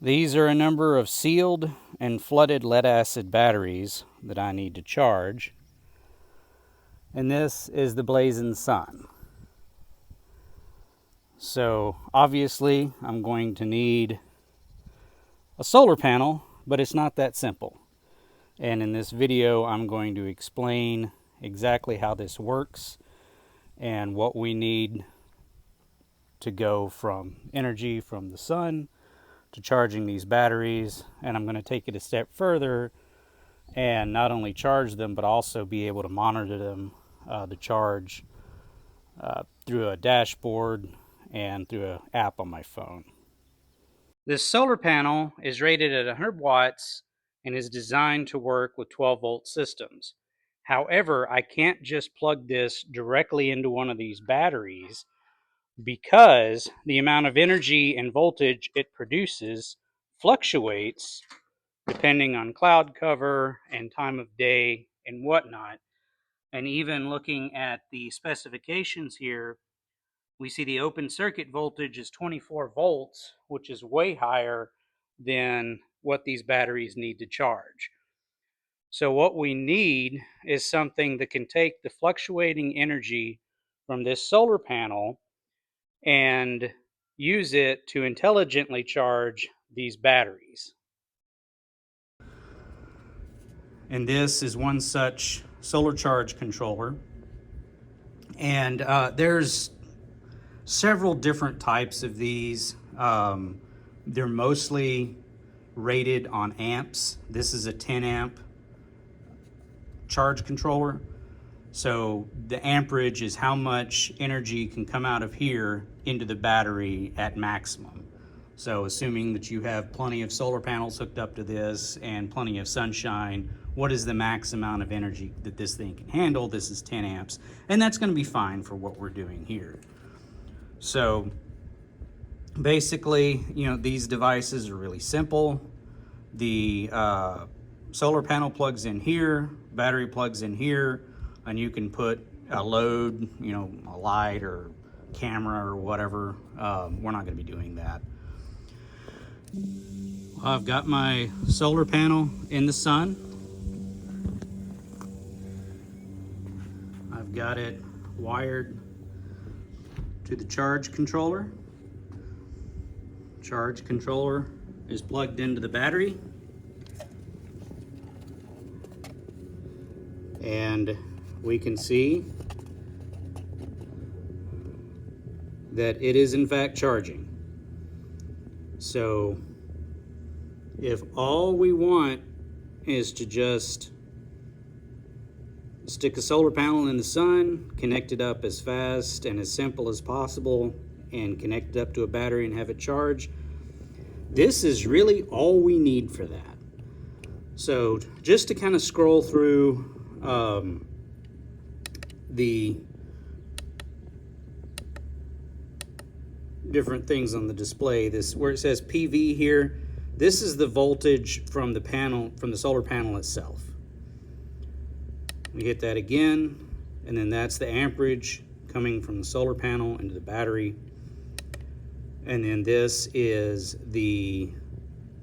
These are a number of sealed and flooded lead-acid batteries that I need to charge. And this is the blazing sun. So obviously I'm going to need a solar panel, but it's not that simple. And in this video I'm going to explain exactly how this works and what we need to go from energy from the sun to charging these batteries. And I'm going to take it a step further and not only charge them but also be able to monitor them, the charge through a dashboard and through an app on my phone. This solar panel is rated at 100 watts and is designed to work with 12-volt systems. However, I can't just plug this directly into one of these batteries because the amount of energy and voltage it produces fluctuates depending on cloud cover and time of day and whatnot. And even looking at the specifications here, we see the open circuit voltage is 24 volts, which is way higher than what these batteries need to charge. So what we need is something that can take the fluctuating energy from this solar panel and use it to intelligently charge these batteries. And this is one such solar charge controller. And there's several different types of these. They're mostly rated on amps. This is a 10 amp charge controller. So the amperage is how much energy can come out of here into the battery at maximum. So assuming that you have plenty of solar panels hooked up to this and plenty of sunshine, what is the max amount of energy that this thing can handle? This is 10 amps, and that's going to be fine for what we're doing here. So basically, these devices are really simple. The solar panel plugs in here, battery plugs in here, and you can put a load, a light or camera or whatever. We're not going to be doing that. I've got my solar panel in the sun. I've got it wired to the charge controller. Charge controller is plugged into the battery. And we can see that it is in fact charging. So if all we want is to just stick a solar panel in the sun, connect it up as fast and as simple as possible, and connect it up to a battery and have it charge, this is really all we need for that. So just to kind of scroll through the different things on the display, this where it says PV here, this is the voltage from the panel, from the solar panel itself. We hit that again, and then that's the amperage coming from the solar panel into the battery. And then this is the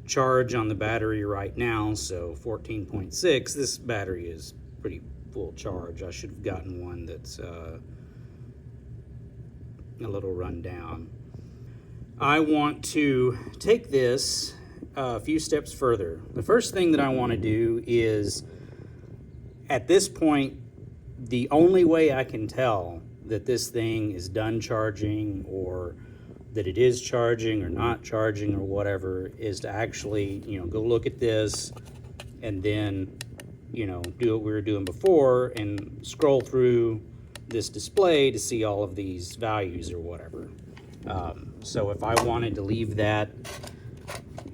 charge on the battery right now, so 14.6. This battery is pretty full charge. I should have gotten one that's a little run down. I want to take this a few steps further. The first thing that I want to do is, at this point, the only way I can tell that this thing is done charging or that it is charging or not charging or whatever is to actually, go look at this and then, do what we were doing before and scroll through this display to see all of these values or whatever. So if I wanted to leave that,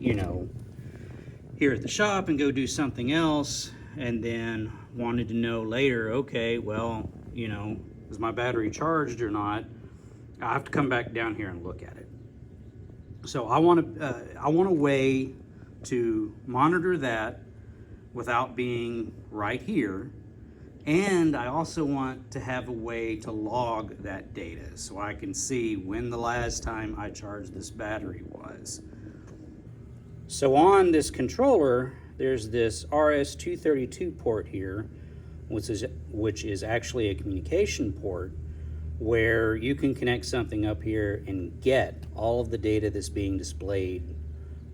here at the shop and go do something else, and then wanted to know later, okay, well, is my battery charged or not? I have to come back down here and look at it. So I want a way to monitor that without being right here. And I also want to have a way to log that data so I can see when the last time I charged this battery was. So on this controller, there's this RS-232 port here, which is actually a communication port where you can connect something up here and get all of the data that's being displayed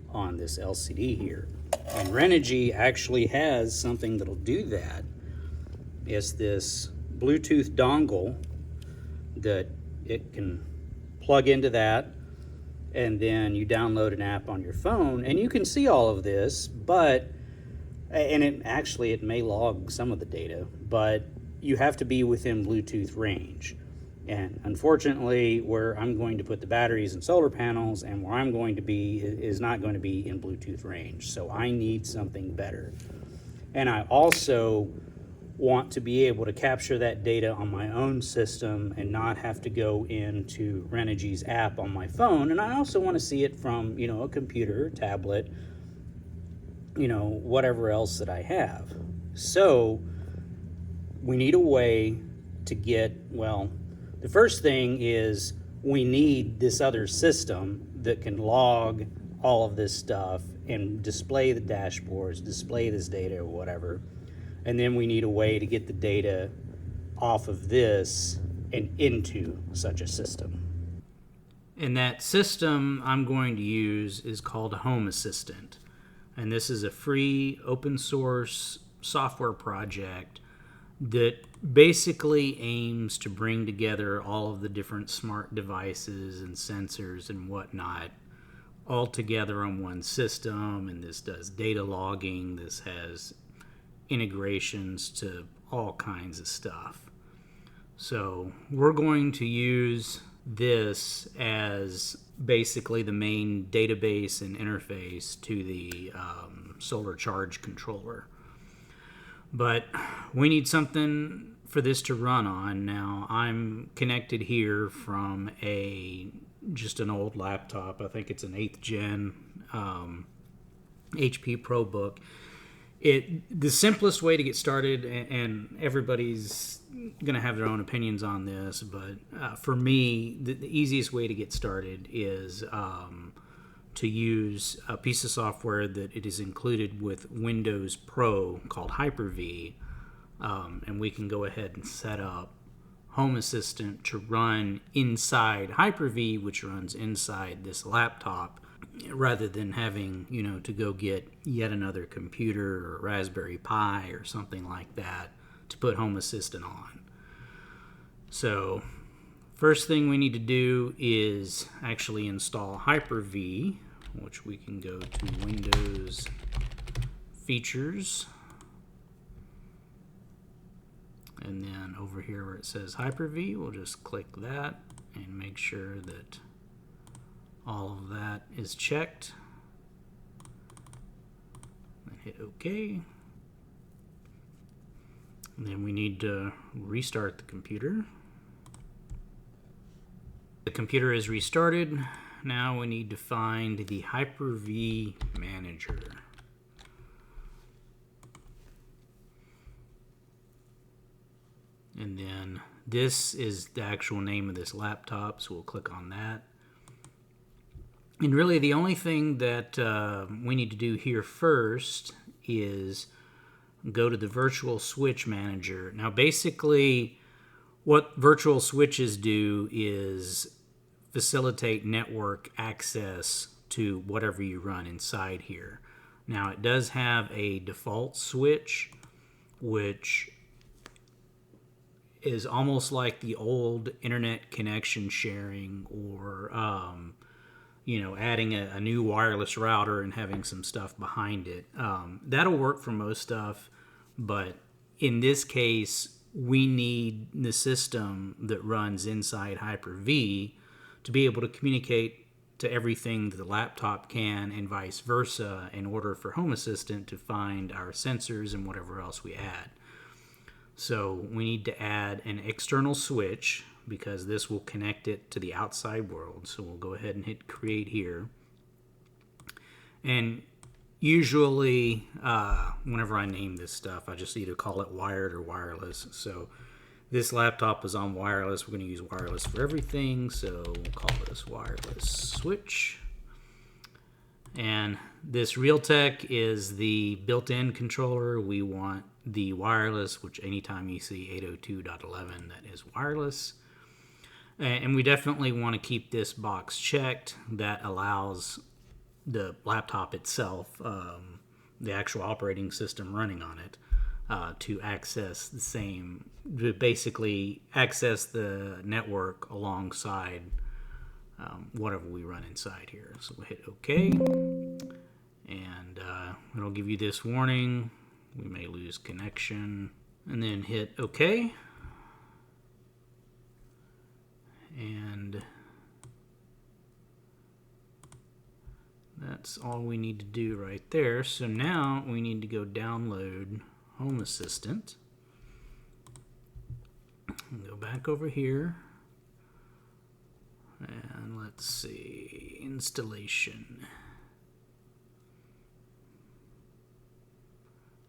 on this LCD here. And Renogy actually has something that'll do that. It's this Bluetooth dongle that it can plug into that, and then you download an app on your phone and you can see all of this, and it may log some of the data, but you have to be within Bluetooth range. And unfortunately, where I'm going to put the batteries and solar panels and where I'm going to be is not going to be in Bluetooth range. So I need something better. And I also want to be able to capture that data on my own system and not have to go into Renogy's app on my phone. And I also want to see it from, a computer, tablet, whatever else that I have. So we need a way to get, the first thing is we need this other system that can log all of this stuff and display the dashboards, display this data or whatever. And then we need a way to get the data off of this and into such a system. And that system I'm going to use is called Home Assistant. And this is a free open source software project that basically aims to bring together all of the different smart devices and sensors and whatnot all together on one system. And this does data logging. This has integrations to all kinds of stuff. So we're going to use this as basically the main database and interface to the solar charge controller. But we need something for this to run on. Now I'm connected here from just an old laptop. I think it's an 8th gen HP ProBook. The simplest way to get started, and everybody's going to have their own opinions on this, but for me, the easiest way to get started is to use a piece of software that it is included with Windows Pro called Hyper-V, and we can go ahead and set up Home Assistant to run inside Hyper-V, which runs inside this laptop, rather than having, to go get yet another computer or Raspberry Pi or something like that to put Home Assistant on. So first thing we need to do is actually install Hyper-V, which we can go to Windows Features, and then over here where it says Hyper-V, we'll just click that and make sure that all of that is checked. And hit OK. And then we need to restart the computer. The computer is restarted. Now we need to find the Hyper-V manager. And then this is the actual name of this laptop, so we'll click on that. And really the only thing that we need to do here first is go to the virtual switch manager. Now basically what virtual switches do is facilitate network access to whatever you run inside here. Now it does have a default switch, which is almost like the old internet connection sharing, or adding a new wireless router and having some stuff behind it. That'll work for most stuff, but in this case, we need the system that runs inside Hyper-V to be able to communicate to everything that the laptop can, and vice versa, in order for Home Assistant to find our sensors and whatever else we add. So we need to add an external switch, because this will connect it to the outside world. So we'll go ahead and hit create here. And usually whenever I name this stuff, I just either call it wired or wireless. So this laptop is on wireless. We're going to use wireless for everything, so we'll call this wireless switch. And this Realtek is the built-in controller. We want the wireless, which anytime you see 802.11, that is wireless. And we definitely want to keep this box checked. That allows the laptop itself, the actual operating system running on it, to access the same, to basically access the network alongside whatever we run inside here. So we'll hit OK, and it'll give you this warning: we may lose connection, and then hit OK. And that's all we need to do right there. So now we need to go download Home Assistant. Go back over here. And let's see, installation.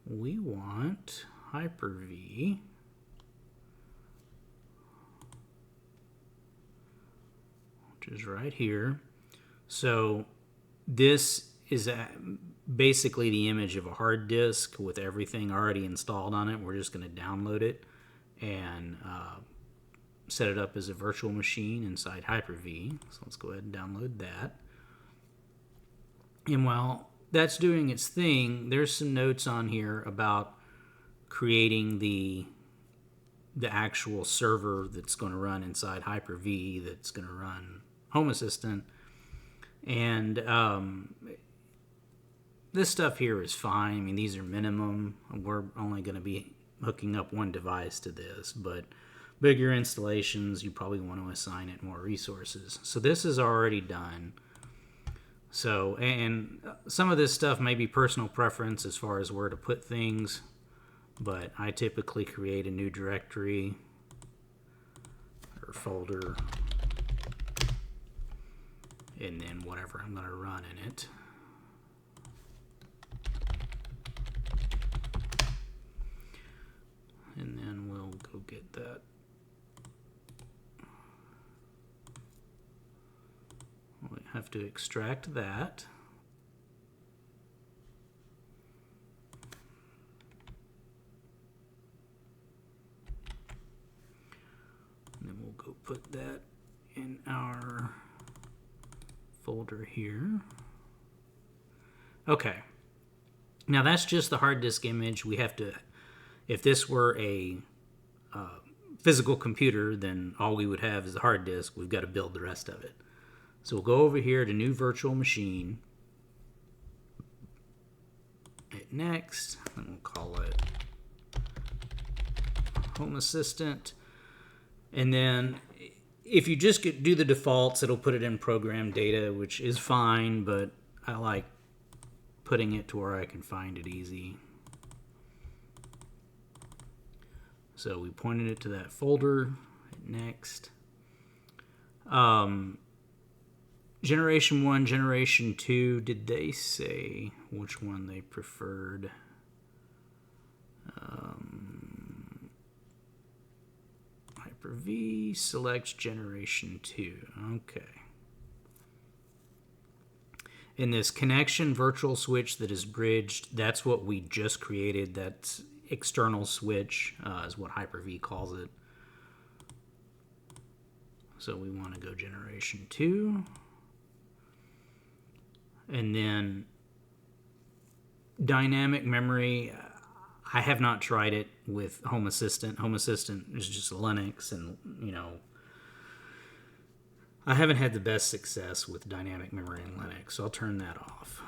We want Hyper-V. Which is right here. So this is basically the image of a hard disk with everything already installed on it. We're just going to download it and set it up as a virtual machine inside Hyper-V. So let's go ahead and download that. And while that's doing its thing, there's some notes on here about creating the actual server that's going to run inside Hyper-V, that's going to run Home Assistant. And this stuff here is fine. I mean, these are minimum. We're only going to be hooking up one device to this, but bigger installations, you probably want to assign it more resources. So this is already done. So, and some of this stuff may be personal preference as far as where to put things, but I typically create a new directory or folder, and then whatever I'm going to run in it. And then we'll go get that. We have to extract that. And then we'll go put that in our folder here. Okay. Now that's just the hard disk image. We have to, if this were a physical computer, then all we would have is the hard disk. We've got to build the rest of it. So we'll go over here to New Virtual Machine. Hit Next, and we'll call it Home Assistant. And then if you just do the defaults, it'll put it in program data, which is fine, but I like putting it to where I can find it easy. So we pointed it to that folder. Hit Next. Generation 1, Generation 2, did they say which one they preferred? Hyper-V, select Generation 2. Okay. In this connection virtual switch that is bridged, that's what we just created. That's external switch is what Hyper-V calls it. So we want to go Generation 2. And then dynamic memory, I have not tried it with Home Assistant. Home Assistant is just Linux, and I haven't had the best success with dynamic memory in Linux, so I'll turn that off.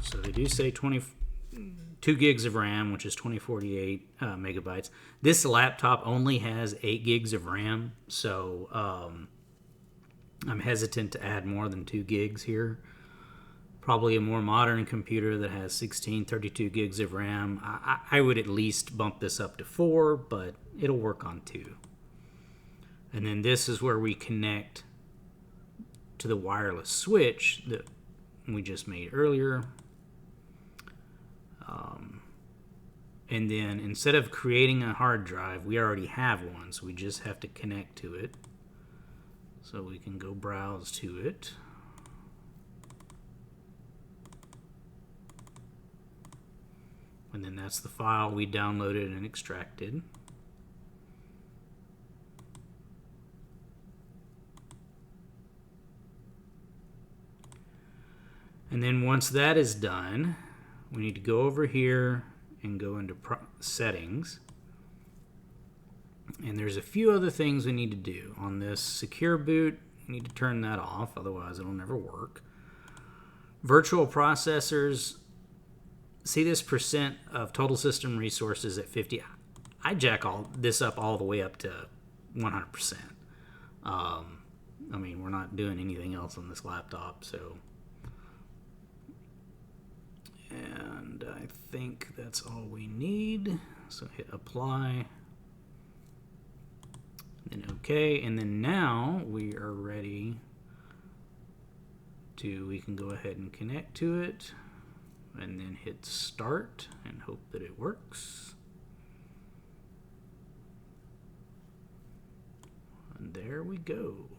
So they do say 22 gigs of RAM, which is 2048 megabytes. This laptop only has 8 gigs of RAM, so I'm hesitant to add more than 2 gigs here. Probably a more modern computer that has 16, 32 gigs of RAM. I would at least bump this up to 4, but it'll work on 2. And then this is where we connect to the wireless switch that we just made earlier. And then instead of creating a hard drive, we already have one, so we just have to connect to it. So we can go browse to it. And then that's the file we downloaded and extracted. And then once that is done, we need to go over here and go into settings. And there's a few other things we need to do. On this secure boot, we need to turn that off, otherwise it'll never work. Virtual processors, see this percent of total system resources at 50. I jack all this up all the way up to 100%. I mean, we're not doing anything else on this laptop, so. And I think that's all we need. So hit apply. And OK. And then now we are ready to, we can go ahead and connect to it. And then hit start and hope that it works. And there we go.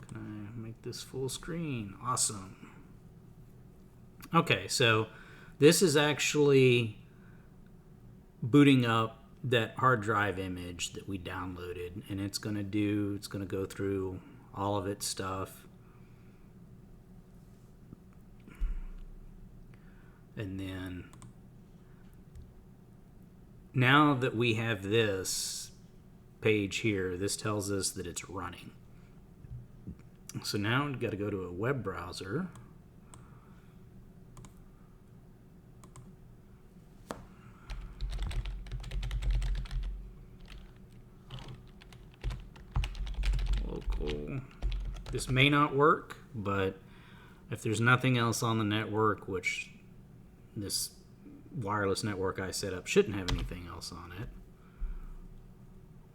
Can I make this full screen? Awesome. Okay, so this is actually booting up that hard drive image that we downloaded, and it's going to go through all of its stuff. And then now that we have this page here, this tells us that it's running. So now we've got to go to a web browser. Local. This may not work, but if there's nothing else on the network, which this wireless network I set up shouldn't have anything else on it,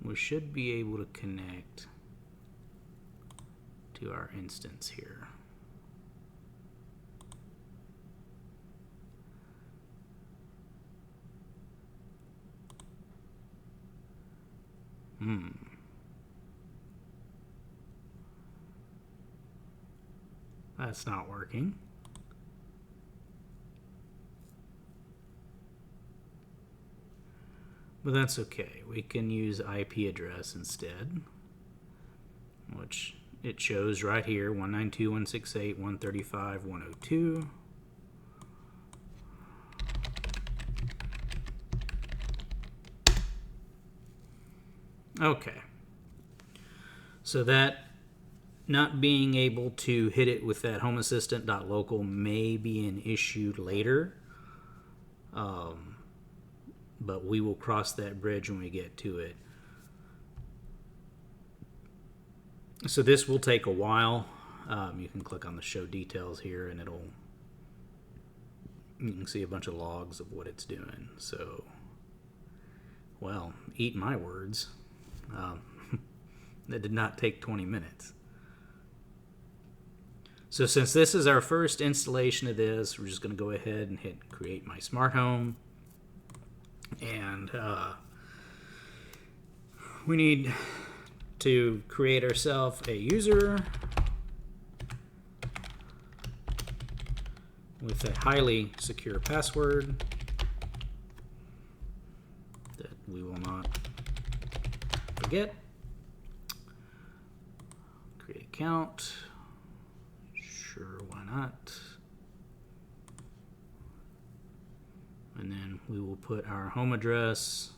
we should be able to connect to our instance here. That's not working. But that's okay. We can use IP address instead, which it shows right here, 192.168.135.102. Okay. So that not being able to hit it with that home assistant.local may be an issue later. But we will cross that bridge when we get to it. So this will take a while. You can click on the show details here and you can see a bunch of logs of what it's doing. So, well, eat my words. That did not take 20 minutes. So since this is our first installation of this, we're just going to go ahead and hit create my smart home. And we need to create ourselves a user with a highly secure password that we will not forget. Create account. Sure, why not? And then we will put our home address.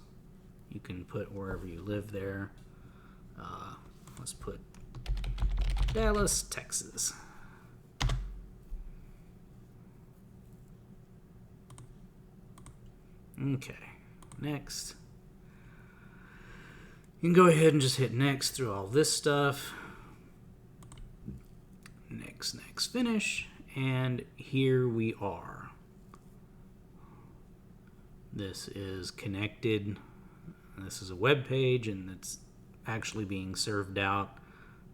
You can put wherever you live there. Let's put Dallas, Texas. Okay, next. You can go ahead and just hit next through all this stuff. Next, finish. And here we are. This is connected. This is a web page, and it's actually being served out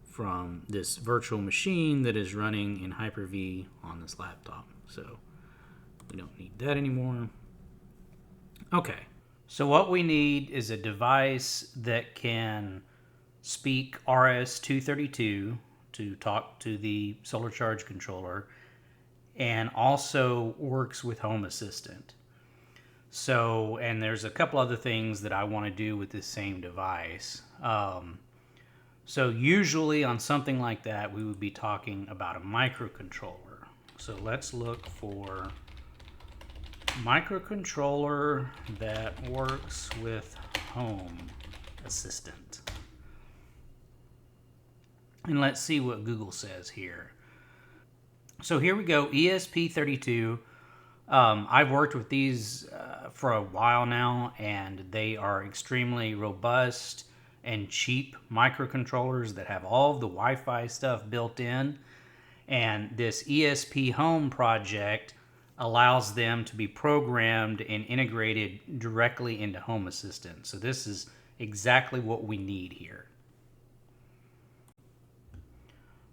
from this virtual machine that is running in Hyper-V on this laptop. So we don't need that anymore. Okay, so what we need is a device that can speak RS-232 to talk to the solar charge controller, and also works with Home Assistant. So, and there's a couple other things that I want to do with this same device. So usually on something like that, we would be talking about a microcontroller. So let's look for microcontroller that works with Home Assistant. And let's see what Google says here. So here we go, ESP32. I've worked with these for a while now, and they are extremely robust and cheap microcontrollers that have all of the Wi-Fi stuff built in. And this ESPHome project allows them to be programmed and integrated directly into Home Assistant. So this is exactly what we need here.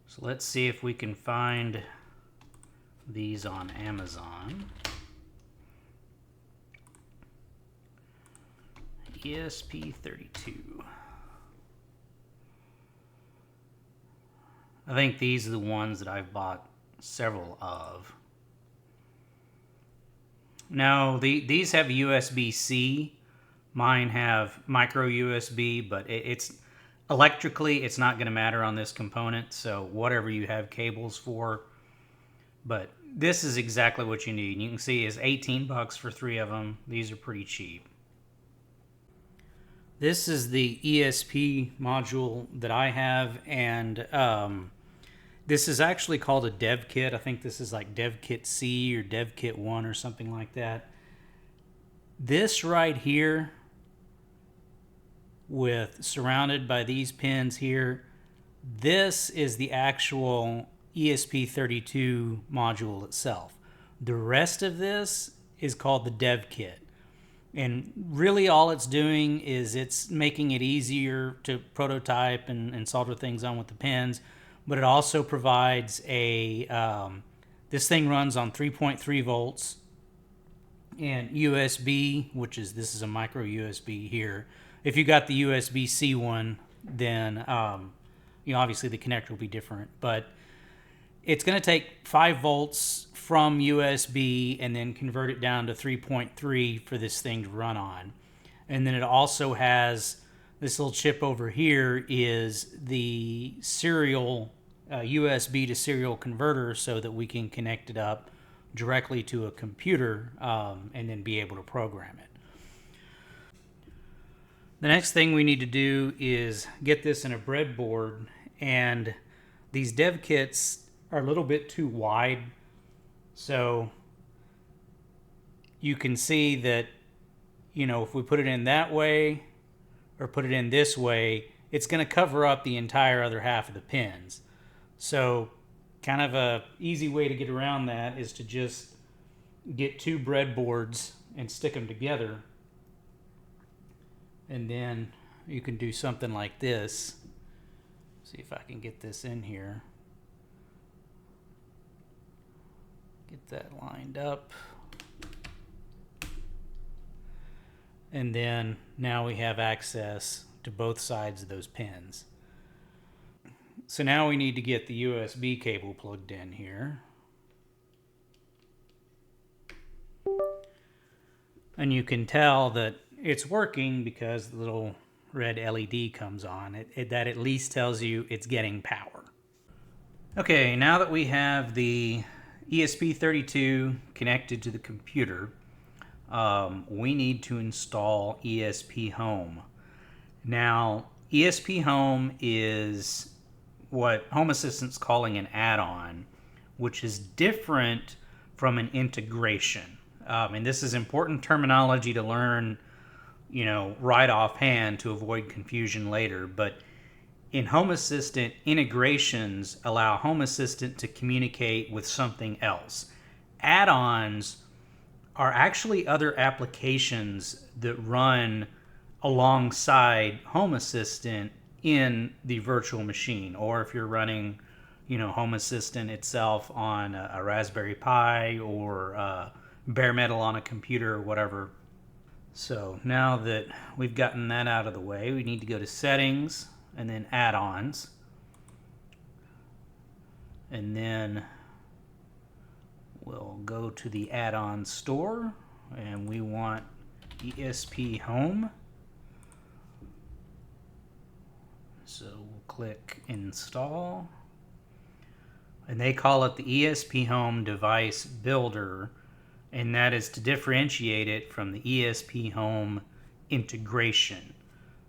So let's see if we can find these on Amazon. ESP32. I think these are the ones that I've bought several of. No, these have USB-C. Mine have micro USB, but it's electrically, it's not going to matter on this component. So whatever you have cables for. But this is exactly what you need. You can see it's 18 bucks for 3 of them. These are pretty cheap. This is the ESP module that I have, and this is actually called a dev kit. I think this is like dev kit C or dev kit 1 or something like that. This right here, with surrounded by these pins here, this is the actual ESP32 module itself. The rest of this is called the dev kit. And really all it's doing is it's making it easier to prototype and solder things on with the pins. But it also provides a, this thing runs on 3.3 volts and USB, which is, this is a micro USB here. If you got the USB-C one, then, you know, obviously the connector will be different, but it's going to take 5 volts from USB and then convert it down to 3.3 for this thing to run on. And then it also has this little chip over here is the serial USB to serial converter, so that we can connect it up directly to a computer and then be able to program it. The next thing we need to do is get this in a breadboard, and these dev kits are a little bit too wide. So you can see that, you know, if we put it in that way or put it in this way, it's going to cover up the entire other half of the pins. So kind of a easy way to get around that is to just get 2 breadboards and stick them together. And then you can do something like this. See if I can get this in here. Get that lined up. And then now we have access to both sides of those pins. So now we need to get the USB cable plugged in here. And you can tell that it's working because the little red LED comes on. That at least tells you it's getting power. Okay, now that we have the ESP32 connected to the computer, we need to install ESPHome. Now, ESPHome is what Home Assistant's calling an add-on, which is different from an integration. And this is important terminology to learn, you know, right offhand to avoid confusion later. But in Home Assistant, integrations allow Home Assistant to communicate with something else. Add-ons are actually other applications that run alongside Home Assistant in the virtual machine, or if you're running, you know, Home Assistant itself on a Raspberry Pi or bare metal on a computer or whatever. So now that we've gotten that out of the way, we need to go to Settings and then Add-ons. And then go to the add-on store, and we want ESPHome. So we'll click install, and they call it the ESPHome device builder, and that is to differentiate it from the ESPHome integration.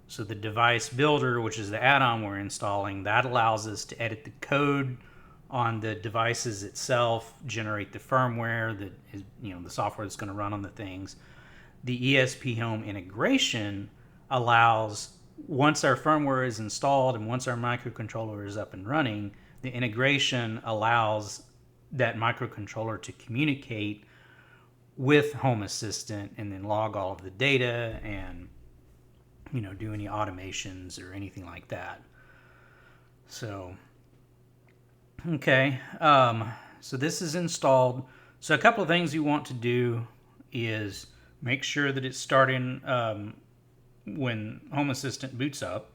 So the device builder, which is the add-on we're installing, that allows us to edit the code on the devices itself, generate the firmware that is, the software that's going to run on the things. The ESPHome integration allows, once our firmware is installed and once our microcontroller is up and running, the integration allows that microcontroller to communicate with Home Assistant and then log all of the data and do any automations or anything like that. So okay, so this is installed. So a couple of things you want to do is make sure that it's starting when Home Assistant boots up,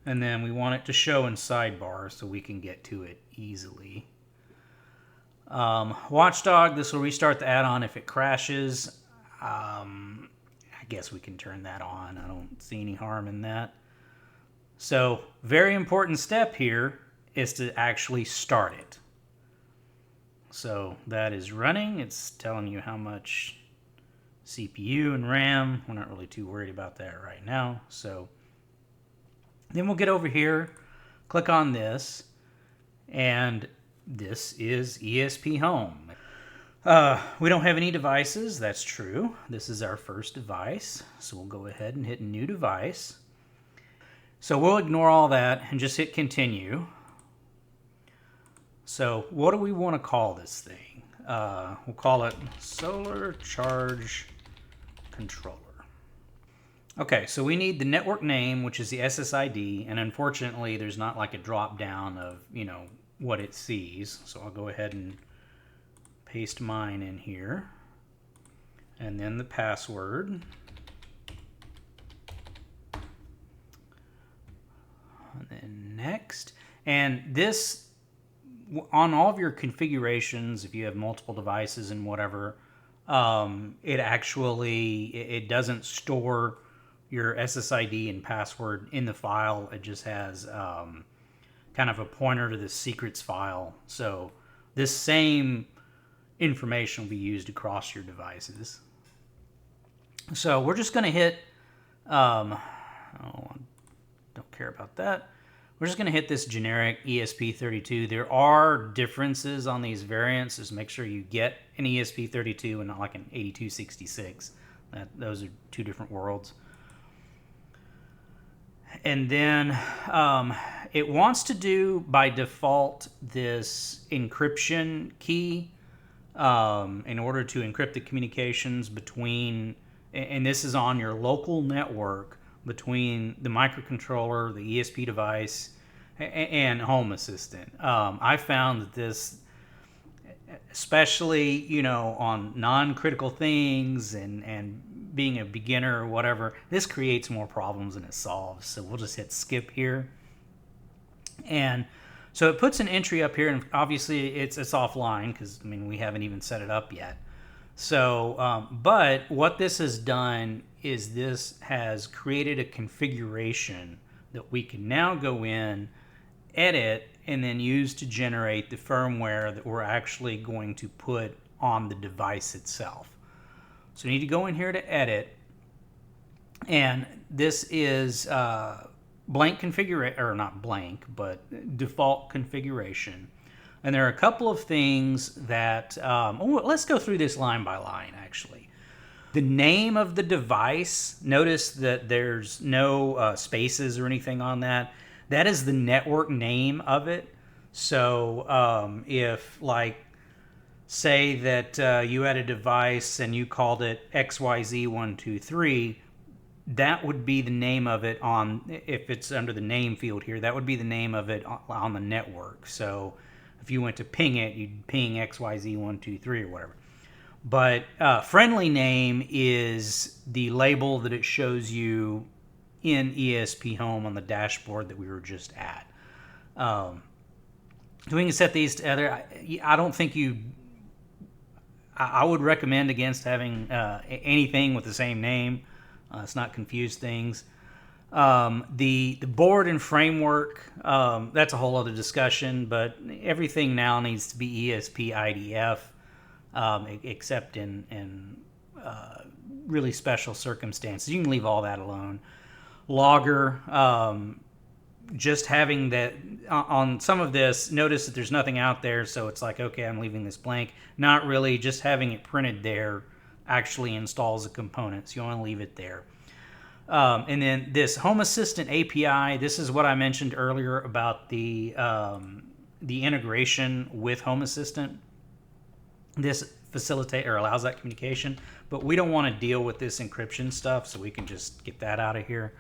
and then we want it to show in sidebar so we can get to it easily. Watchdog, this will restart the add-on if it crashes. I guess we can turn that on. I don't see any harm in that. So, very important step here is to actually start it. So that is running. It's telling you how much CPU and RAM. We're not really too worried about that right now. So then we'll get over here, click on this, and this is ESPHome. We don't have any devices. That's true. This is our first device. So we'll go ahead and hit new device. So we'll ignore all that and just hit continue. So what do we want to call this thing? We'll call it Solar Charge Controller. Okay, so we need the network name, which is the SSID, and unfortunately there's not like a drop down of, what it sees. So I'll go ahead and paste mine in here. And then the password. And then next. And this, on all of your configurations, if you have multiple devices and whatever, it doesn't store your SSID and password in the file. It just has kind of a pointer to the secrets file. So this same information will be used across your devices. So we're just going to hit, don't care about that. We're just going to hit this generic ESP32. There are differences on these variants. Just make sure you get an ESP32 and not like an 8266. Those are two different worlds. And then it wants to do by default this encryption key in order to encrypt the communications between, and this is on your local network, between the microcontroller, the ESP device, and Home Assistant. I found that this, especially on non-critical things and being a beginner or whatever, this creates more problems than it solves. So we'll just hit skip here. And so it puts an entry up here, and obviously it's offline because we haven't even set it up yet. So, but what this has done is this has created a configuration that we can now go in, edit, and then use to generate the firmware that we're actually going to put on the device itself. So you need to go in here to edit, and this is blank configuration, or not blank, but default configuration. And there are a couple of things that, let's go through this line by line, actually. The name of the device, notice that there's no spaces or anything on that. That is the network name of it. So if, like, say that you had a device and you called it XYZ123, that would be the name of it on, if it's under the name field here, that would be the name of it on the network. So if you went to ping it, you'd ping XYZ123 or whatever. But friendly name is the label that it shows you in ESPHome on the dashboard that we were just at. So we can set these together. I don't think I would recommend against having anything with the same name. Let's not confuse things. The board and framework, that's a whole other discussion, but everything now needs to be ESP IDF, except in really special circumstances. You can leave all that alone. Logger, just having that on some of this, notice that there's nothing out there, so it's like, okay, I'm leaving this blank. Not really, just having it printed there actually installs a component, so you want to leave it there. And then this Home Assistant API, this is what I mentioned earlier about the integration with Home Assistant. This facilitates or allows that communication, but we don't want to deal with this encryption stuff, so we can just get that out of here.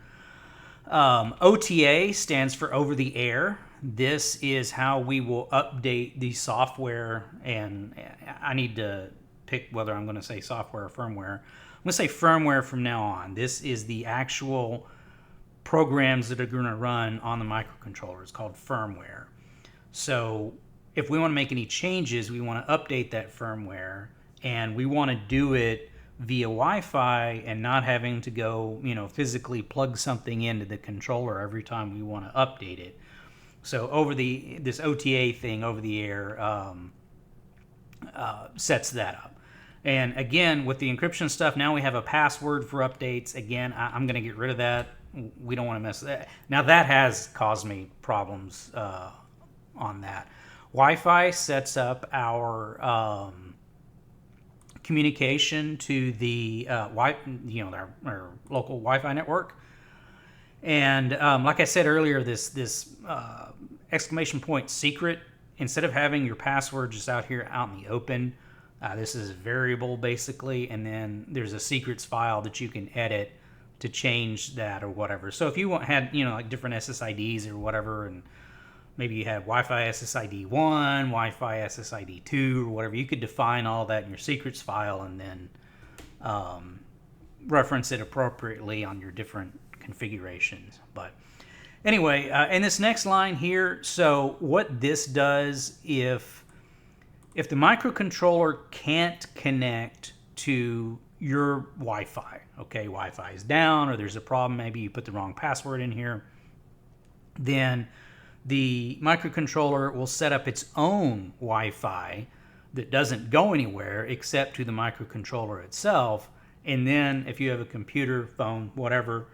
OTA stands for over the air. This is how we will update the software, and I need to pick whether I'm going to say software or firmware. I'm going to say firmware from now on. This is the actual programs that are going to run on the microcontroller. It's called firmware. So if we want to make any changes, we want to update that firmware, and we want to do it via Wi-Fi and not having to go, physically plug something into the controller every time we want to update it. So this OTA thing over the air sets that up. And again, with the encryption stuff, now we have a password for updates. Again, I'm going to get rid of that. We don't want to mess with that. Now that has caused me problems on that. Wi-Fi sets up our communication to the our local Wi-Fi network. And like I said earlier, this exclamation point secret, instead of having your password just out here out in the open, this is a variable basically, and then there's a secrets file that you can edit to change that or whatever. So if you had like different SSIDs or whatever, and maybe you have Wi-Fi SSID 1, Wi-Fi SSID 2, or whatever, you could define all that in your secrets file and then reference it appropriately on your different configurations. But anyway, in this next line here, so what this does, if the microcontroller can't connect to your Wi-Fi, okay, Wi-Fi is down or there's a problem, maybe you put the wrong password in here, then the microcontroller will set up its own Wi-Fi that doesn't go anywhere except to the microcontroller itself. And then if you have a computer, phone, whatever,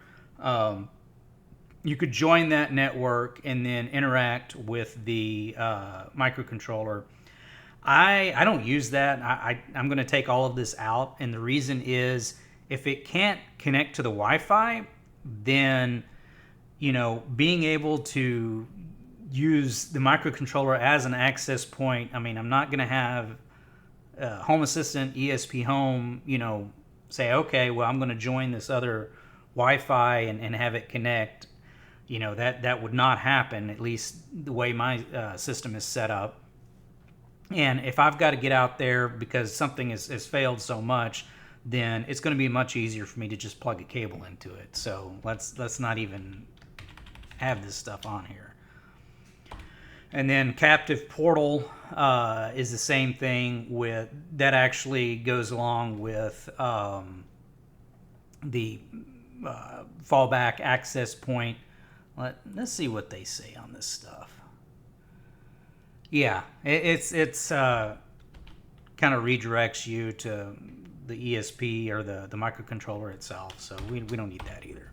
you could join that network and then interact with the microcontroller. I don't use that. I'm going to take all of this out. And the reason is, if it can't connect to the Wi-Fi, then, being able to use the microcontroller as an access point. I mean, I'm not going to have Home Assistant, ESPHome, say, okay, well, I'm going to join this other Wi-Fi and have it connect. That would not happen, at least the way my system is set up. And if I've got to get out there because something has failed so much, then it's going to be much easier for me to just plug a cable into it. So let's not even have this stuff on here. And then captive portal is the same thing with that. Actually goes along with the fallback access point. Let's see what they say on this stuff. Yeah, it's kind of redirects you to the ESP or the microcontroller itself. So we don't need that either.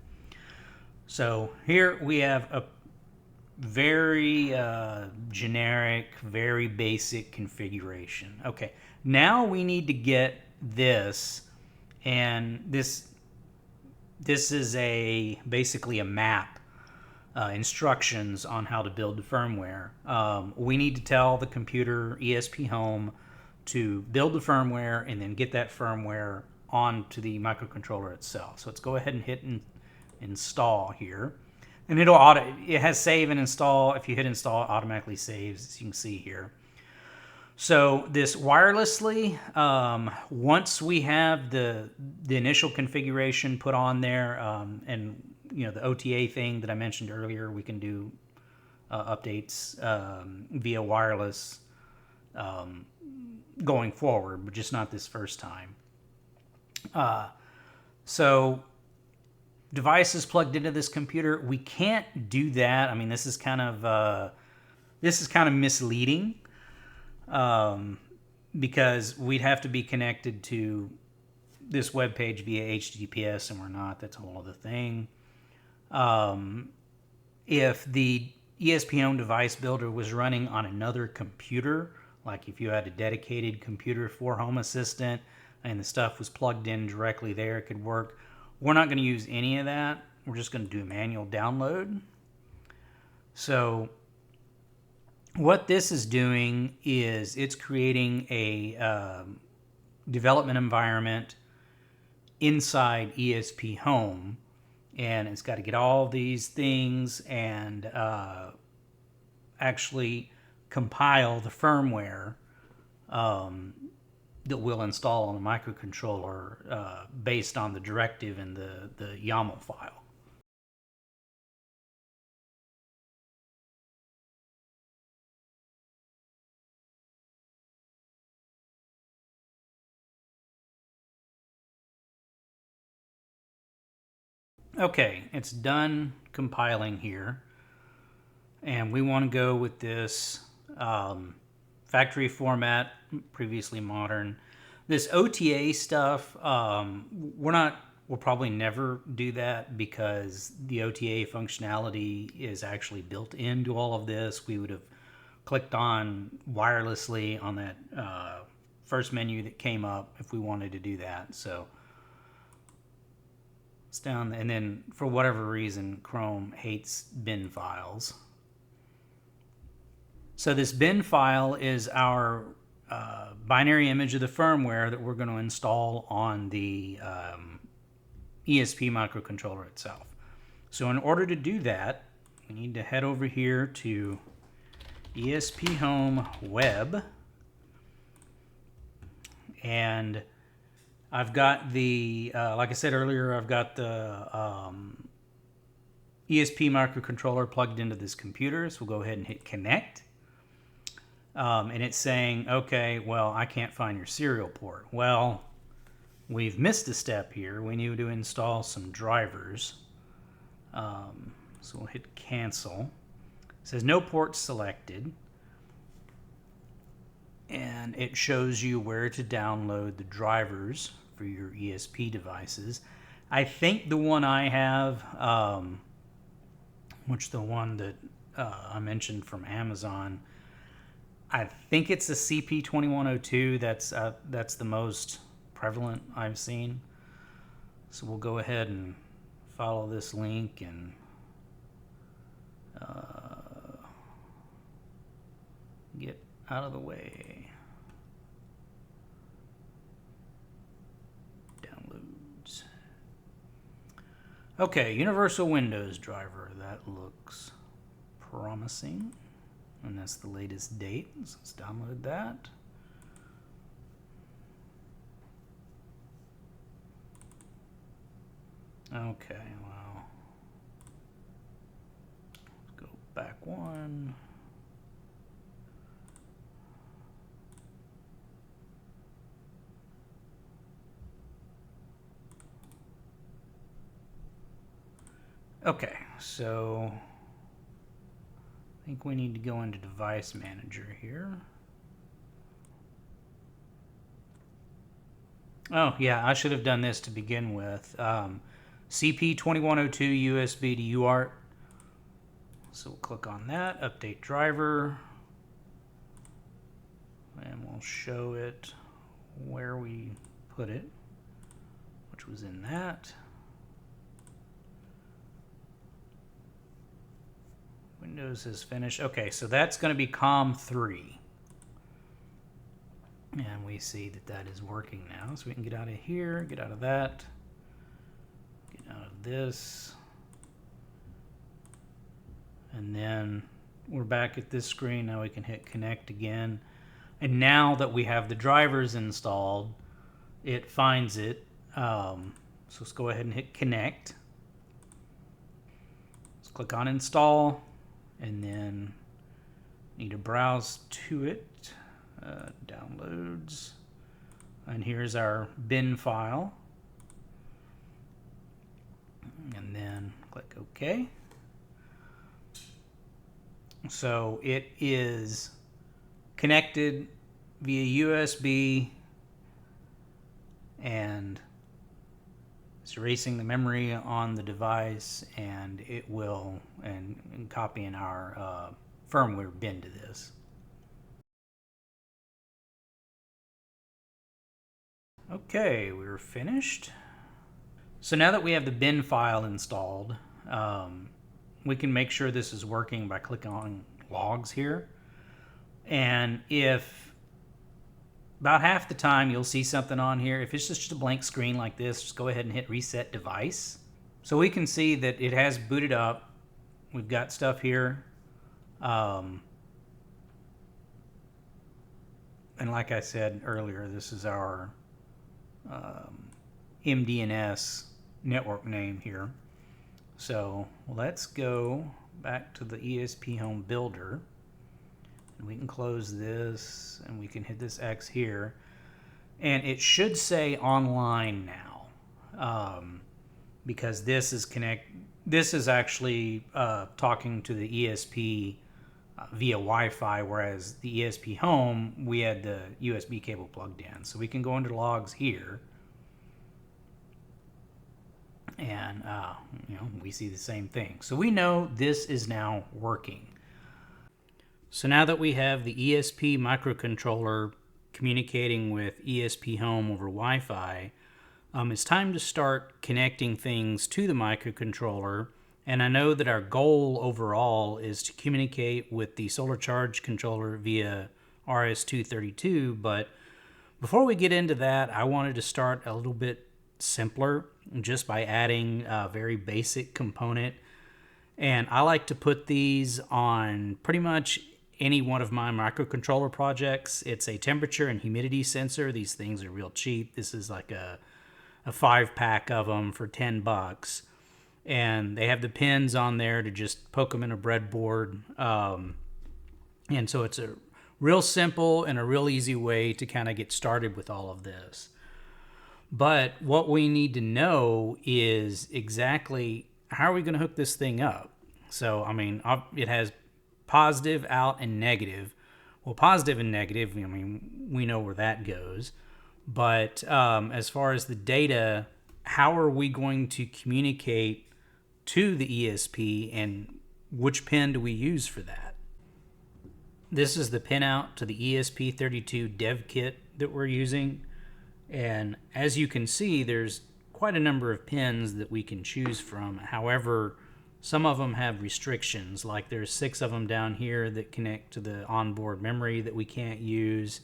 So here we have a very generic, very basic configuration. Okay, now we need to get this, and this is basically a map, instructions on how to build the firmware. We need to tell the computer ESPHome to build the firmware and then get that firmware onto the microcontroller itself. So let's go ahead and hit install here. And it has save and install. If you hit install, it automatically saves, as you can see here. So this wirelessly, once we have the initial configuration put on there, and the OTA thing that I mentioned earlier, we can do updates via wireless going forward, but just not this first time. So devices plugged into this computer, we can't do that. I mean, this is kind of misleading because we'd have to be connected to this web page via HTTPS, and we're not. That's a whole other thing. If the ESPHome device builder was running on another computer, like if you had a dedicated computer for Home Assistant and the stuff was plugged in directly there, it could work. We're not going to use any of that. We're just going to do a manual download. So what this is doing is it's creating a development environment inside ESPHome, and it's got to get all these things and actually compile the firmware that we'll install on the microcontroller based on the directive in the YAML file. Okay, it's done compiling here, and we want to go with this factory format, previously modern. This OTA stuff, we'll probably never do that because the OTA functionality is actually built into all of this. We would have clicked on wirelessly on that first menu that came up if we wanted to do that. So it's down, and then for whatever reason, Chrome hates bin files. So this bin file is our binary image of the firmware that we're going to install on the ESP microcontroller itself. So in order to do that, we need to head over here to ESPHome Web, and I've got the, like I said earlier, I've got the ESP microcontroller plugged into this computer, so we'll go ahead and hit connect. And it's saying, okay, well, I can't find your serial port. Well, we've missed a step here. We need to install some drivers. So we'll hit cancel. It says no port selected. And it shows you where to download the drivers for your ESP devices. I think the one I have, which the one that I mentioned from Amazon, I think it's the CP2102. That's the most prevalent I've seen. So we'll go ahead and follow this link and get out of the way. Downloads. Okay, Universal Windows driver. That looks promising. And that's the latest date, so let's download that. Okay, well, let's go back one. Okay, so I think we need to go into Device Manager here. Oh, yeah, I should have done this to begin with. CP2102 USB to UART. So we'll click on that, update driver, and we'll show it where we put it, which was in that. Windows is finished. Okay, so that's going to be COM3. And we see that that is working now. So we can get out of here, get out of that, get out of this. And then we're back at this screen. Now we can hit connect again. And now that we have the drivers installed, it finds it. So let's go ahead and hit connect. Let's click on install. and then need to browse to it, downloads, and here's our bin file, and then click OK. So it is connected via USB, and it's erasing the memory on the device, and it will and copying our firmware bin to this. Okay, we're finished. So now that we have the bin file installed, we can make sure this is working by clicking on logs here. And if about half the time you'll see something on here, if it's just a blank screen like this, just go ahead and hit reset device. So we can see that it has booted up. We've got stuff here. And like I said earlier, this is our MDNS network name here. So let's go back to the ESPHome builder, and we can close this, and we can hit this X here, and it should say online now, because this is actually talking to the ESP via Wi-Fi, whereas the ESPHome, we had the USB cable plugged in. So we can go into logs here, and we see the same thing. So we know this is now working. So now that we have the ESP microcontroller communicating with ESPHome over Wi-Fi, it's time to start connecting things to the microcontroller. And I know that our goal overall is to communicate with the solar charge controller via RS-232, but before we get into that, I wanted to start a little bit simpler, just by adding a very basic component. And I like to put these on pretty much any one of my microcontroller projects. It's a temperature and humidity sensor. These things are real cheap. This is like a 5-pack of them for $10. And they have the pins on there to just poke them in a breadboard. And so it's a real simple and a real easy way to kind of get started with all of this. But what we need to know is exactly how are we going to hook this thing up. So, I mean, it has positive out and negative. Well, positive and negative, I mean, we know where that goes. But as far as the data, how are we going to communicate to the ESP, and which pin do we use for that? This is the pinout to the ESP32 dev kit that we're using. And as you can see, there's quite a number of pins that we can choose from. However, some of them have restrictions, like there's 6 of them down here that connect to the onboard memory that we can't use.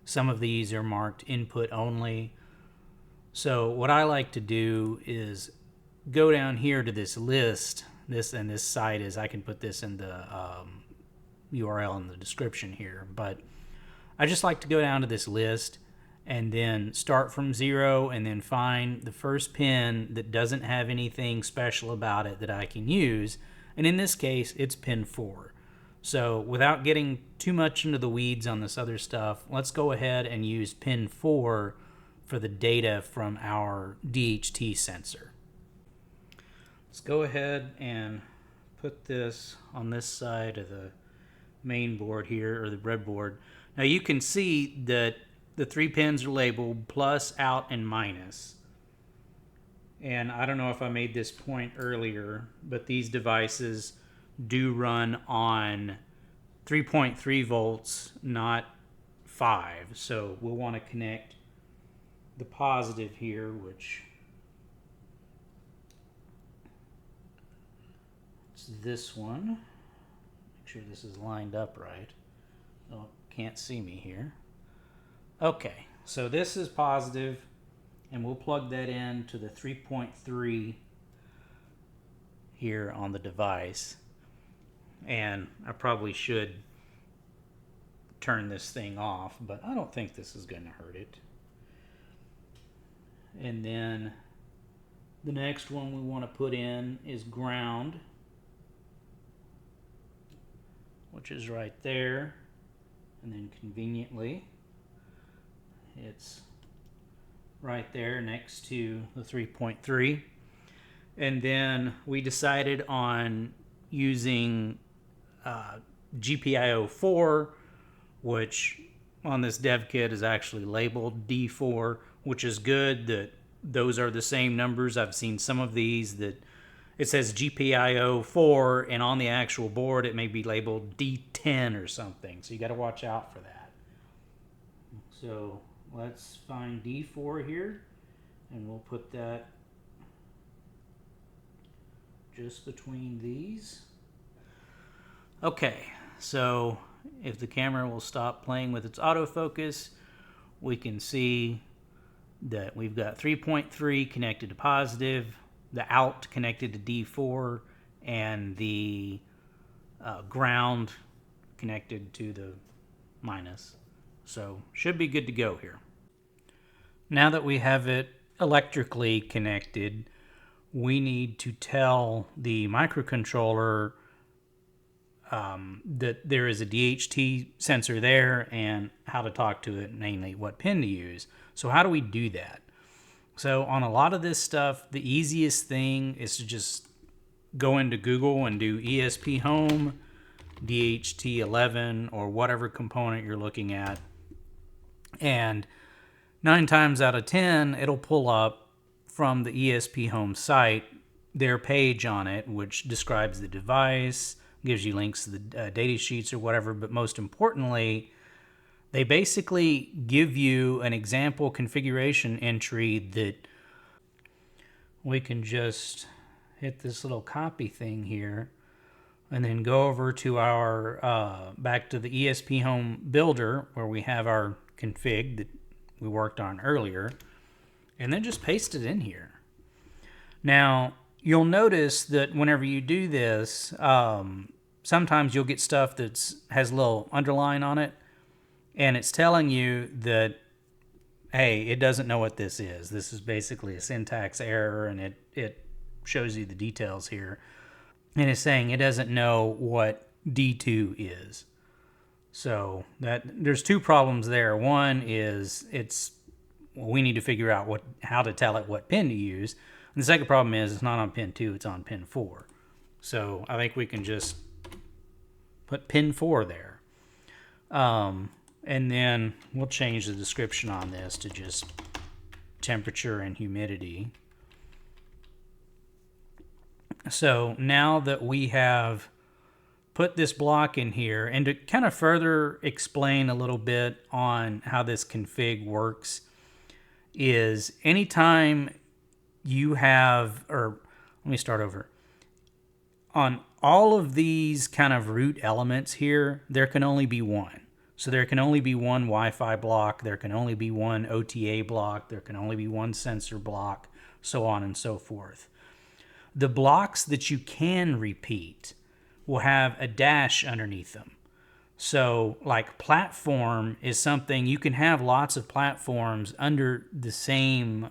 Some of these are marked input only. So what I like to do is go down here to this list. This site is, I can put this in the URL in the description here, but I just like to go down to this list and then start from 0 and then find the first pin that doesn't have anything special about it that I can use. And in this case, it's pin 4. So without getting too much into the weeds on this other stuff, let's go ahead and use pin 4 for the data from our DHT sensor. Let's go ahead and put this on this side of the main board here, or the breadboard. Now you can see that the 3 pins are labeled plus, out, and minus. And I don't know if I made this point earlier, but these devices do run on 3.3 volts, not 5. So we'll want to connect the positive here, which is this one. Make sure this is lined up right. Oh, can't see me here. Okay, so this is positive, and we'll plug that in to the 3.3 here on the device. And I probably should turn this thing off, but I don't think this is going to hurt it. And then the next one we want to put in is ground. which is right there, and then conveniently it's right there next to the 3.3. And then we decided on using GPIO 4, which on this dev kit is actually labeled D4, which is good that those are the same numbers. I've seen some of these that it says GPIO 4, and on the actual board it may be labeled D10 or something. So you got to watch out for that. So let's find D4 here, and we'll put that just between these. Okay, so if the camera will stop playing with its autofocus, we can see that we've got 3.3 connected to positive, the out connected to D4, and the ground connected to the minus. So should be good to go here. Now that we have it electrically connected, we need to tell the microcontroller that there is a DHT sensor there and how to talk to it, namely what pin to use. So how do we do that? So on a lot of this stuff, the easiest thing is to just go into Google and do ESPHome DHT11 or whatever component you're looking at. And 9 times out of 10, it'll pull up from the ESPHome site their page on it, which describes the device, gives you links to the data sheets or whatever, but most importantly, they basically give you an example configuration entry that we can just hit this little copy thing here and then go over to our, back to the ESPHome builder where we have our config that we worked on earlier, and then just paste it in here. Now, you'll notice that whenever you do this, sometimes you'll get stuff that has a little underline on it, and it's telling you that, hey, it doesn't know what this is. This is basically a syntax error, and it shows you the details here. And it's saying it doesn't know what D2 is. So there's 2 problems there. One is we need to figure out how to tell it what pin to use. And the second problem is it's not on pin 2, it's on pin 4. So I think we can just put pin 4 there. And then we'll change the description on this to just temperature and humidity. So now that we have put this block in here, and to kind of further explain a little bit on how this config works, is anytime you have, or let me start over. On all of these kind of root elements here, there can only be one. So there can only be one Wi-Fi block, there can only be one OTA block, there can only be one sensor block, so on and so forth. The blocks that you can repeat will have a dash underneath them. So like platform is something, you can have lots of platforms under the same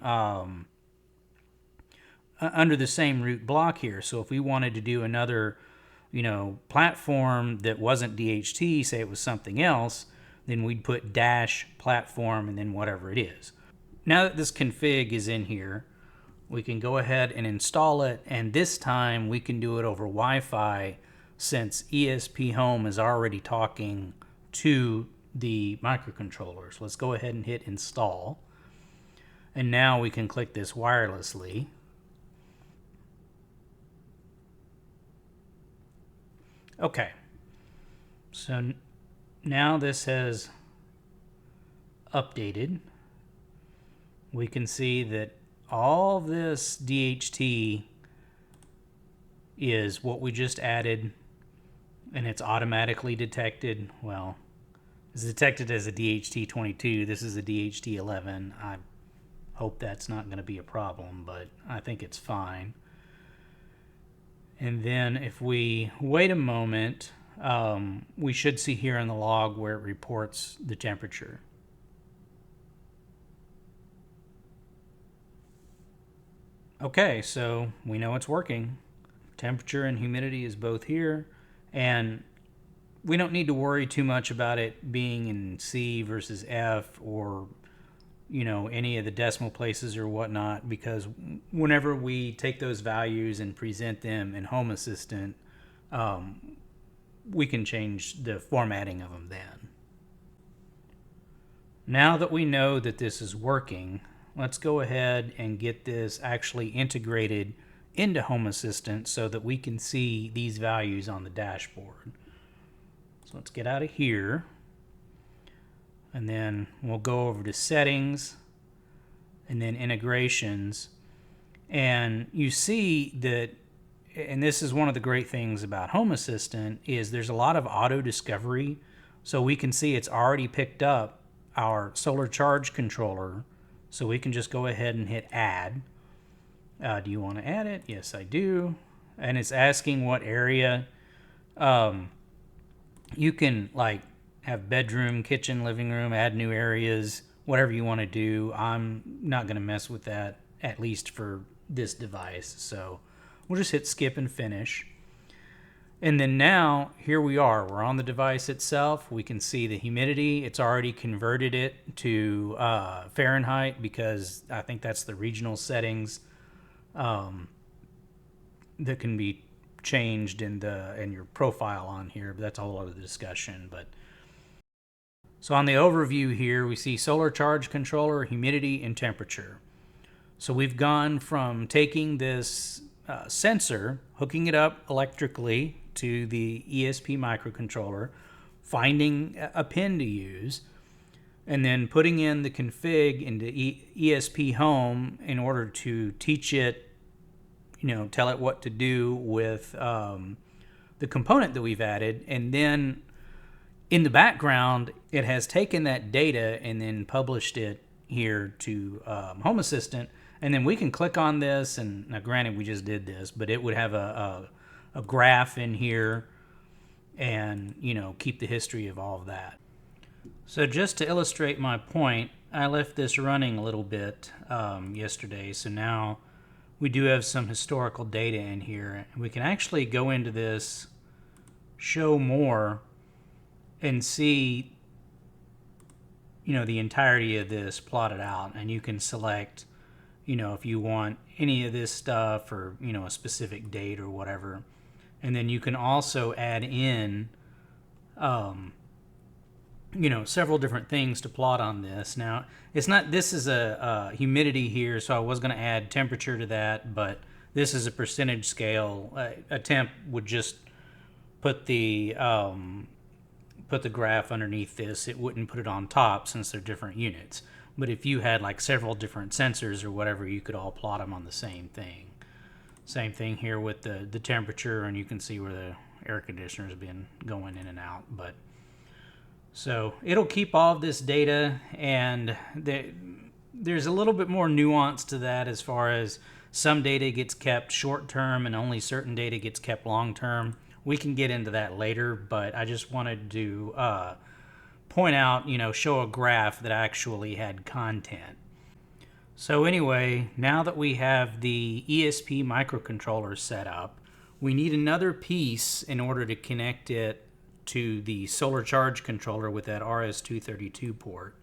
root block here. So if we wanted to do another, platform that wasn't DHT, say it was something else, then we'd put dash platform and then whatever it is. Now that this config is in here, we can go ahead and install it, and this time we can do it over Wi-Fi since ESPHome is already talking to the microcontroller. So let's go ahead and hit install. And now we can click this wirelessly. Okay, so now this has updated. We can see that all this DHT is what we just added, and it's automatically detected. Well, it's detected as a DHT22. This is a DHT11. I hope that's not going to be a problem, but I think it's fine. And then if we wait a moment, we should see here in the log where it reports the temperature. Okay, so we know it's working. Temperature and humidity is both here. And we don't need to worry too much about it being in C versus F or, you know, any of the decimal places or whatnot, because whenever we take those values and present them in Home Assistant, we can change the formatting of them then. Now that we know that this is working, let's go ahead and get this actually integrated into Home Assistant so that we can see these values on the dashboard. So let's get out of here, and then we'll go over to Settings and then Integrations. And you see that, and this is one of the great things about Home Assistant, is there's a lot of auto discovery. So we can see it's already picked up our solar charge controller, so we can just go ahead and hit Add. Do you want to add it? Yes, I do. And it's asking what area. You can like have bedroom, kitchen, living room, add new areas, whatever you want to do. I'm not going to mess with that, at least for this device. So we'll just hit skip and finish. And then now, here we are. We're on the device itself. We can see the humidity. It's already converted it to Fahrenheit, because I think that's the regional settings that can be changed in your profile on here. But that's a whole other discussion. But so on the overview here, we see solar charge controller, humidity, and temperature. So we've gone from taking this sensor, hooking it up electrically to the ESP microcontroller, finding a pin to use, and then putting in the config into ESPHome in order to teach it, you know, tell it what to do with the component that we've added. And then in the background, it has taken that data and then published it here to Home Assistant. And then we can click on this, and now granted we just did this, but it would have a graph in here, and, you know, keep the history of all of that. So just to illustrate my point, I left this running a little bit yesterday, so now we do have some historical data in here, and we can actually go into this, show more, and see, you know, the entirety of this plotted out. And you can select, you know, if you want any of this stuff, or, you know, a specific date or whatever. And then you can also add in, you know, several different things to plot on this. Now, it's not, this is a humidity here, so I was going to add temperature to that, but this is a percentage scale. A temp would just put the graph underneath this. It wouldn't put it on top, since they're different units. But if you had like several different sensors or whatever, you could all plot them on the same thing. Same thing here with the temperature, and you can see where the air conditioner has been going in and out. But so it'll keep all of this data, and there's a little bit more nuance to that, as far as some data gets kept short term and only certain data gets kept long term. We can get into that later, but I just wanted to point out, you know, show a graph that actually had content. So anyway, now that we have the ESP microcontroller set up, we need another piece in order to connect it to the solar charge controller with that RS-232 port.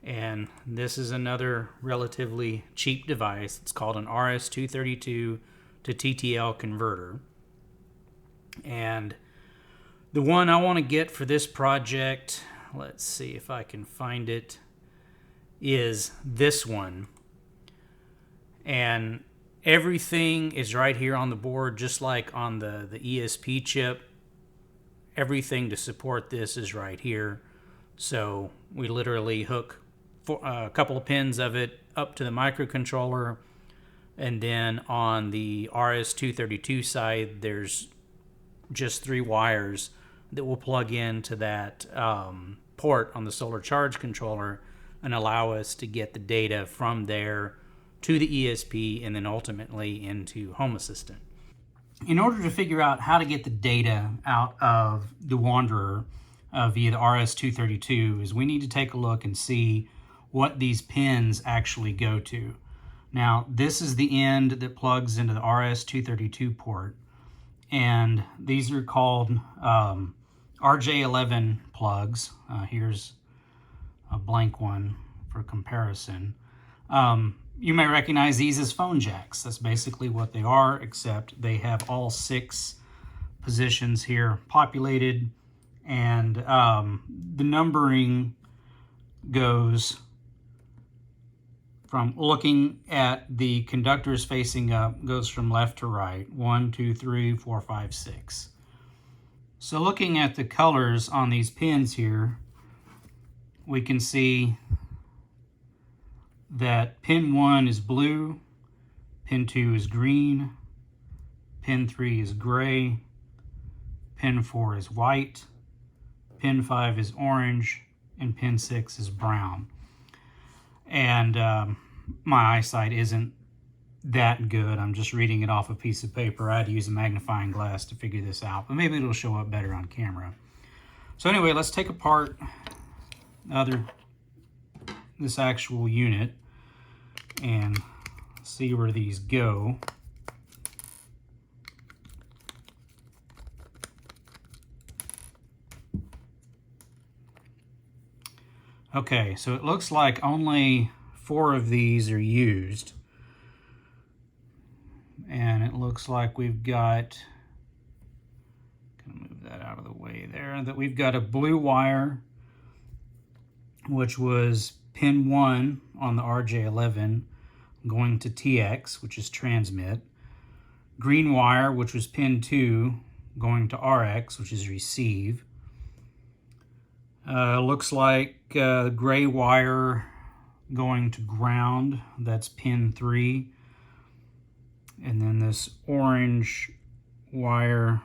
And this is another relatively cheap device. It's called an RS-232 to TTL converter. And the one I want to get for this project, let's see if I can find it, is this one. And everything is right here on the board, just like on the ESP chip. Everything to support this is right here. So we literally hook a couple of pins of it up to the microcontroller, and then on the RS-232 side, there's just 3 wires that will plug into that port on the solar charge controller and allow us to get the data from there to the ESP and then ultimately into Home Assistant. In order to figure out how to get the data out of the Wanderer via the RS-232, is we need to take a look and see what these pins actually go to. Now, this is the end that plugs into the RS-232 port, and these are called RJ11 plugs. Here's a blank one for comparison. You may recognize these as phone jacks. That's basically what they are, except they have all 6 positions here populated, and the numbering goes from, looking at the conductors facing up, goes from left to right. 1, 2, 3, 4, 5, 6. So looking at the colors on these pins here, we can see that pin 1 is blue, pin 2 is green, pin 3 is gray, pin 4 is white, pin 5 is orange, and pin 6 is brown. And my eyesight isn't that good. I'm just reading it off a piece of paper. I had to use a magnifying glass to figure this out, but maybe it'll show up better on camera. So anyway, let's take apart this actual unit and see where these go. Okay, so it looks like only 4 of these are used. And it looks like we've got, gonna move that out of the way there, that we've got a blue wire, which was pin 1 on the RJ11, going to TX, which is transmit. Green wire, which was pin 2, going to RX, which is receive. Looks like gray wire going to ground, that's pin 3. And then this orange wire,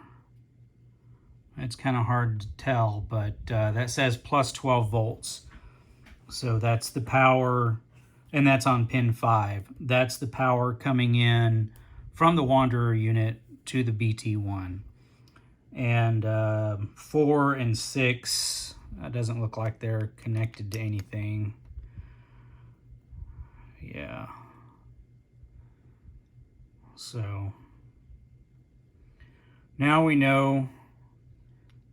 it's kind of hard to tell, but that says plus 12 volts. So that's the power, and that's on pin 5. That's the power coming in from the Wanderer unit to the BT1. And 4 and 6, that doesn't look like they're connected to anything. Yeah. So now we know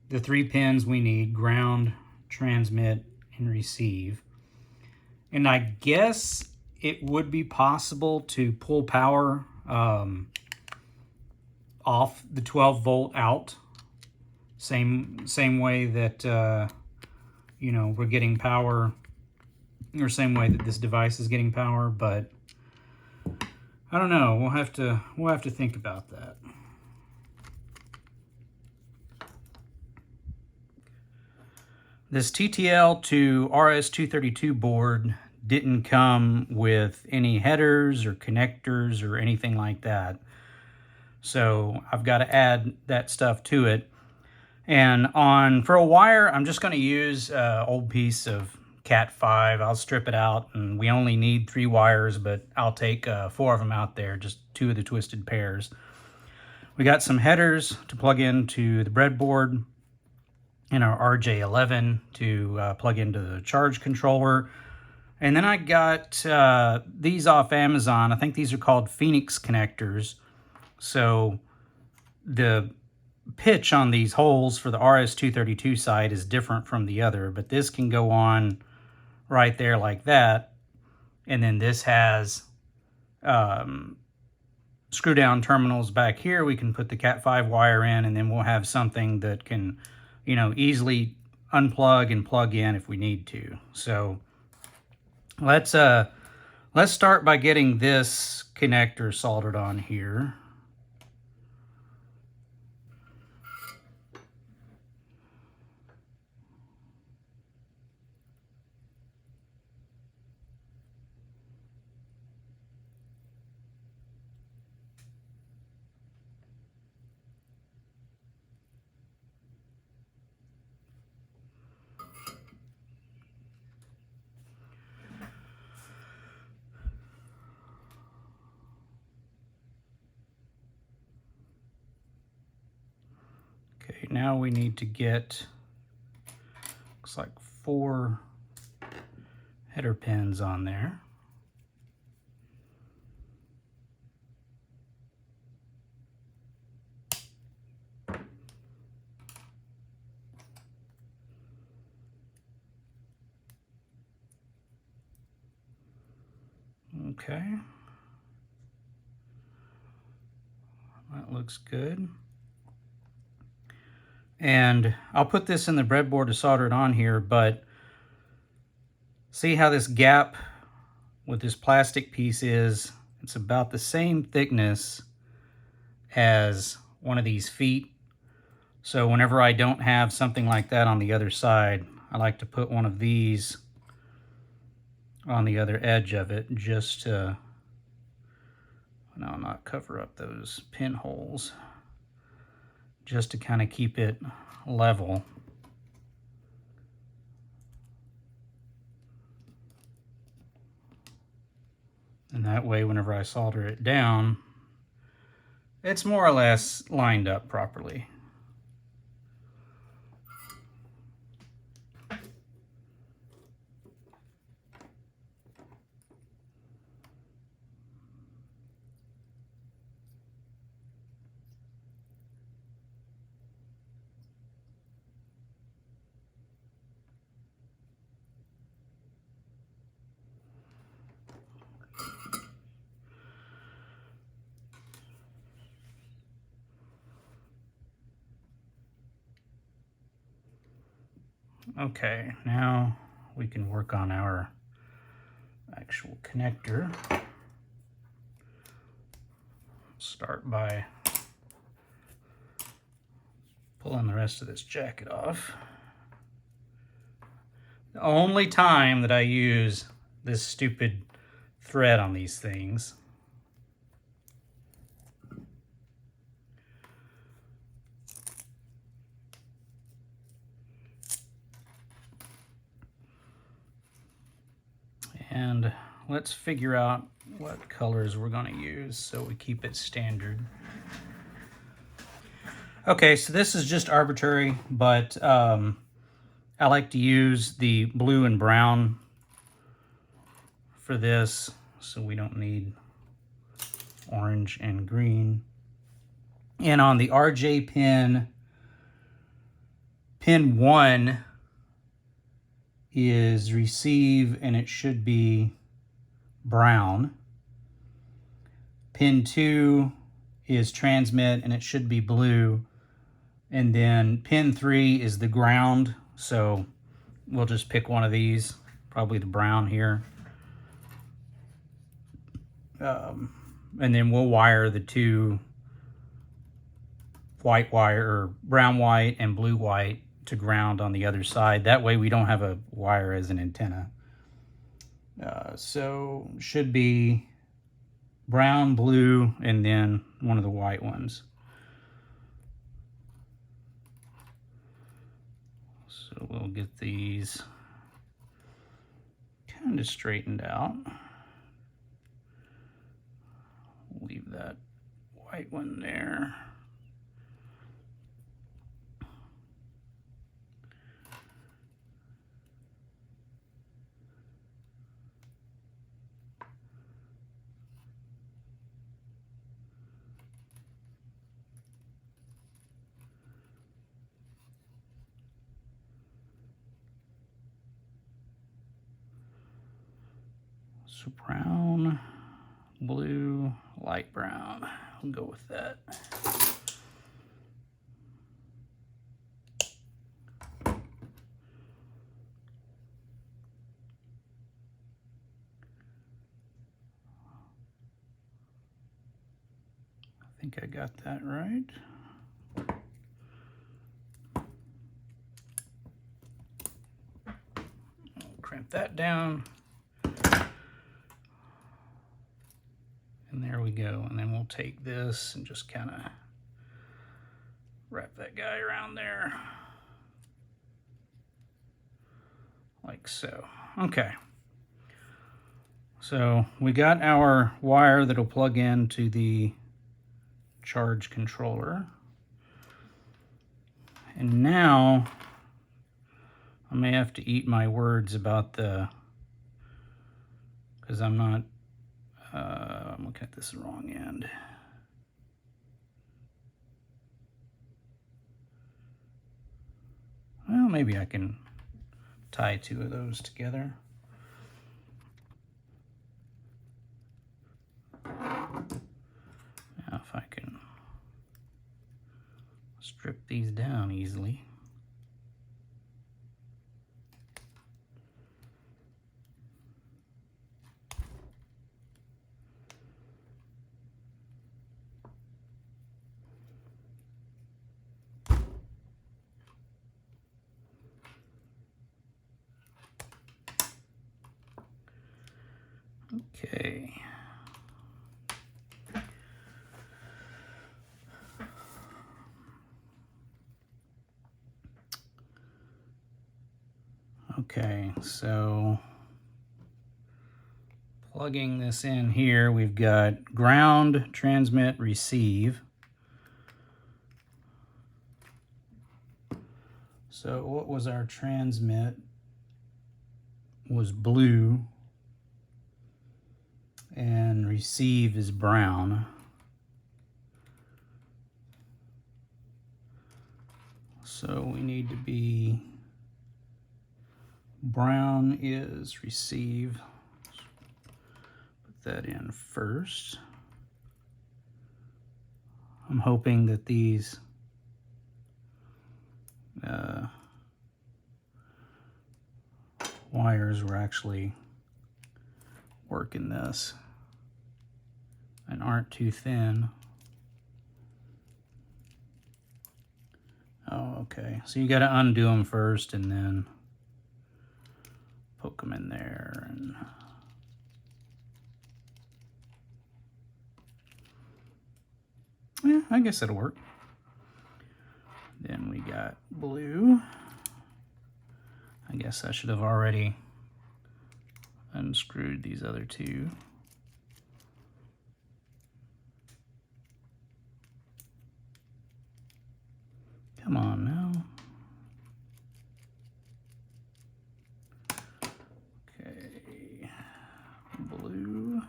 the 3 pins we need: ground, transmit, and receive. And I guess it would be possible to pull power off the 12 volt out. Same way that you know, we're getting power, or same way that this device is getting power, but I don't know. We'll have to think about that. This TTL to RS-232 board didn't come with any headers or connectors or anything like that. So I've got to add that stuff to it. And for a wire, I'm just going to use an old piece of Cat 5. I'll strip it out, and we only need 3 wires, but I'll take 4 of them out there, just 2 of the twisted pairs. We got some headers to plug into the breadboard, and our RJ11 to plug into the charge controller. And then I got these off Amazon. I think these are called Phoenix connectors. So the pitch on these holes for the RS-232 side is different from the other, but this can go on right there like that. And then this has screw down terminals back here. We can put the Cat 5 wire in, and then we'll have something that can, you know, easily unplug and plug in if we need to. So let's start by getting this connector soldered on here. Okay, now we need to get, looks like 4 header pins on there. Okay. That looks good. And I'll put this in the breadboard to solder it on here, but see how this gap with this plastic piece is? It's about the same thickness as one of these feet. So whenever I don't have something like that on the other side, I like to put one of these on the other edge of it just to, no, not cover up those pinholes, just to kind of keep it level. And that way, whenever I solder it down, it's more or less lined up properly. Okay, now we can work on our actual connector. Start by pulling the rest of this jacket off. The only time that I use this stupid thread on these things. And let's figure out what colors we're going to use so we keep it standard. Okay, so this is just arbitrary, but I like to use the blue and brown for this, so we don't need orange and green. And on the RJ pin, pin 1 is receive, and it should be brown. Pin 2 is transmit, and it should be blue. And then pin 3 is the ground, so we'll just pick one of these, probably the brown here. And then we'll wire the two white wire, or brown white and blue white, to ground on the other side. That way we don't have a wire as an antenna. So should be brown, blue, and then one of the white ones. So we'll get these kind of straightened out. Leave that white one there. So brown, blue, light brown. We'll go with that. I think I got that right. I'll crimp that down. And there we go. And then we'll take this and just kind of wrap that guy around there. Like so. Okay. So we got our wire that'll plug into the charge controller. And now I may have to eat my words about the, because I'm not, I'm looking at this the wrong end. Well, maybe I can tie two of those together. Now if I can strip these down easily. Okay. Okay, so plugging this in here, we've got ground, transmit, receive. So what was our transmit? Was blue, and receive is brown. So we need to be, brown is receive. Put that in first. I'm hoping that these wires were actually working this and aren't too thin. Oh, okay. So you got to undo them first and then poke them in there. And yeah, I guess it'll work. Then we got blue. I guess I should have already unscrewed these other two. Come on now. Okay, blue.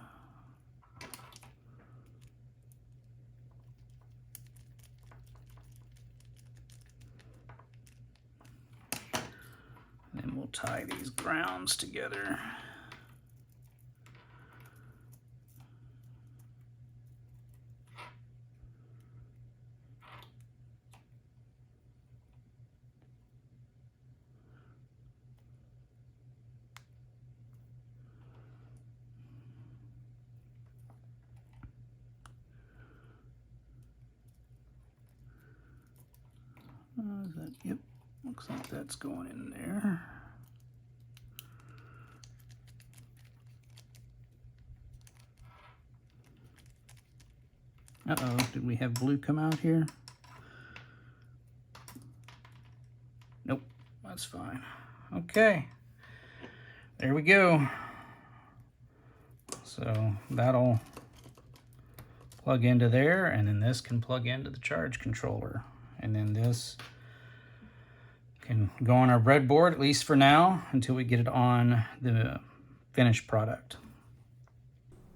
Then we'll tie these grounds together. Is that, yep, looks like that's going in there. Uh-oh, did we have blue come out here? Nope, that's fine. Okay, there we go. So that'll plug into there, and then this can plug into the charge controller. And then this can go on our breadboard, at least for now, until we get it on the finished product.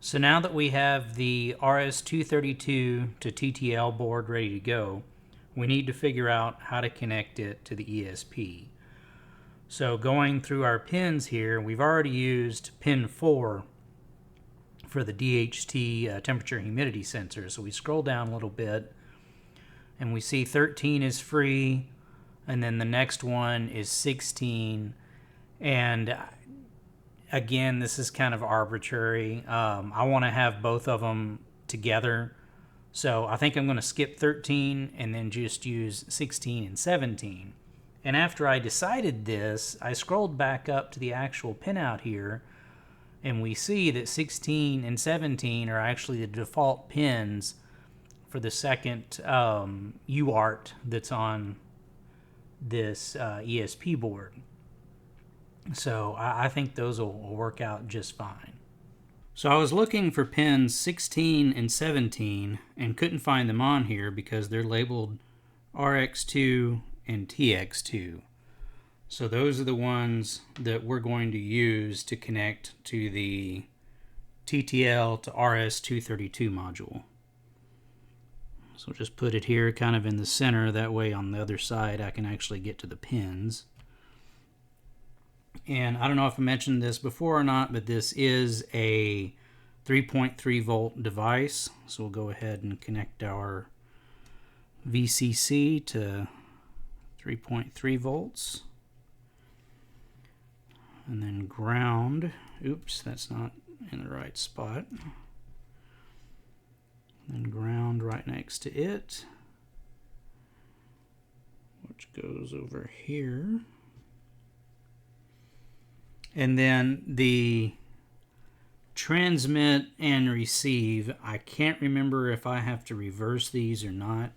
So now that we have the RS-232 to TTL board ready to go, we need to figure out how to connect it to the ESP. So going through our pins here, we've already used pin 4 for the DHT temperature humidity sensor. So we scroll down a little bit and we see 13 is free, and then the next one is 16. And again, this is kind of arbitrary. I want to have both of them together. So I think I'm going to skip 13 and then just use 16 and 17. And after I decided this, I scrolled back up to the actual pinout here, and we see that 16 and 17 are actually the default pins for the second UART that's on this ESP board. So I think those will work out just fine. So I was looking for pins 16 and 17 and couldn't find them on here because they're labeled RX2 and TX2. So those are the ones that we're going to use to connect to the TTL to RS-232 module. So just put it here kind of in the center, that way on the other side I can actually get to the pins. And I don't know if I mentioned this before or not, but this is a 3.3 volt device. So we'll go ahead and connect our VCC to 3.3 volts. And then ground. Oops, that's not in the right spot. And ground right next to it, which goes over here. And then the transmit and receive, I can't remember if I have to reverse these or not,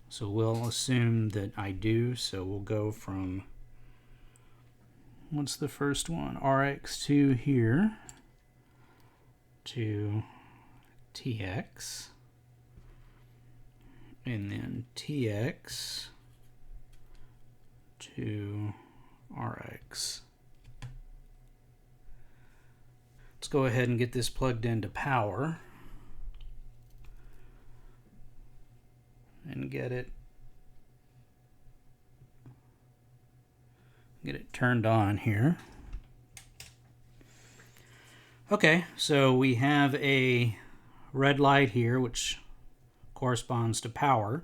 so we'll assume that I do. So we'll go from, what's the first one, RX2 here to TX, and then TX to RX. Let's go ahead and get this plugged into power and get it turned on here. Okay, so we have a red light here which corresponds to power.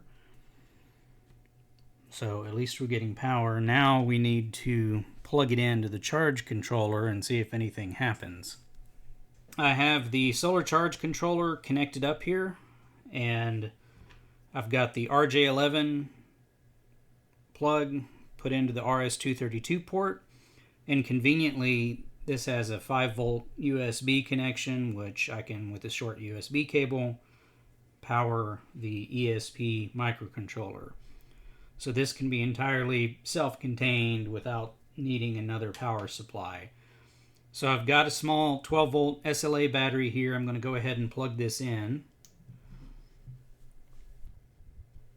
So at least we're getting power. Now we need to plug it into the charge controller and see if anything happens. I have the solar charge controller connected up here, and I've got the RJ11 plug put into the RS232 port, and conveniently this has a 5 volt USB connection, which I can, with a short USB cable, power the ESP microcontroller. So this can be entirely self-contained without needing another power supply. So I've got a small 12 volt SLA battery here. I'm going to go ahead and plug this in.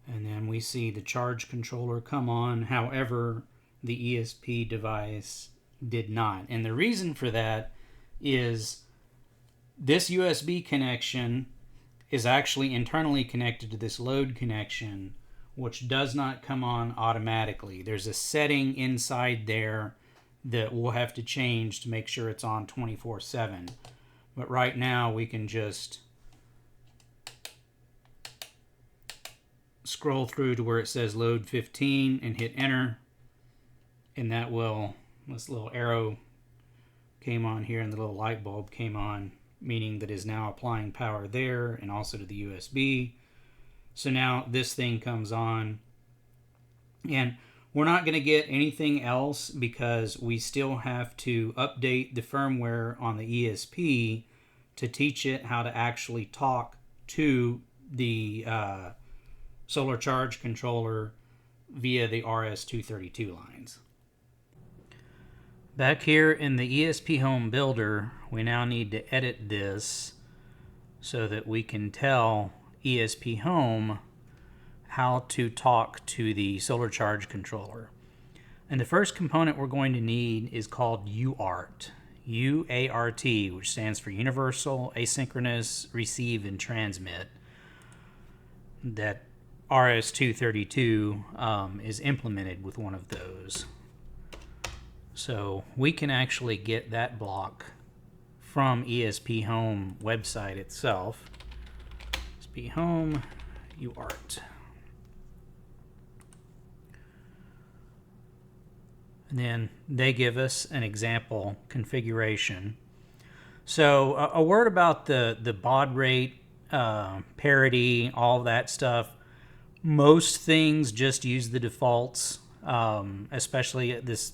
And then we see the charge controller come on. However, the ESP device did not. And the reason for that is this USB connection is actually internally connected to this load connection, which does not come on automatically. There's a setting inside there that we'll have to change to make sure it's on 24/7. But right now we can just scroll through to where it says load 15 and hit enter, and that will, this little arrow came on here and the little light bulb came on, meaning that is now applying power there and also to the USB. So now this thing comes on, and we're not going to get anything else because we still have to update the firmware on the ESP to teach it how to actually talk to the solar charge controller via the RS232 lines. Back here in the ESPHome builder, we now need to edit this so that we can tell ESPHome how to talk to the solar charge controller. And the first component we're going to need is called UART. UART, which stands for Universal Asynchronous Receive and Transmit. That RS232 is implemented with one of those. So we can actually get that block from ESPHome website itself. ESPHome UART. And then they give us an example configuration. So a word about the baud rate, parity, all that stuff. Most things just use the defaults, especially this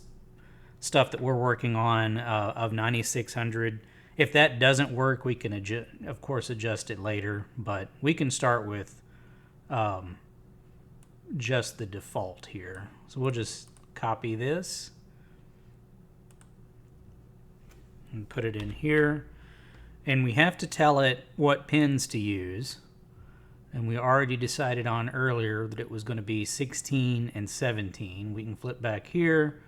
stuff that we're working on of 9600. If that doesn't work, we can of course adjust it later, but we can start with just the default here. So we'll just copy this and put it in here, and we have to tell it what pins to use, and we already decided on earlier that it was going to be 16 and 17. We can flip back here.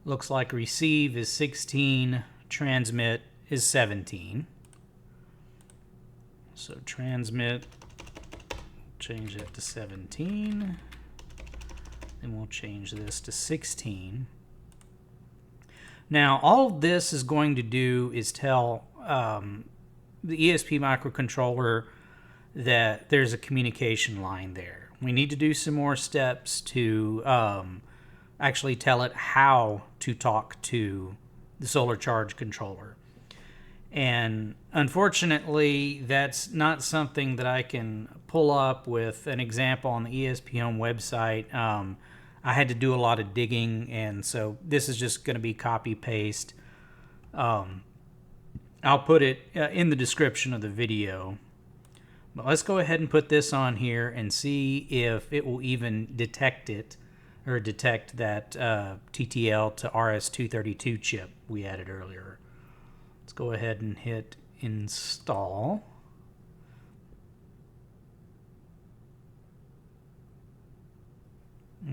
Looks like receive is 16, transmit is 17. So transmit, change that to 17. And we'll change this to 16. Now all this is going to do is tell the ESP microcontroller that there's a communication line there. We need to do some more steps to actually tell it how to talk to the solar charge controller. And unfortunately, that's not something that I can pull up with an example on the ESPHome website. I had to do a lot of digging, and so this is just going to be copy-paste. I'll put it in the description of the video. But let's go ahead and put this on here and see if it will even detect it, or detect that TTL to RS-232 chip we added earlier. Let's go ahead and hit install.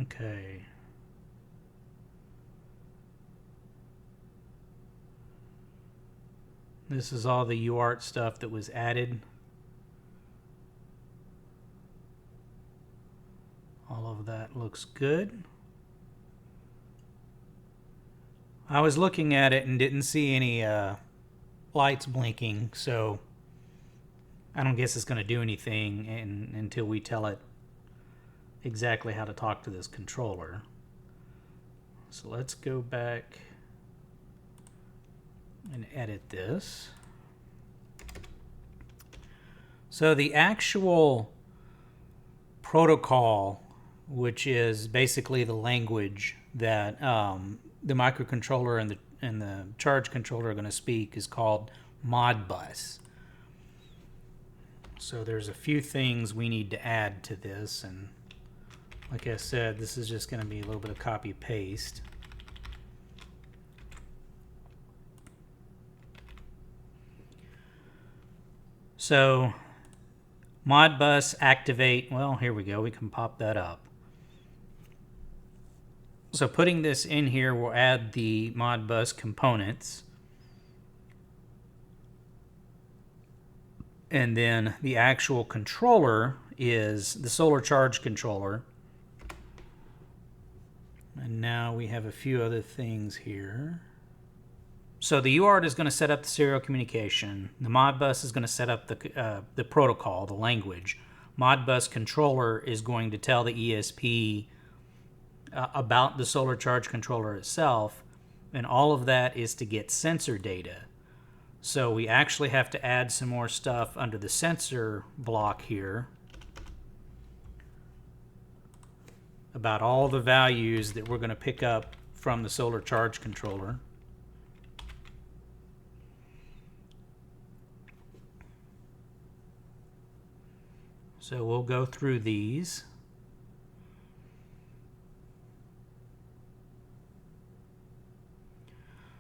Okay. This is all the UART stuff that was added. All of that looks good. I was looking at it and didn't see any lights blinking, so I don't guess it's going to do anything until we tell it exactly how to talk to this controller. So let's go back and edit this. So the actual protocol, which is basically the language that the microcontroller and the charge controller are going to speak, is called Modbus. So there's a few things we need to add to this, and like I said, this is just going to be a little bit of copy paste. So Modbus activate, well, here we go, we can pop that up. So putting this in here will add the Modbus components. And then the actual controller is the solar charge controller. And now we have a few other things here. So the UART is going to set up the serial communication. The Modbus is going to set up the protocol, the language. Modbus controller is going to tell the ESP about the solar charge controller itself, and all of that is to get sensor data. So we actually have to add some more stuff under the sensor block here about all the values that we're going to pick up from the solar charge controller. So we'll go through these.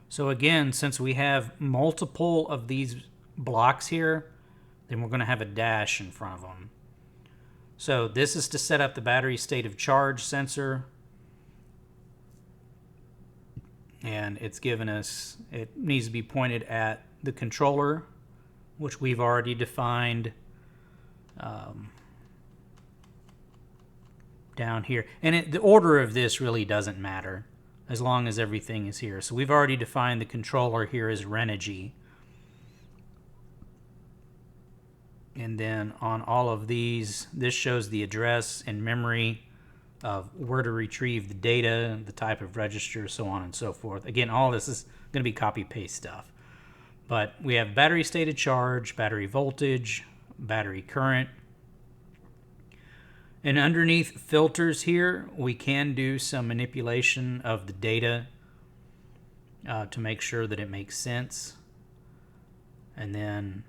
So again, since we have multiple of these blocks here, then we're going to have a dash in front of them. So this is to set up the battery state of charge sensor. And it's given us, it needs to be pointed at the controller, which we've already defined down here. And the order of this really doesn't matter, as long as everything is here. So we've already defined the controller here as Renogy. And then on all of these, this shows the address and memory of where to retrieve the data, the type of register, so on and so forth. Again, all this is going to be copy-paste stuff. But we have battery state of charge, battery voltage, battery current. And underneath filters here, we can do some manipulation of the data to make sure that it makes sense. And then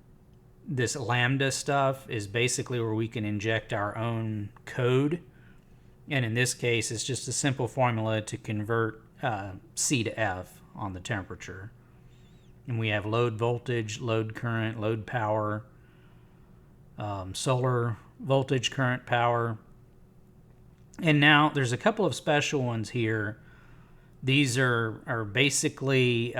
this lambda stuff is basically where we can inject our own code. And in this case, it's just a simple formula to convert C to F on the temperature. And we have load voltage, load current, load power, solar voltage, current, power. And now there's a couple of special ones here. These are basically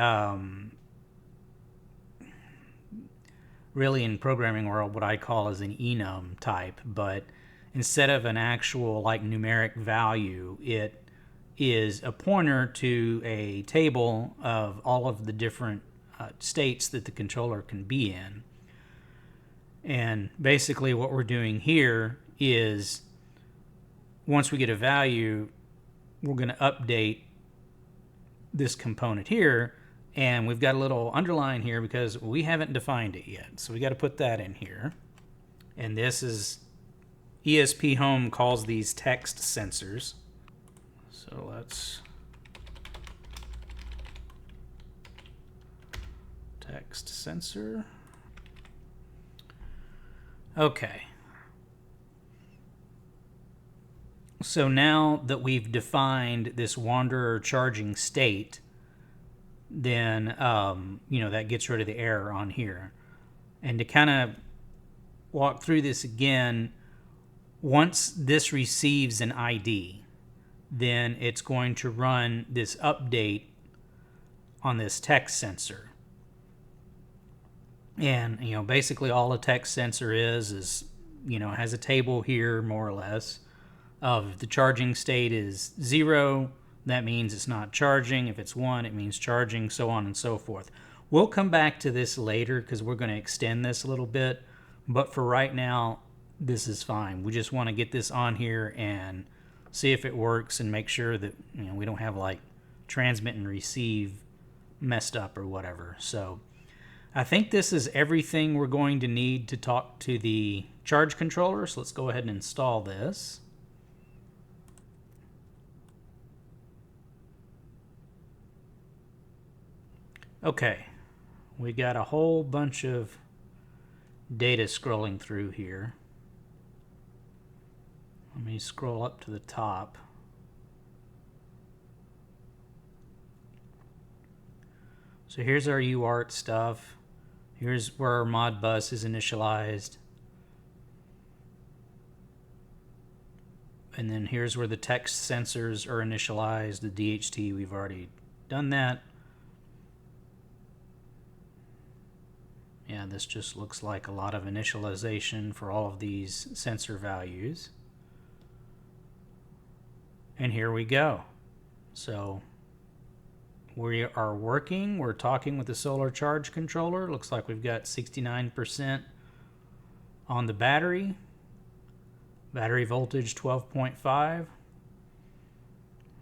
really in programming world what I call as an enum type, but instead of an actual like numeric value, it is a pointer to a table of all of the different states that the controller can be in. And basically what we're doing here is once we get a value, we're going to update this component here, and we've got a little underline here because we haven't defined it yet. So we got to put that in here. And this is ESPHome calls these text sensors. So let's text sensor. Okay. So now that we've defined this wanderer charging state, then that gets rid of the error on here. And to kind of walk through this again, once this receives an ID, then it's going to run this update on this text sensor. And basically all a text sensor is it has a table here more or less of the charging state is 0, that means it's not charging. If it's 1, it means charging, so on and so forth. We'll come back to this later because we're going to extend this a little bit, but for right now, this is fine. We just want to get this on here and see if it works and make sure that we don't have like transmit and receive messed up or whatever. So I think this is everything we're going to need to talk to the charge controller. So let's go ahead and install this. Okay, we got a whole bunch of data scrolling through here. Let me scroll up to the top. So here's our UART stuff. Here's where our Modbus is initialized. And then here's where the text sensors are initialized. The DHT, we've already done that. Yeah, this just looks like a lot of initialization for all of these sensor values. And here we go. So we are working. We're talking with the solar charge controller. Looks like we've got 69% on the battery. Battery voltage 12.5.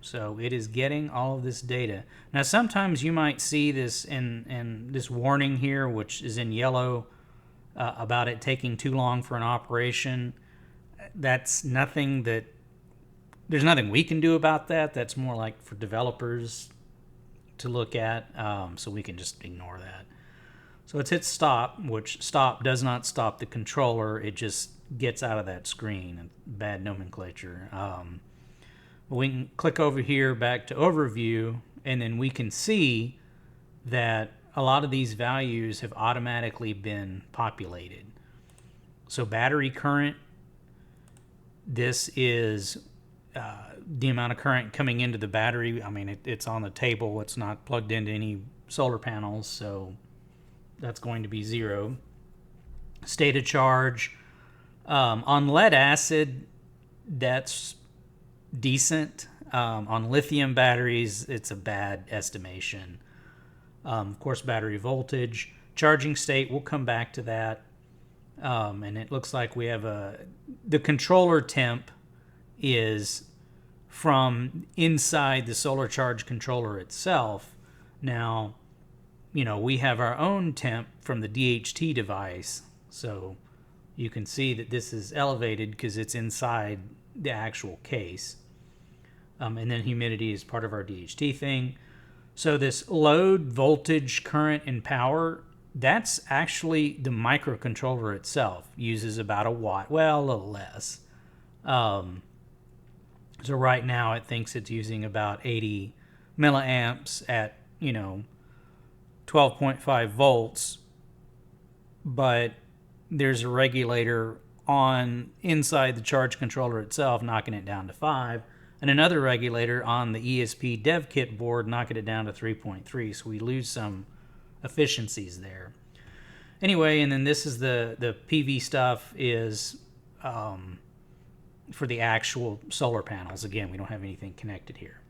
So it is getting all of this data. Now sometimes you might see this in this warning here, which is in yellow, about it taking too long for an operation. That's nothing that, there's nothing we can do about that. That's more like for developers to look at, so we can just ignore that. So let's hit stop, which stop does not stop the controller. It just gets out of that screen. Bad nomenclature. We can click over here back to overview, and then we can see that a lot of these values have automatically been populated. So battery current, this is the amount of current coming into the battery. I mean, it's on the table. It's not plugged into any solar panels, so that's going to be 0. State of charge. On lead acid, that's decent. On lithium batteries, it's a bad estimation. Of course, battery voltage. Charging state, we'll come back to that. And it looks like we have the controller temp is from inside the solar charge controller itself. Now, we have our own temp from the DHT device. So you can see that this is elevated because it's inside the actual case. And then humidity is part of our DHT thing. So this load, voltage, current, and power, that's actually the microcontroller itself. Uses about a watt, well, a little less. So right now it thinks it's using about 80 milliamps at, 12.5 volts. But there's a regulator on inside the charge controller itself knocking it down to 5. And another regulator on the ESP dev kit board knocking it down to 3.3, so we lose some efficiencies there. Anyway, and then this is the PV stuff is for the actual solar panels. Again, we don't have anything connected here.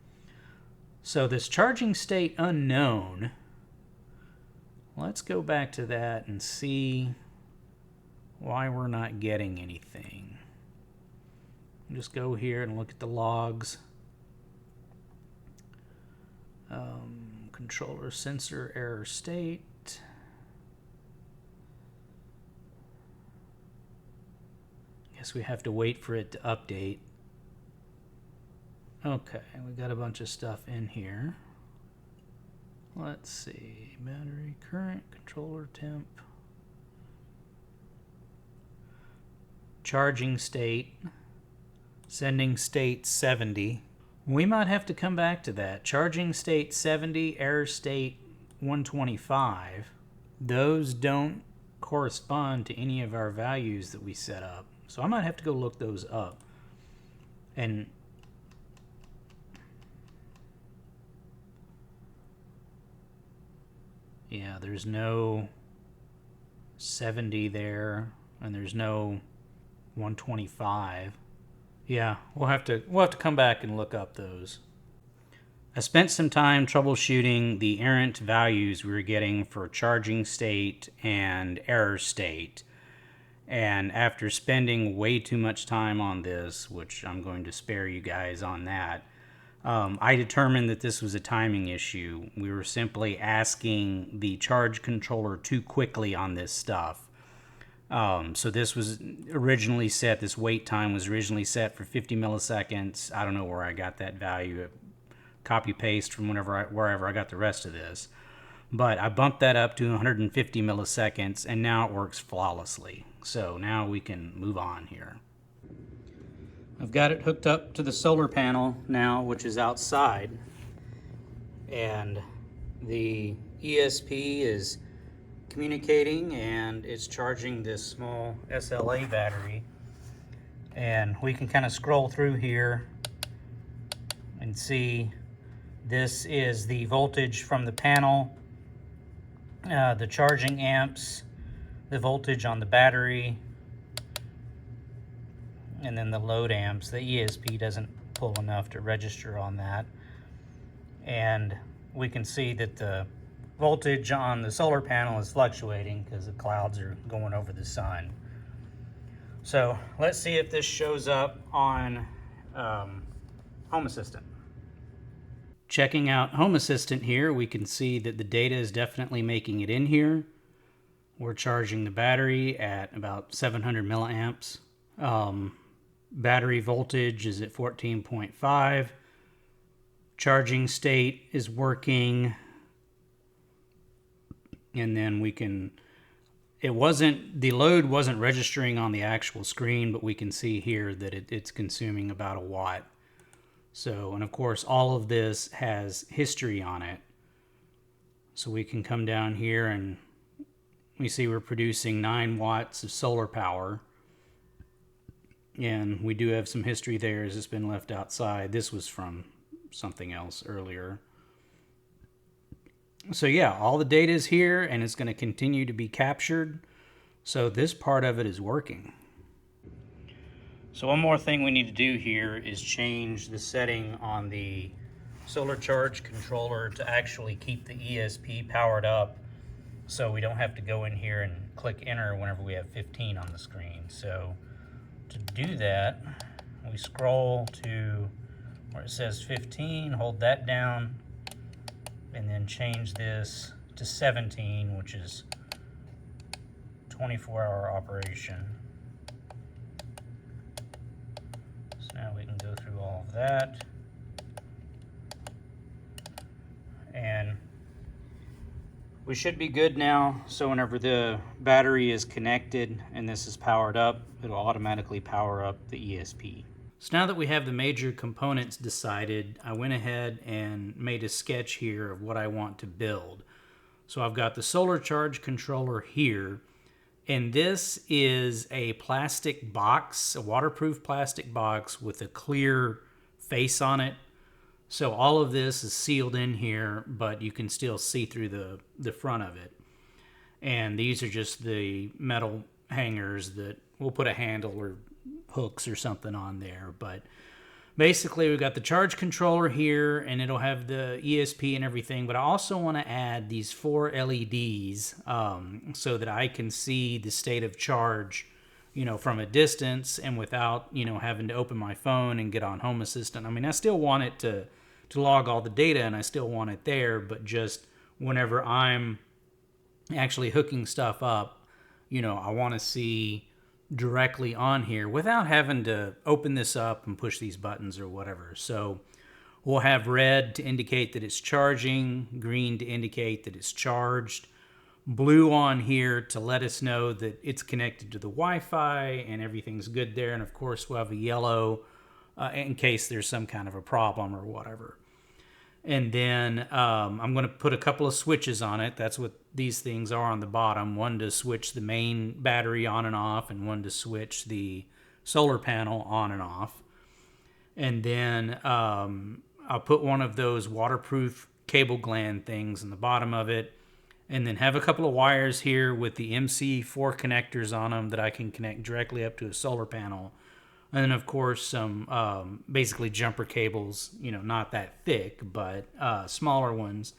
So this charging state unknown, let's go back to that and see why we're not getting anything. Just go here and look at the logs. Controller sensor error state. Guess we have to wait for it to update. Okay, we got a bunch of stuff in here. Let's see, battery, current, controller, temp. Charging state, sending state 70. We might have to come back to that. Charging state 70, error state 125. Those don't correspond to any of our values that we set up. So I might have to go look those up. And yeah, there's no 70 there, and there's no 125. Yeah, we'll have to come back and look up those. I spent some time troubleshooting the errant values we were getting for charging state and error state. And after spending way too much time on this, which I'm going to spare you guys on that, I determined that this was a timing issue. We were simply asking the charge controller too quickly on this stuff. So this was originally set, this wait time was originally set for 50 milliseconds. I don't know where I got that value. Copy paste from wherever I got the rest of this. But I bumped that up to 150 milliseconds, and now it works flawlessly. So now we can move on here. I've got it hooked up to the solar panel now, which is outside. And the ESP is communicating, and it's charging this small SLA battery. And we can kind of scroll through here and see this is the voltage from the panel, the charging amps, the voltage on the battery, and then the load amps. The ESP doesn't pull enough to register on that. And we can see that the voltage on the solar panel is fluctuating because the clouds are going over the sun. So let's see if this shows up on Home Assistant. Checking out Home Assistant here, we can see that the data is definitely making it in here. We're charging the battery at about 700 milliamps. Battery voltage is at 14.5. Charging state is working. And then we can, the load wasn't registering on the actual screen, but we can see here that it's consuming about 1 watt. So, and of course, all of this has history on it. So we can come down here and we see we're producing 9 watts of solar power. And we do have some history there as it's been left outside. This was from something else earlier. So yeah, all the data is here and it's going to continue to be captured. So this part of it is working. So one more thing we need to do here is change the setting on the solar charge controller to actually keep the ESP powered up, so we don't have to go in here and click enter whenever we have 15 on the screen. So to do that, we scroll to where it says 15, hold that down, and then change this to 17, which is 24-hour operation. So now we can go through all of that. And we should be good now. So whenever the battery is connected and this is powered up, it'll automatically power up the ESP. So now that we have the major components decided, I went ahead and made a sketch here of what I want to build. So I've got the solar charge controller here, and this is a plastic box, a waterproof plastic box with a clear face on it. So all of this is sealed in here, but you can still see through the front of it. And these are just the metal hangers that we'll put a handle or hooks or something on there. But basically we've got the charge controller here, and it'll have the ESP and everything, but I also want to add these 4 LEDs so that I can see the state of charge, you know, from a distance and without, you know, having to open my phone and get on Home Assistant. I mean, I still want it to log all the data, and I still want it there, but just whenever I'm actually hooking stuff up, you know, I want to see directly on here without having to open this up and push these buttons or whatever. So we'll have red to indicate that it's charging, green to indicate that it's charged, blue on here to let us know that it's connected to the Wi-Fi and everything's good there. And of course we'll have a yellow in case there's some kind of a problem or whatever. And then I'm going to put a couple of switches on it. That's what these things are on the bottom. One to switch the main battery on and off, and one to switch the solar panel on and off. And then I'll put one of those waterproof cable gland things in the bottom of it. And then have a couple of wires here with the MC4 connectors on them that I can connect directly up to a solar panel. And then, of course, some basically jumper cables, you know, not that thick, but smaller ones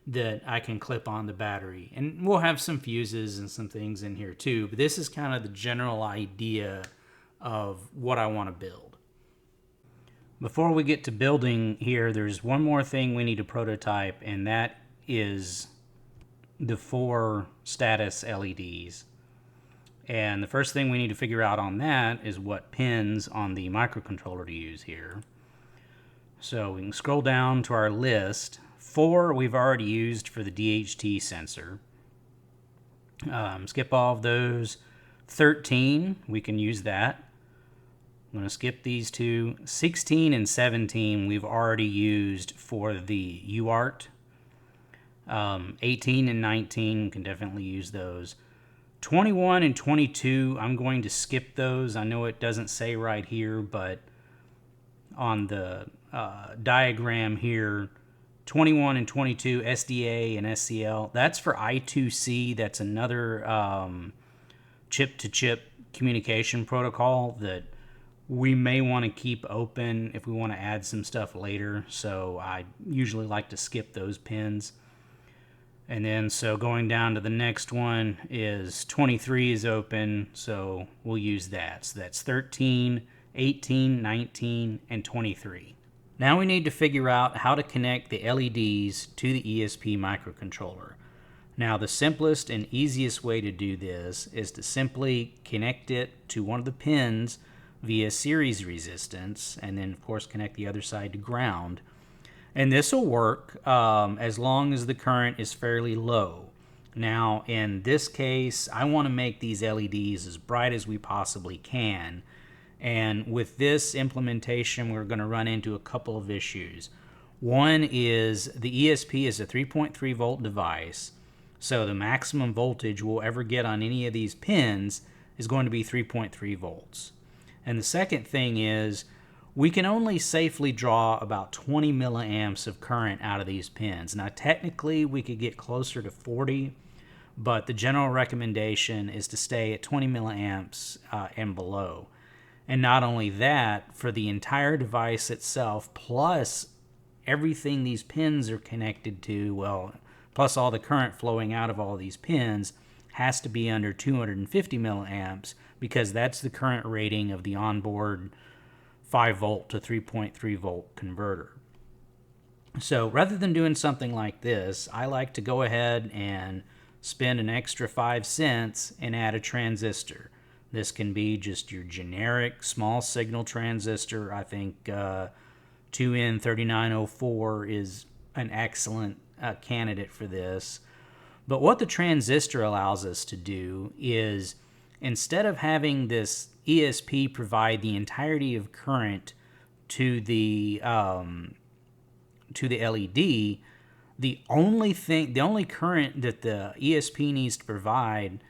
that I can clip on the battery. And we'll have some fuses and some things in here too, but this is kind of the general idea of what I want to build. Before we get to building here, there's one more thing we need to prototype, and that is the 4 status LEDs. And the first thing we need to figure out on that is what pins on the microcontroller to use here. So we can scroll down to our list. 4 we've already used for the DHT sensor. Skip all of those. 13, we can use that. I'm going to skip these 2. 16 and 17 we've already used for the UART. 18 and 19 can definitely use those. 21 and 22, I'm going to skip those. I know it doesn't say right here, but on the diagram here, 21 and 22, SDA and SCL, that's for I2C. That's another chip-to-chip communication protocol that we may want to keep open if we want to add some stuff later. So I usually like to skip those pins. And then, so going down to the next one is 23 is open, so we'll use that. So that's 13, 18, 19, and 23. Now we need to figure out how to connect the LEDs to the ESP microcontroller. Now the simplest and easiest way to do this is to simply connect it to one of the pins via series resistance, and then of course connect the other side to ground. And this will work as long as the current is fairly low. Now, in this case, I want to make these LEDs as bright as we possibly can. And with this implementation, we're going to run into a couple of issues. One is the ESP is a 3.3 volt device, so the maximum voltage we'll ever get on any of these pins is going to be 3.3 volts. And the second thing is, we can only safely draw about 20 milliamps of current out of these pins. Now, technically, we could get closer to 40, but the general recommendation is to stay at 20 milliamps and below. And not only that, for the entire device itself, plus everything these pins are connected to, well, plus all the current flowing out of all these pins, has to be under 250 milliamps, because that's the current rating of the onboard 5 volt to 3.3 volt converter. So rather than doing something like this, I like to go ahead and spend an extra 5 cents and add a transistor. This can be just your generic small signal transistor. I think 2N3904 is an excellent candidate for this. But what the transistor allows us to do is, instead of having this ESP provide the entirety of current to the LED, the only current that the ESP needs to provide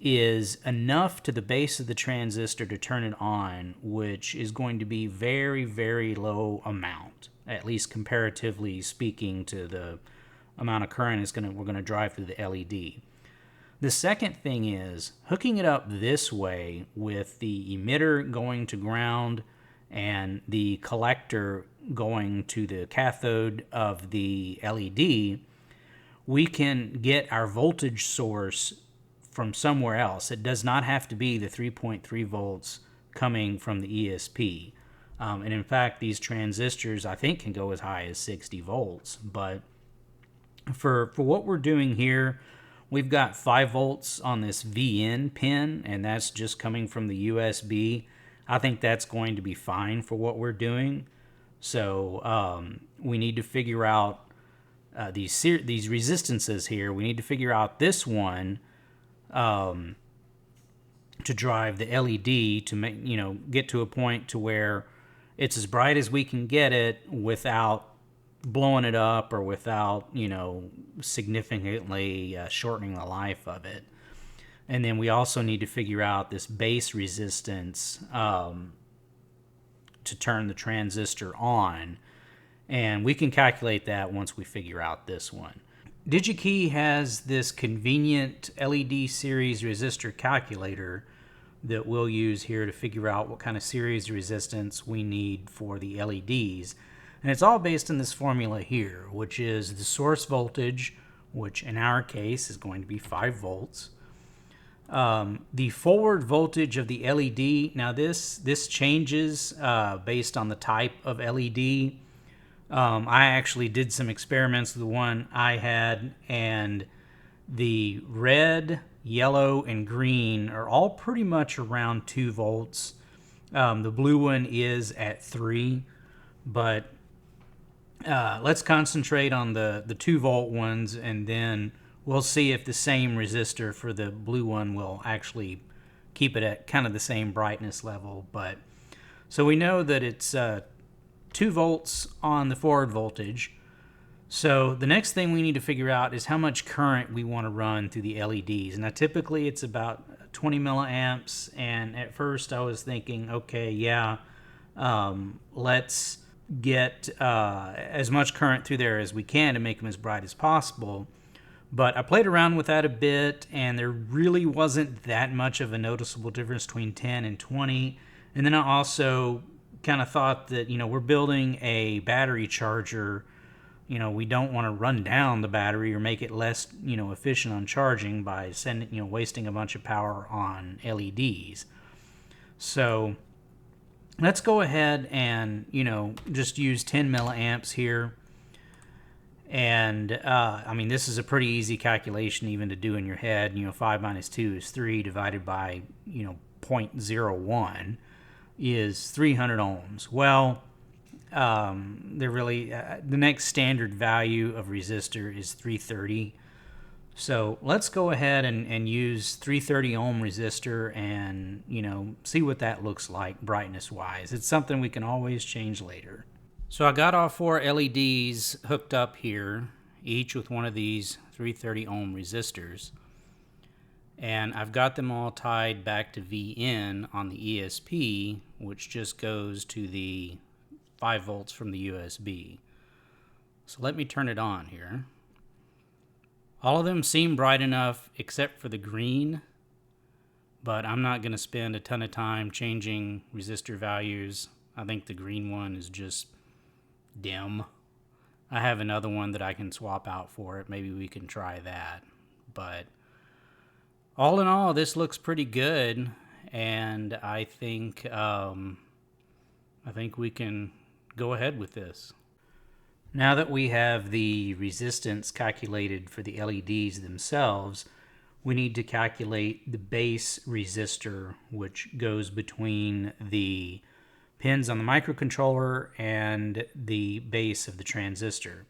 is enough to the base of the transistor to turn it on, which is going to be very, very low amount, at least comparatively speaking to the amount of current we're going to drive through the LED. The second thing is hooking it up this way with the emitter going to ground and the collector going to the cathode of the LED, we can get our voltage source from somewhere else. It does not have to be the 3.3 volts coming from the ESP. And in fact, these transistors, I think, can go as high as 60 volts. But for what we're doing here, we've got 5 volts on this VN pin, and that's just coming from the USB. I think that's going to be fine for what we're doing. So we need to figure out these resistances here. We need to figure out this one to drive the LED to make, get to a point to where it's as bright as we can get it without blowing it up or without, significantly shortening the life of it. And then we also need to figure out this base resistance to turn the transistor on. And we can calculate that once we figure out this one. DigiKey has this convenient LED series resistor calculator that we'll use here to figure out what kind of series resistance we need for the LEDs. And it's all based on this formula here, which is the source voltage, which in our case is going to be 5 volts. The forward voltage of the LED, now this changes based on the type of LED. I actually did some experiments with the one I had, and the red, yellow, and green are all pretty much around 2 volts. The blue one is at 3, but let's concentrate on the 2 volt ones, and then we'll see if the same resistor for the blue one will actually keep it at kind of the same brightness level. But so we know that it's 2 volts on the forward voltage. So the next thing we need to figure out is how much current we want to run through the LEDs. Now typically it's about 20 milliamps, and at first I was thinking, okay, yeah, let's get as much current through there as we can to make them as bright as possible. But I played around with that a bit, and there really wasn't that much of a noticeable difference between 10 and 20. And then I also kind of thought that, we're building a battery charger. We don't want to run down the battery or make it less, efficient on charging by wasting a bunch of power on LEDs. So let's go ahead and, just use 10 milliamps here. And, this is a pretty easy calculation even to do in your head. 5 minus 2 is 3 divided by, 0.01 is 300 ohms. Well, they're really, the next standard value of resistor is 330. So let's go ahead and use 330 ohm resistor and, see what that looks like brightness wise. It's something we can always change later. So I got all 4 LEDs hooked up here, each with one of these 330 ohm resistors. And I've got them all tied back to VN on the ESP, which just goes to the 5 volts from the USB. So let me turn it on here. All of them seem bright enough except for the green, but I'm not going to spend a ton of time changing resistor values. I think the green one is just dim. I have another one that I can swap out for it. Maybe we can try that. But all in all, this looks pretty good, and I think we can go ahead with this. Now that we have the resistance calculated for the LEDs themselves, we need to calculate the base resistor, which goes between the pins on the microcontroller and the base of the transistor.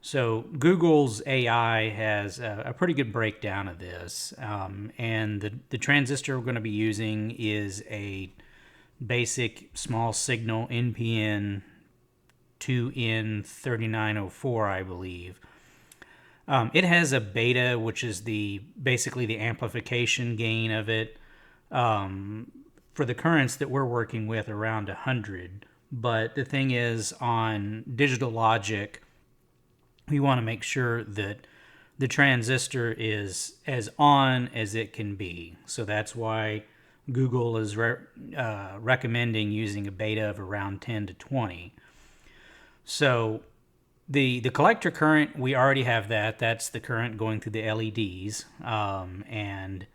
So Google's AI has a pretty good breakdown of this, and the transistor we're going to be using is a basic small signal NPN 2N3904, I believe. It has a beta, which is basically the amplification gain of it. For the currents that we're working with, around 100. But the thing is, on digital logic, we want to make sure that the transistor is as on as it can be. So that's why Google is recommending using a beta of around 10 to 20. So the collector current, we already have that. That's the current going through the LEDs. And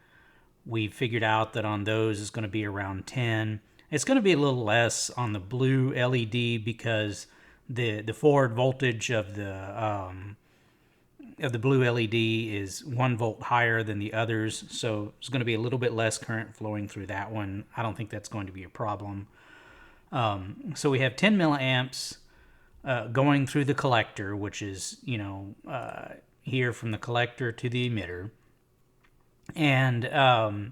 we figured out that on those it's going to be around 10. It's going to be a little less on the blue LED because the forward voltage of the blue LED is 1 volt higher than the others, so it's going to be a little bit less current flowing through that one. I don't think that's going to be a problem. So we have 10 milliamps going through the collector, which is, here from the collector to the emitter. And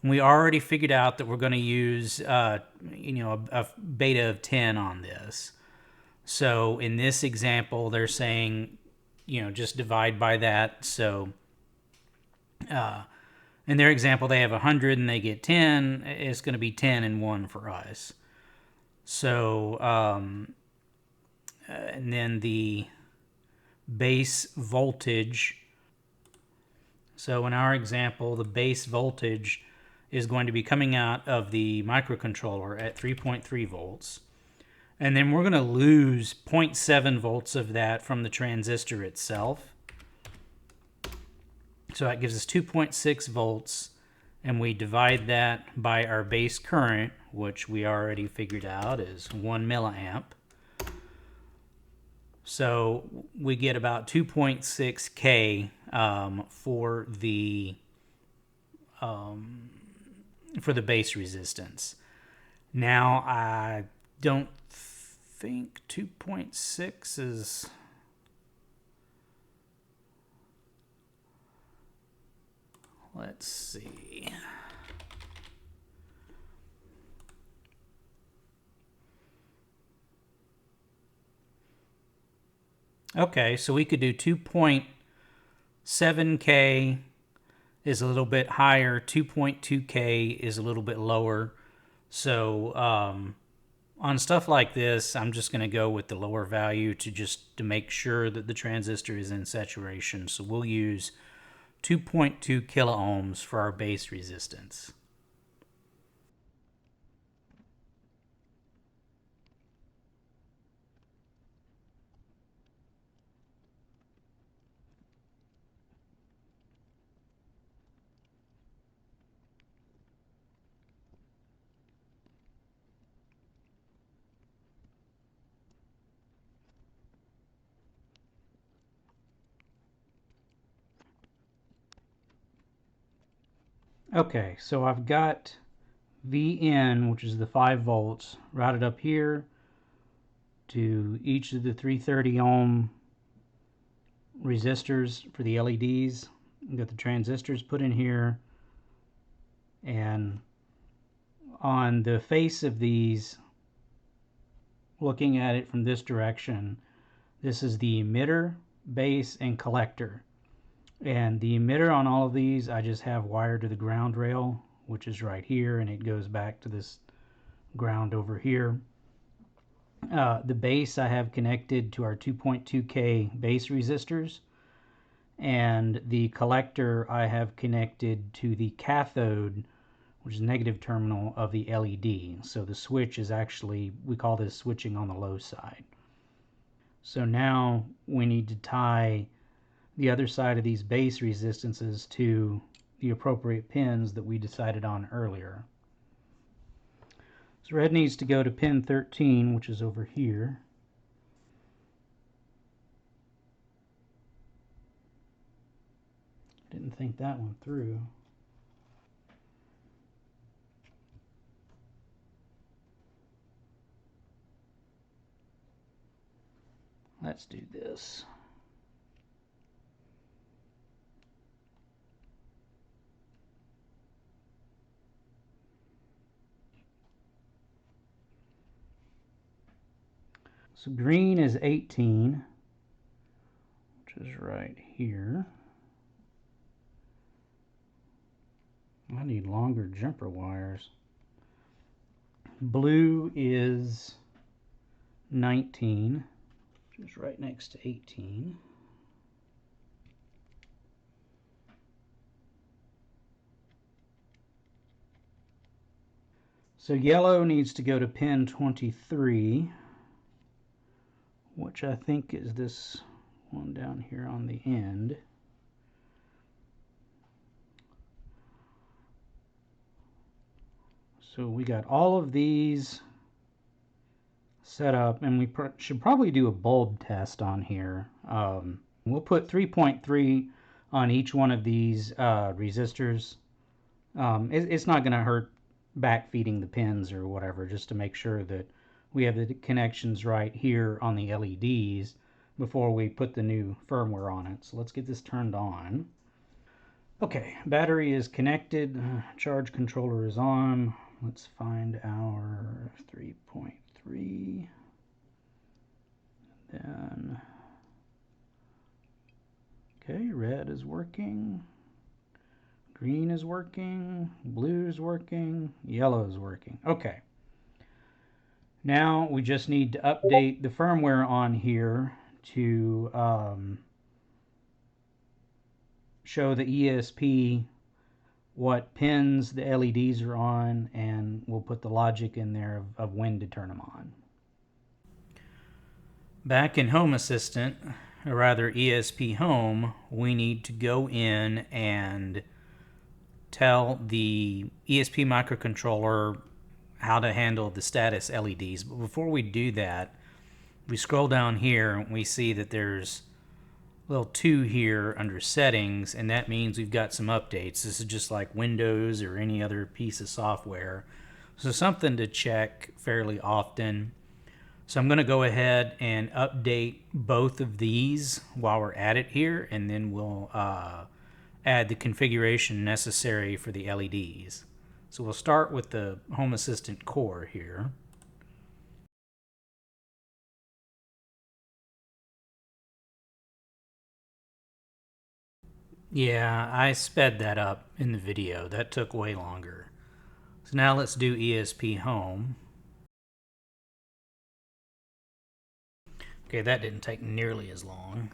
we already figured out that we're going to use, a beta of 10 on this. So in this example, they're saying, just divide by that. So in their example, they have 100 and they get 10. It's going to be 10 and 1 for us. So, and then the base voltage. So in our example, the base voltage is going to be coming out of the microcontroller at 3.3 volts. And then we're going to lose 0.7 volts of that from the transistor itself. So that gives us 2.6 volts. And we divide that by our base current, which we already figured out is 1 milliamp. So we get about 2.6K for the base resistance. Now I don't think 2.6 is... Let's see. Okay, so we could do 2.7K is a little bit higher, 2.2K is a little bit lower. So on stuff like this, I'm just going to go with the lower value to make sure that the transistor is in saturation. So we'll use 2.2 kiloohms for our base resistance. Okay, so I've got VN, which is the 5 volts, routed up here to each of the 330 ohm resistors for the LEDs. I've got the transistors put in here, and on the face of these, looking at it from this direction, this is the emitter, base, and collector. And the emitter on all of these, I just have wired to the ground rail, which is right here, and it goes back to this ground over here. The base I have connected to our 2.2K base resistors, and the collector I have connected to the cathode, which is negative terminal of the LED. So the switch is actually, we call this switching on the low side. So now we need to tie the other side of these base resistances to the appropriate pins that we decided on earlier. So red needs to go to pin 13, which is over here. Didn't think that one through. Let's do this. So green is 18, which is right here. I need longer jumper wires. Blue is 19, which is right next to 18. So yellow needs to go to pin 23, which I think is this one down here on the end. So we got all of these set up, and we should probably do a bulb test on here. We'll put 3.3 on each one of these resistors. It's not going to hurt backfeeding the pins or whatever, just to make sure that we have the connections right here on the LEDs before we put the new firmware on it. So let's get this turned on. Okay, battery is connected, charge controller is on. Let's find our 3.3. Then, okay, red is working, green is working, blue is working, yellow is working. Okay. Now we just need to update the firmware on here to show the ESP what pins the LEDs are on, and we'll put the logic in there of when to turn them on. Back in Home Assistant, or rather ESPHome, we need to go in and tell the ESP microcontroller how to handle the status LEDs. But before we do that, we scroll down here and we see that there's a little 2 here under settings, and that means we've got some updates. This is just like Windows or any other piece of software. So something to check fairly often. So I'm going to go ahead and update both of these while we're at it here, and then we'll add the configuration necessary for the LEDs. So we'll start with the Home Assistant core here. Yeah, I sped that up in the video. That took way longer. So now let's do ESPHome. Okay, that didn't take nearly as long.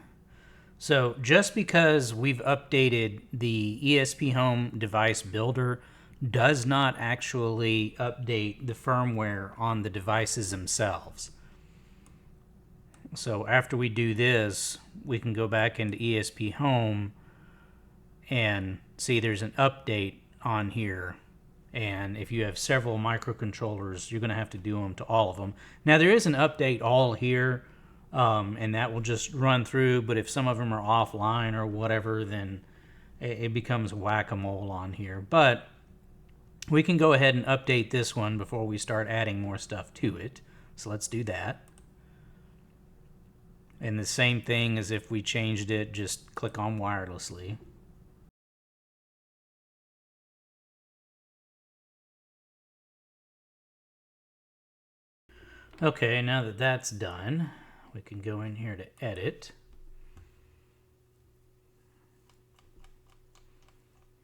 So just because we've updated the ESPHome device builder does not actually update the firmware on the devices themselves. So after we do this, we can go back into ESPHome and see there's an update on here. And if you have several microcontrollers, you're going to have to do them to all of them. Now there is an update all here, and that will just run through, but if some of them are offline or whatever, then it becomes whack-a-mole on here. But we can go ahead and update this one before we start adding more stuff to it. So let's do that. And the same thing as if we changed it, just click on wirelessly. Okay, now that that's done, we can go in here to edit.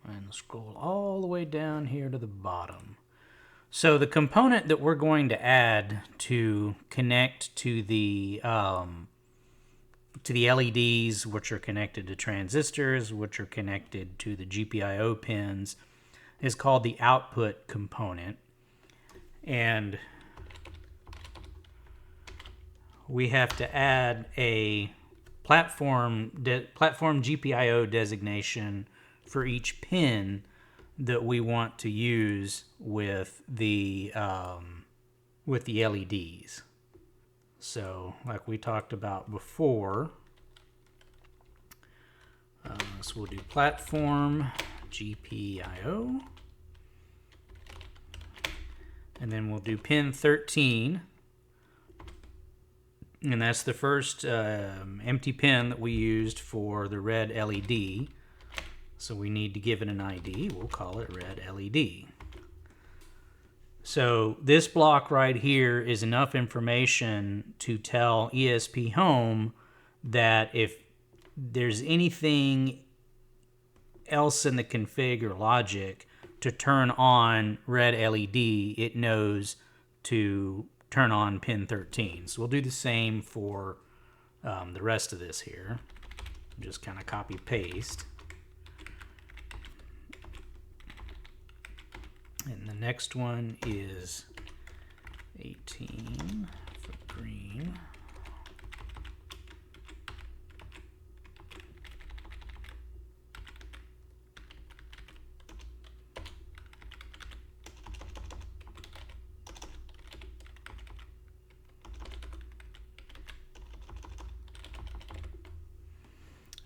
And scroll all the way down here to the bottom. So the component that we're going to add to connect to the LEDs, which are connected to transistors, which are connected to the GPIO pins, is called the output component. And we have to add a platform GPIO designation for each pin that we want to use with the LEDs. So, like we talked about before, so we'll do platform GPIO, and then we'll do pin 13. And that's the first empty pin that we used for the red LED. So we need to give it an ID. We'll call it red LED. So this block right here is enough information to tell ESPHome that if there's anything else in the config or logic to turn on red LED, it knows to turn on pin 13. So we'll do the same for the rest of this here. Just kind of copy paste. And the next one is 18 for green.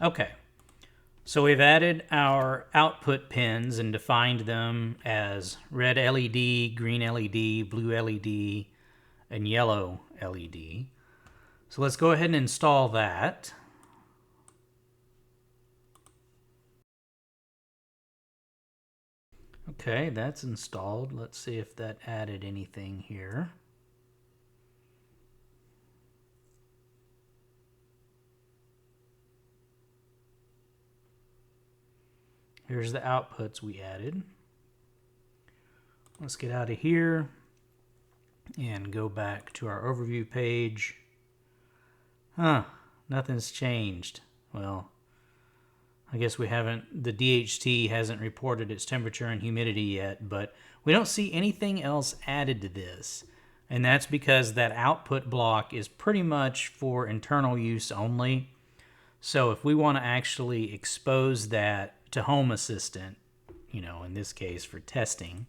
Okay, so we've added our output pins and defined them as red LED, green LED, blue LED, and yellow LED. So let's go ahead and install that. Okay, that's installed. Let's see if that added anything here. Here's the outputs we added. Let's get out of here and go back to our overview page. Nothing's changed. Well, I guess we haven't, the DHT hasn't reported its temperature and humidity yet, but we don't see anything else added to this. And that's because that output block is pretty much for internal use only. So if we want to actually expose that to Home Assistant, you know, in this case for testing,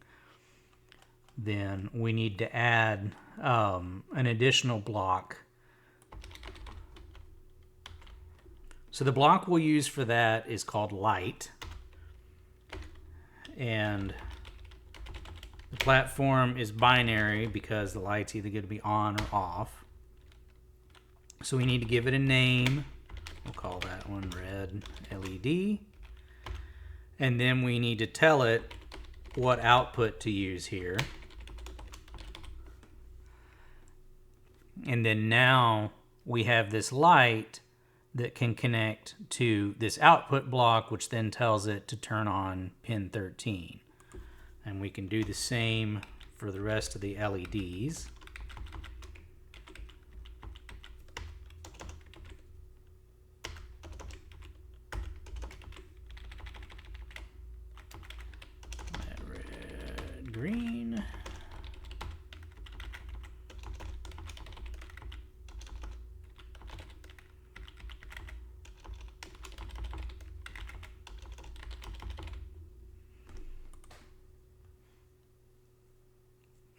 then we need to add an additional block. So the block we'll use for that is called light. And the platform is binary because the light's either going to be on or off. So we need to give it a name. We'll call that one red LED. And then we need to tell it what output to use here. And then now we have this light that can connect to this output block, which then tells it to turn on pin 13. And we can do the same for the rest of the LEDs. Red, green.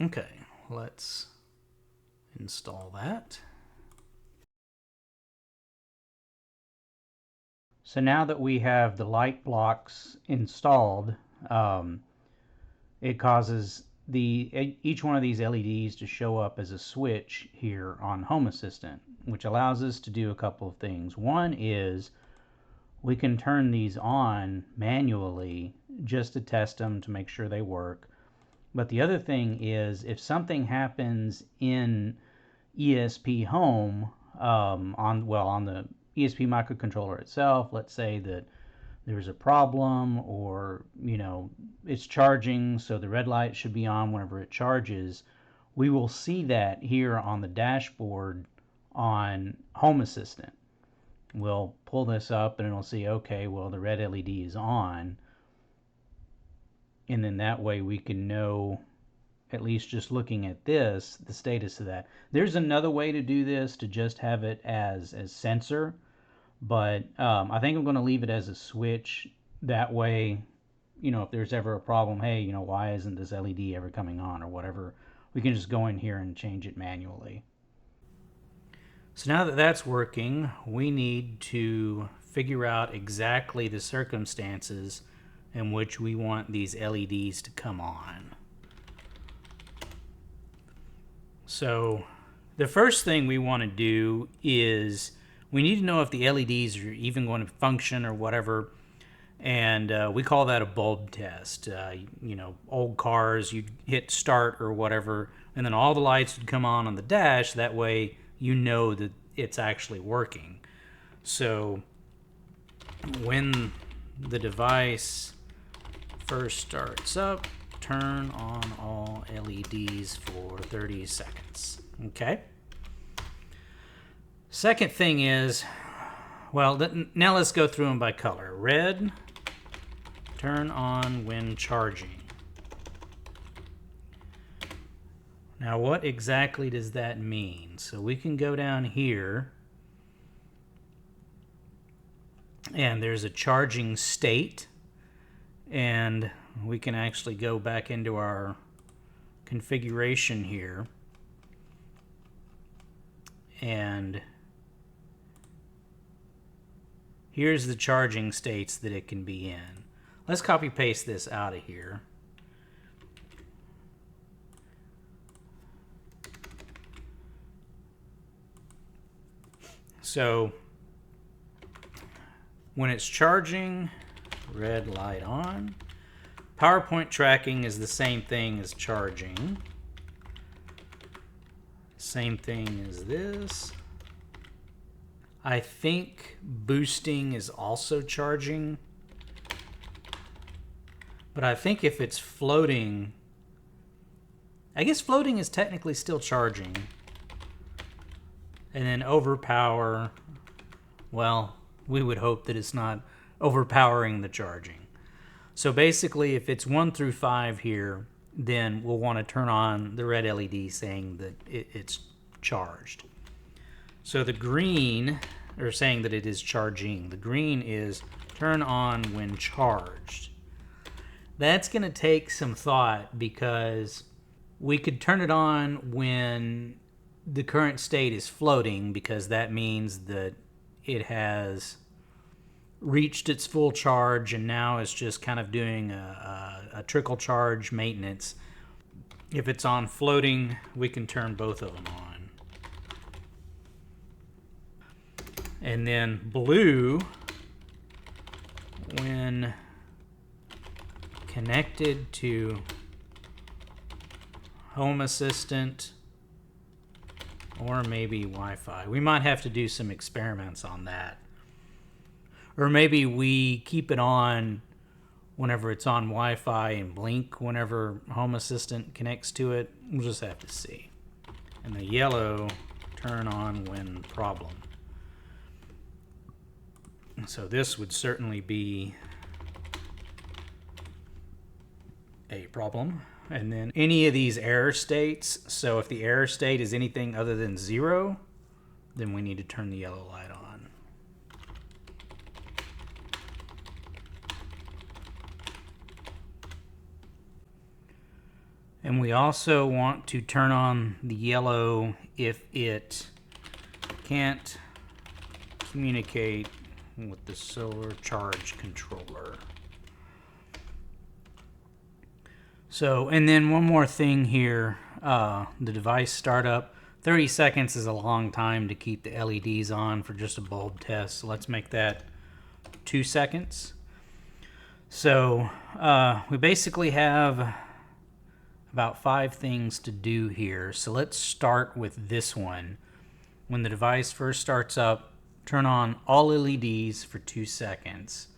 Okay, let's install that. So now that we have the light blocks installed, it causes each one of these LEDs to show up as a switch here on Home Assistant, which allows us to do a couple of things. One is we can turn these on manually just to test them to make sure they work. But the other thing is, if something happens in ESPHome on the ESP microcontroller itself, let's say that there's a problem, or it's charging, so the red light should be on whenever it charges, we will see that here on the dashboard on Home Assistant. We'll pull this up and it'll see, okay, well, the red LED is on. And then that way we can know, at least just looking at this, the status of that. There's another way to do this, to just have it as sensor, but I think I'm going to leave it as a switch. That way, if there's ever a problem, hey, why isn't this LED ever coming on or whatever, we can just go in here and change it manually. So now that that's working, we need to figure out exactly the circumstances in which we want these LEDs to come on. So the first thing we want to do is we need to know if the LEDs are even going to function or whatever, and we call that a bulb test. Old cars, you'd hit start or whatever, and then all the lights would come on the dash. That way you know that it's actually working. So when the device first starts up, turn on all LEDs for 30 seconds. Okay. Second thing is, well, now let's go through them by color. Red, turn on when charging. Now what exactly does that mean? So we can go down here and there's a charging state, and we can actually go back into our configuration here, and here's the charging states that it can be in. Let's copy paste this out of here. So when it's charging, red light on. PowerPoint tracking is the same thing as charging. Same thing as this. I think boosting is also charging. But I think if it's floating, I guess floating is technically still charging. And then overpower, well, we would hope that it's not overpowering the charging. So basically, if it's 1 through 5 here, then we'll want to turn on the red LED saying that it's charged. So the green, or saying that it is charging, the green is turn on when charged. That's going to take some thought, because we could turn it on when the current state is floating, because that means that it has reached its full charge and now it's just kind of doing a trickle charge maintenance. If it's on floating, we can turn both of them on. And then blue, when connected to Home Assistant or maybe Wi-Fi. We might have to do some experiments on that. Or maybe we keep it on whenever it's on Wi-Fi and blink whenever Home Assistant connects to it. We'll just have to see. And the yellow, turn on when problem. So this would certainly be a problem. And then any of these error states, so if the error state is anything other than 0, then we need to turn the yellow light on. And we also want to turn on the yellow if it can't communicate with the solar charge controller. So, and then one more thing here, the device startup. 30 seconds is a long time to keep the LEDs on for just a bulb test. So let's make that 2 seconds. So we basically have about 5 things to do here. So let's start with this one. When the device first starts up, turn on all LEDs for 2 seconds.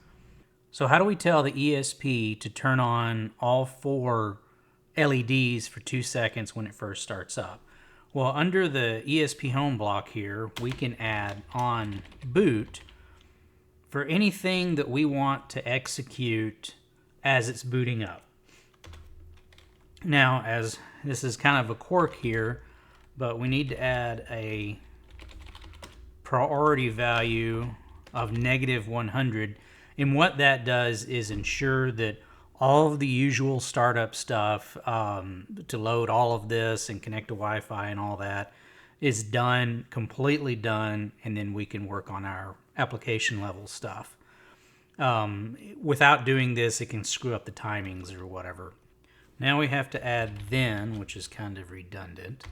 So how do we tell the ESP to turn on all 4 LEDs for 2 seconds when it first starts up? Well, under the ESPHome block here, we can add on boot for anything that we want to execute as it's booting up. Now, as this is kind of a quirk here, but we need to add a priority value of -100. And what that does is ensure that all of the usual startup stuff to load all of this and connect to Wi-Fi and all that is done, completely done, and then we can work on our application level stuff. Without doing this, it can screw up the timings or whatever. Now we have to add then, which is kind of redundant.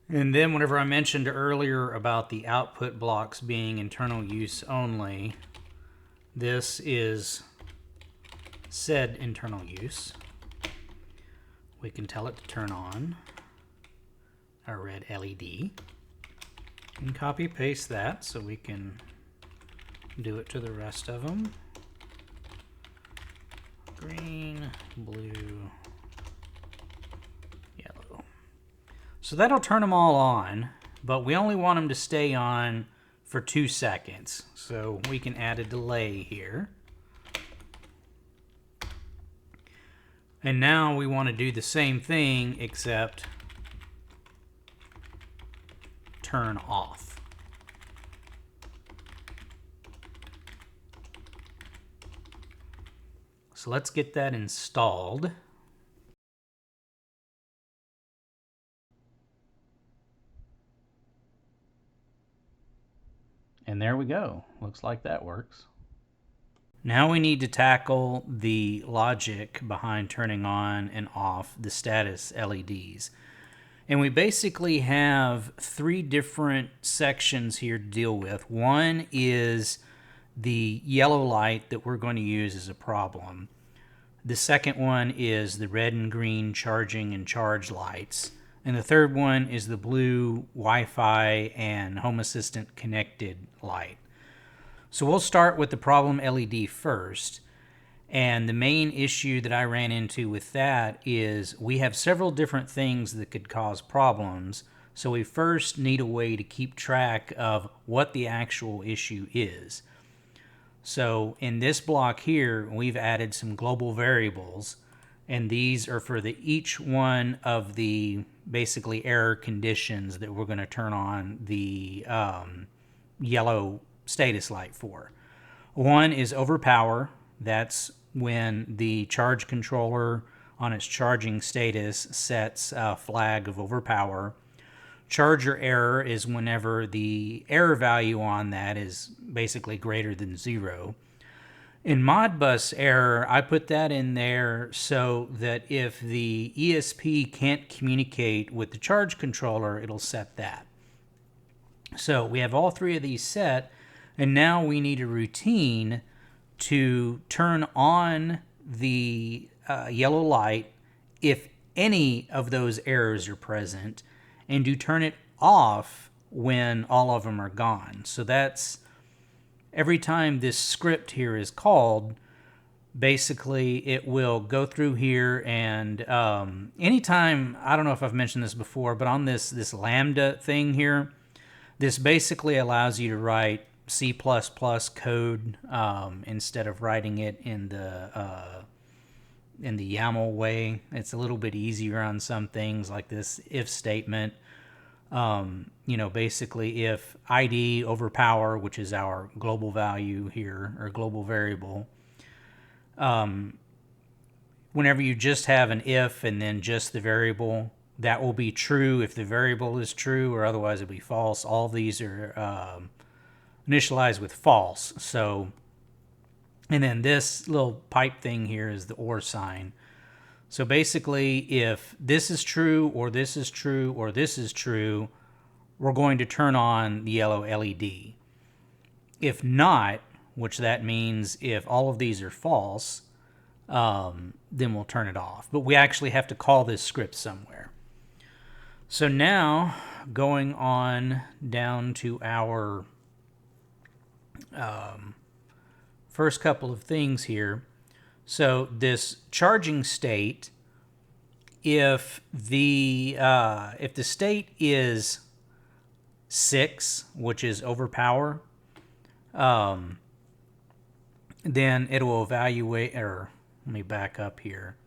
And then whenever I mentioned earlier about the output blocks being internal use only, this is said internal use. We can tell it to turn on our red LED and copy paste that so we can do it to the rest of them. Green, blue, yellow. So that'll turn them all on, but we only want them to stay on for 2 seconds. So we can add a delay here. And now we want to do the same thing except turn off. So let's get that installed. And there we go. Looks like that works. Now we need to tackle the logic behind turning on and off the status LEDs. And we basically have three different sections here to deal with. One is the yellow light that we're going to use as a problem. The second one is the red and green charging and charge lights. And the third one is the blue Wi-Fi and Home Assistant connected light. So we'll start with the problem LED first. And the main issue that I ran into with that is we have several different things that could cause problems. So we first need a way to keep track of what the actual issue is. So in this block here, we've added some global variables, and these are for each one of the basically error conditions that we're going to turn on the yellow status light for. One is overpower. That's when the charge controller on its charging status sets a flag of overpower. Charger error is whenever the error value on that is basically greater than 0. In Modbus error, I put that in there so that if the ESP can't communicate with the charge controller, it'll set that. So we have all three of these set, and now we need a routine to turn on the yellow light if any of those errors are present, and to turn it off when all of them are gone. So that's every time this script here is called, basically it will go through here, and anytime, I don't know if I've mentioned this before, but on this lambda thing here, this basically allows you to write C++ code instead of writing it in the YAML way. It's a little bit easier on some things like this if statement. Basically if ID overpower, which is our global value here, or global variable, whenever you just have an if and then just the variable, that will be true if the variable is true, or otherwise it'll be false. All these are initialized with false. So, and then this little pipe thing here is the OR sign. So basically, if this is true, or this is true, or this is true, we're going to turn on the yellow LED. If not, which that means if all of these are false, then we'll turn it off. But we actually have to call this script somewhere. So now, going on down to our first couple of things here. So this charging state, if the state is 6, which is overpower, then it will evaluate, or let me back up here.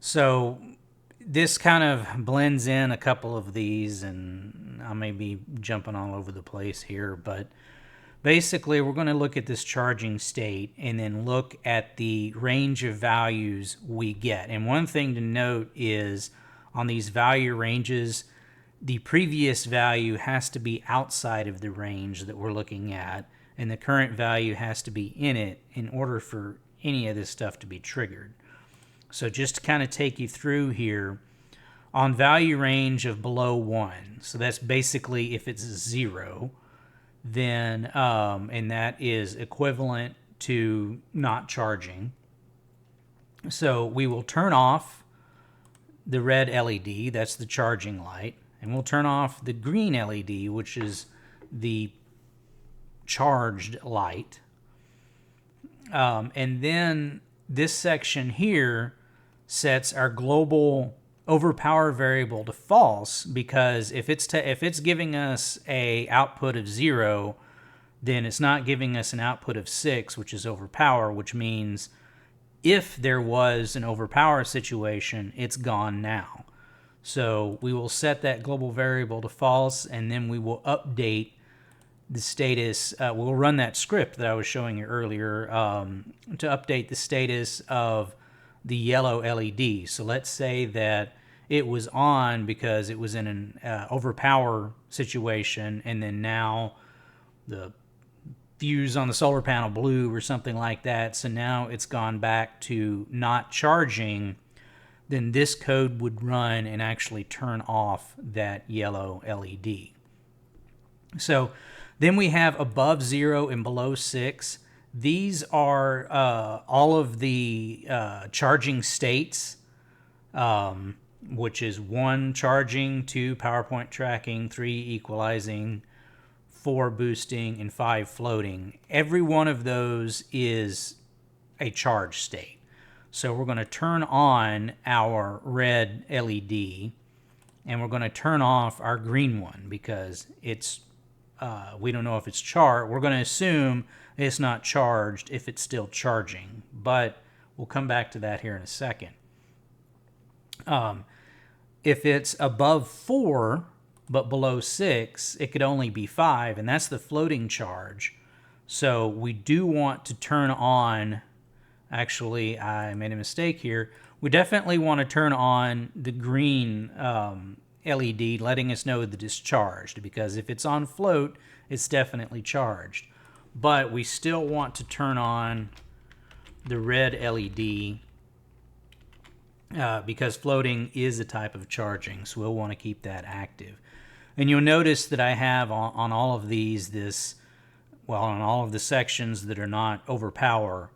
So this kind of blends in a couple of these, and I may be jumping all over the place here, but basically we're going to look at this charging state and then look at the range of values we get. And one thing to note is on these value ranges, the previous value has to be outside of the range that we're looking at, and the current value has to be in it in order for any of this stuff to be triggered. So just to kind of take you through here, on value range of below 1, so that's basically if it's 0, then and that is equivalent to not charging. So we will turn off the red LED, that's the charging light, and we'll turn off the green LED, which is the charged light. And then this section here sets our global overpower variable to false, because if it's giving us a output of 0, then it's not giving us an output of 6, which is overpower, which means if there was an overpower situation, it's gone now. So we will set that global variable to false, and then we will update the status. We'll run that script that I was showing you earlier to update the status of the yellow LED. So let's say that it was on because it was in an overpower situation, and then now the fuse on the solar panel blew or something like that. So now it's gone back to not charging. Then this code would run and actually turn off that yellow LED. So then we have above 0 and below 6. These are all of the charging states, which is 1 charging, 2 PowerPoint tracking, 3 equalizing, 4 boosting, and 5 floating. Every one of those is a charge state. So we're going to turn on our red LED, and we're going to turn off our green one because it's we don't know if it's charged. We're going to assume it's not charged if it's still charging, but we'll come back to that here in a second. If it's above 4 but below 6, it could only be 5, and that's the floating charge. So we do want to turn on, actually I made a mistake here, we definitely want to turn on the green LED, letting us know that it's charged, because if it's on float, it's definitely charged. But we still want to turn on the red LED because floating is a type of charging, so we'll want to keep that active. And you'll notice that I have on all of these on all of the sections that are not overpower,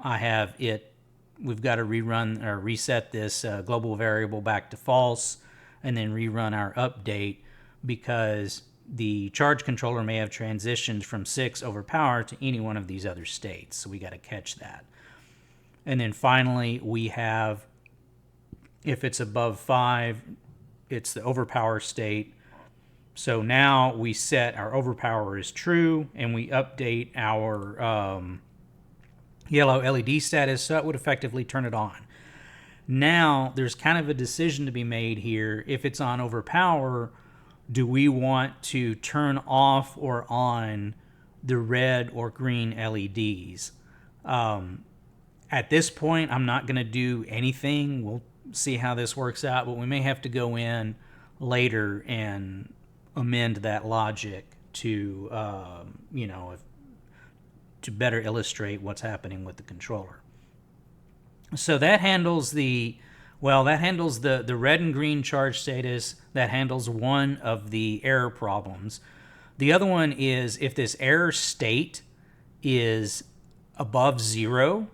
I have it, we've got to rerun or reset this global variable back to false, and then rerun our update because the charge controller may have transitioned from 6 overpower to any one of these other states. So we got to catch that. And then finally, we have, if it's above 5, it's the overpower state. So now we set our overpower as true, and we update our yellow LED status, so it would effectively turn it on. Now, there's kind of a decision to be made here. If it's on overpower, do we want to turn off or on the red or green LEDs? At this point, I'm not going to do anything. We'll see how this works out, but we may have to go in later and amend that logic to, to better illustrate what's happening with the controller. So that handles the red and green charge status. That handles one of the error problems. The other one is if this error state is above 0,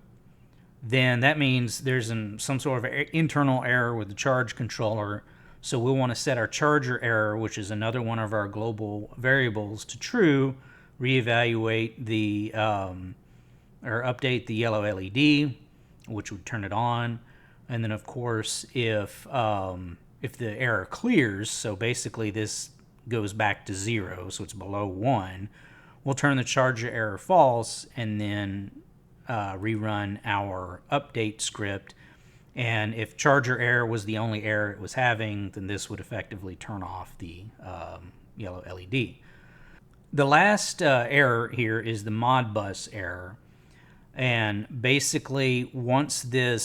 then that means there's some sort of internal error with the charge controller. So we'll want to set our charger error, which is another one of our global variables, to true, reevaluate the or update the yellow LED, which would turn it on. And then of course, if the error clears, so basically this goes back to 0, so it's below 1, we'll turn the charger error false and then rerun our update script. And if charger error was the only error it was having, then this would effectively turn off the yellow LED. The last error here is the Modbus error. And basically, once the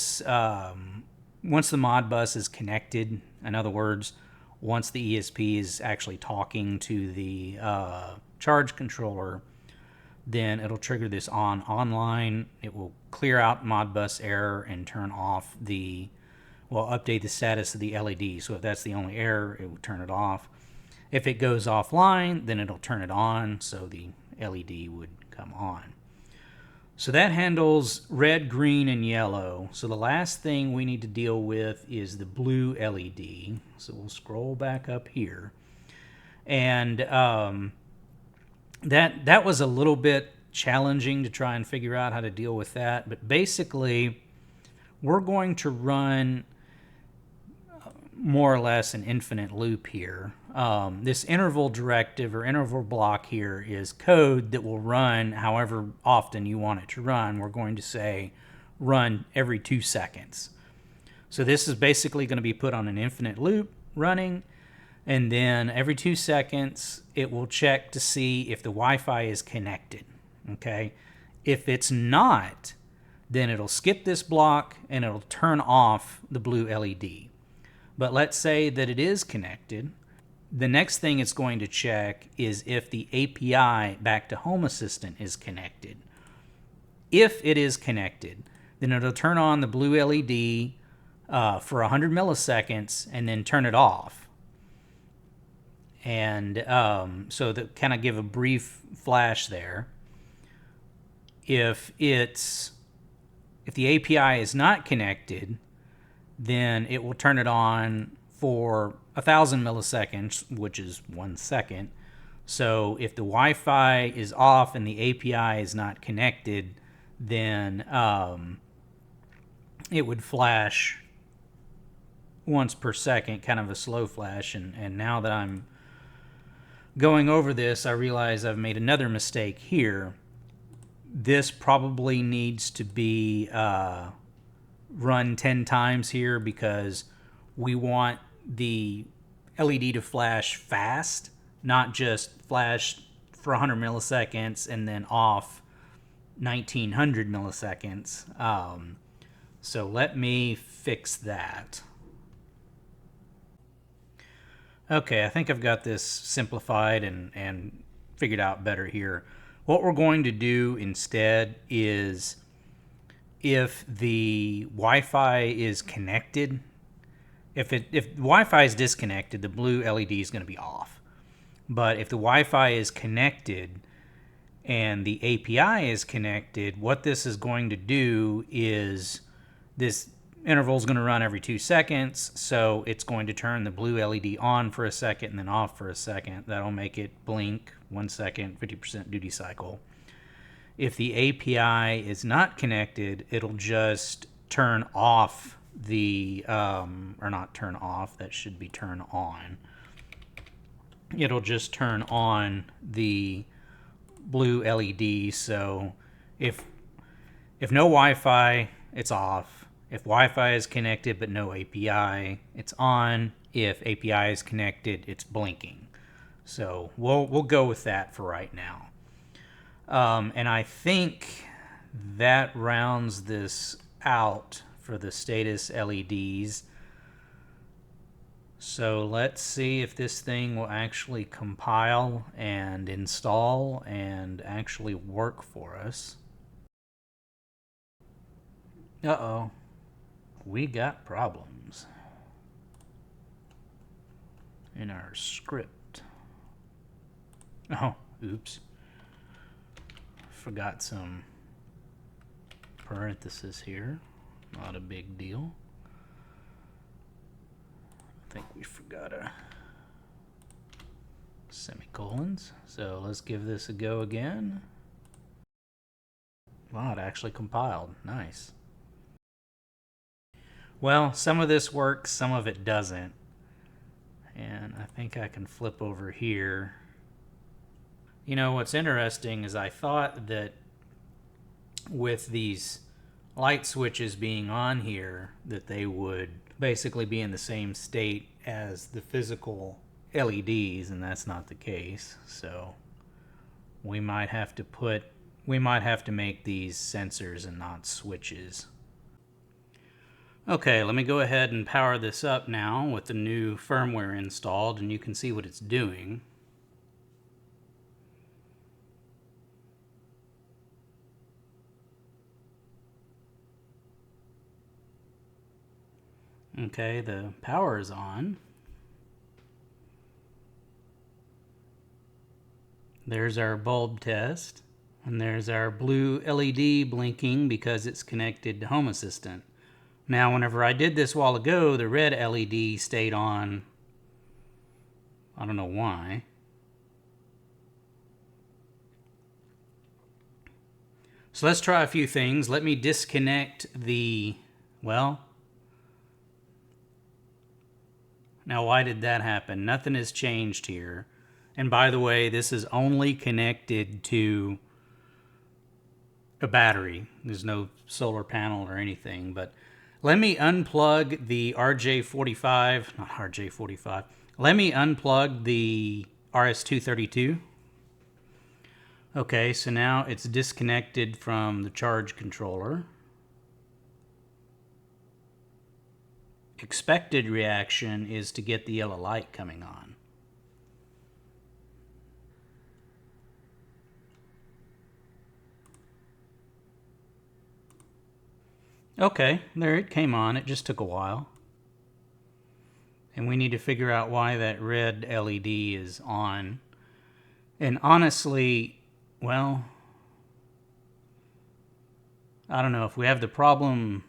Modbus is connected, in other words, once the ESP is actually talking to the charge controller, then it'll trigger this online. It will clear out Modbus error and turn off update the status of the LED. So if that's the only error, it will turn it off. If it goes offline, then it'll turn it on, so the LED would come on. So that handles red, green, and yellow. So the last thing we need to deal with is the blue LED. So we'll scroll back up here. And that was a little bit challenging to try and figure out how to deal with that. But basically, we're going to run more or less an infinite loop here. This interval directive or interval block here is code that will run however often you want it to run. We're going to say run every 2 seconds. So this is basically going to be put on an infinite loop running, and then every 2 seconds it will check to see if the Wi-Fi is connected. Okay, if it's not, then it'll skip this block and it'll turn off the blue LED. But let's say that it is connected. The next thing it's going to check is if the API back to Home Assistant is connected. If it is connected, then it'll turn on the blue LED for 100 milliseconds and then turn it off. And so to kind of give a brief flash there, if the API is not connected, then it will turn it on for 1,000 milliseconds, which is 1 second. So if the Wi-Fi is off and the API is not connected, then it would flash once per second, kind of a slow flash. And now that I'm going over this, I realize I've made another mistake here. This probably needs to be run 10 times here, because we want the LED to flash fast, not just flash for 100 milliseconds and then off 1900 milliseconds. So let me fix that. Okay, I think I've got this simplified and figured out better here. What we're going to do instead is, if the Wi-Fi is connected, if Wi-Fi is disconnected, the blue LED is going to be off. But if the Wi-Fi is connected and the API is connected, what this is going to do is this interval is going to run every 2 seconds, so it's going to turn the blue LED on for a second and then off for a second. That'll make it blink 1 second, 50% duty cycle. If the API is not connected, it'll just turn off the, or not turn off, that should be turn on. It'll just turn on the blue LED. So if no Wi-Fi, it's off. If Wi-Fi is connected but no API, it's on. If API is connected, it's blinking. So we'll go with that for right now. And I think that rounds this out for the status LEDs. So let's see if this thing will actually compile and install and actually work for us. Uh-oh. We got problems in our script. Oh, oops. Forgot some parentheses here. Not a big deal. I think we forgot a semicolons. So let's give this a go again. Wow, it actually compiled. Nice. Well, some of this works, some of it doesn't. And I think I can flip over here. You know, what's interesting is I thought that with these light switches being on here, that they would basically be in the same state as the physical LEDs, and that's not the case. So we might have to make these sensors and not switches. Okay, let me go ahead and power this up now with the new firmware installed, and you can see what it's doing. Okay, the power is on. There's our bulb test, and there's our blue LED blinking because it's connected to Home Assistant. Now, whenever I did this a while ago, the red LED stayed on. I don't know why. So let's try a few things. Let me disconnect the, well, now why did that happen? Nothing has changed here. And by the way, this is only connected to a battery. There's no solar panel or anything, but let me unplug the RJ45, not RJ45. Let me unplug the RS232. Okay, so now it's disconnected from the charge controller. Expected reaction is to get the yellow light coming on. Okay, there it came on. It just took a while. And we need to figure out why that red LED is on. And honestly, well, I don't know. If we have the problem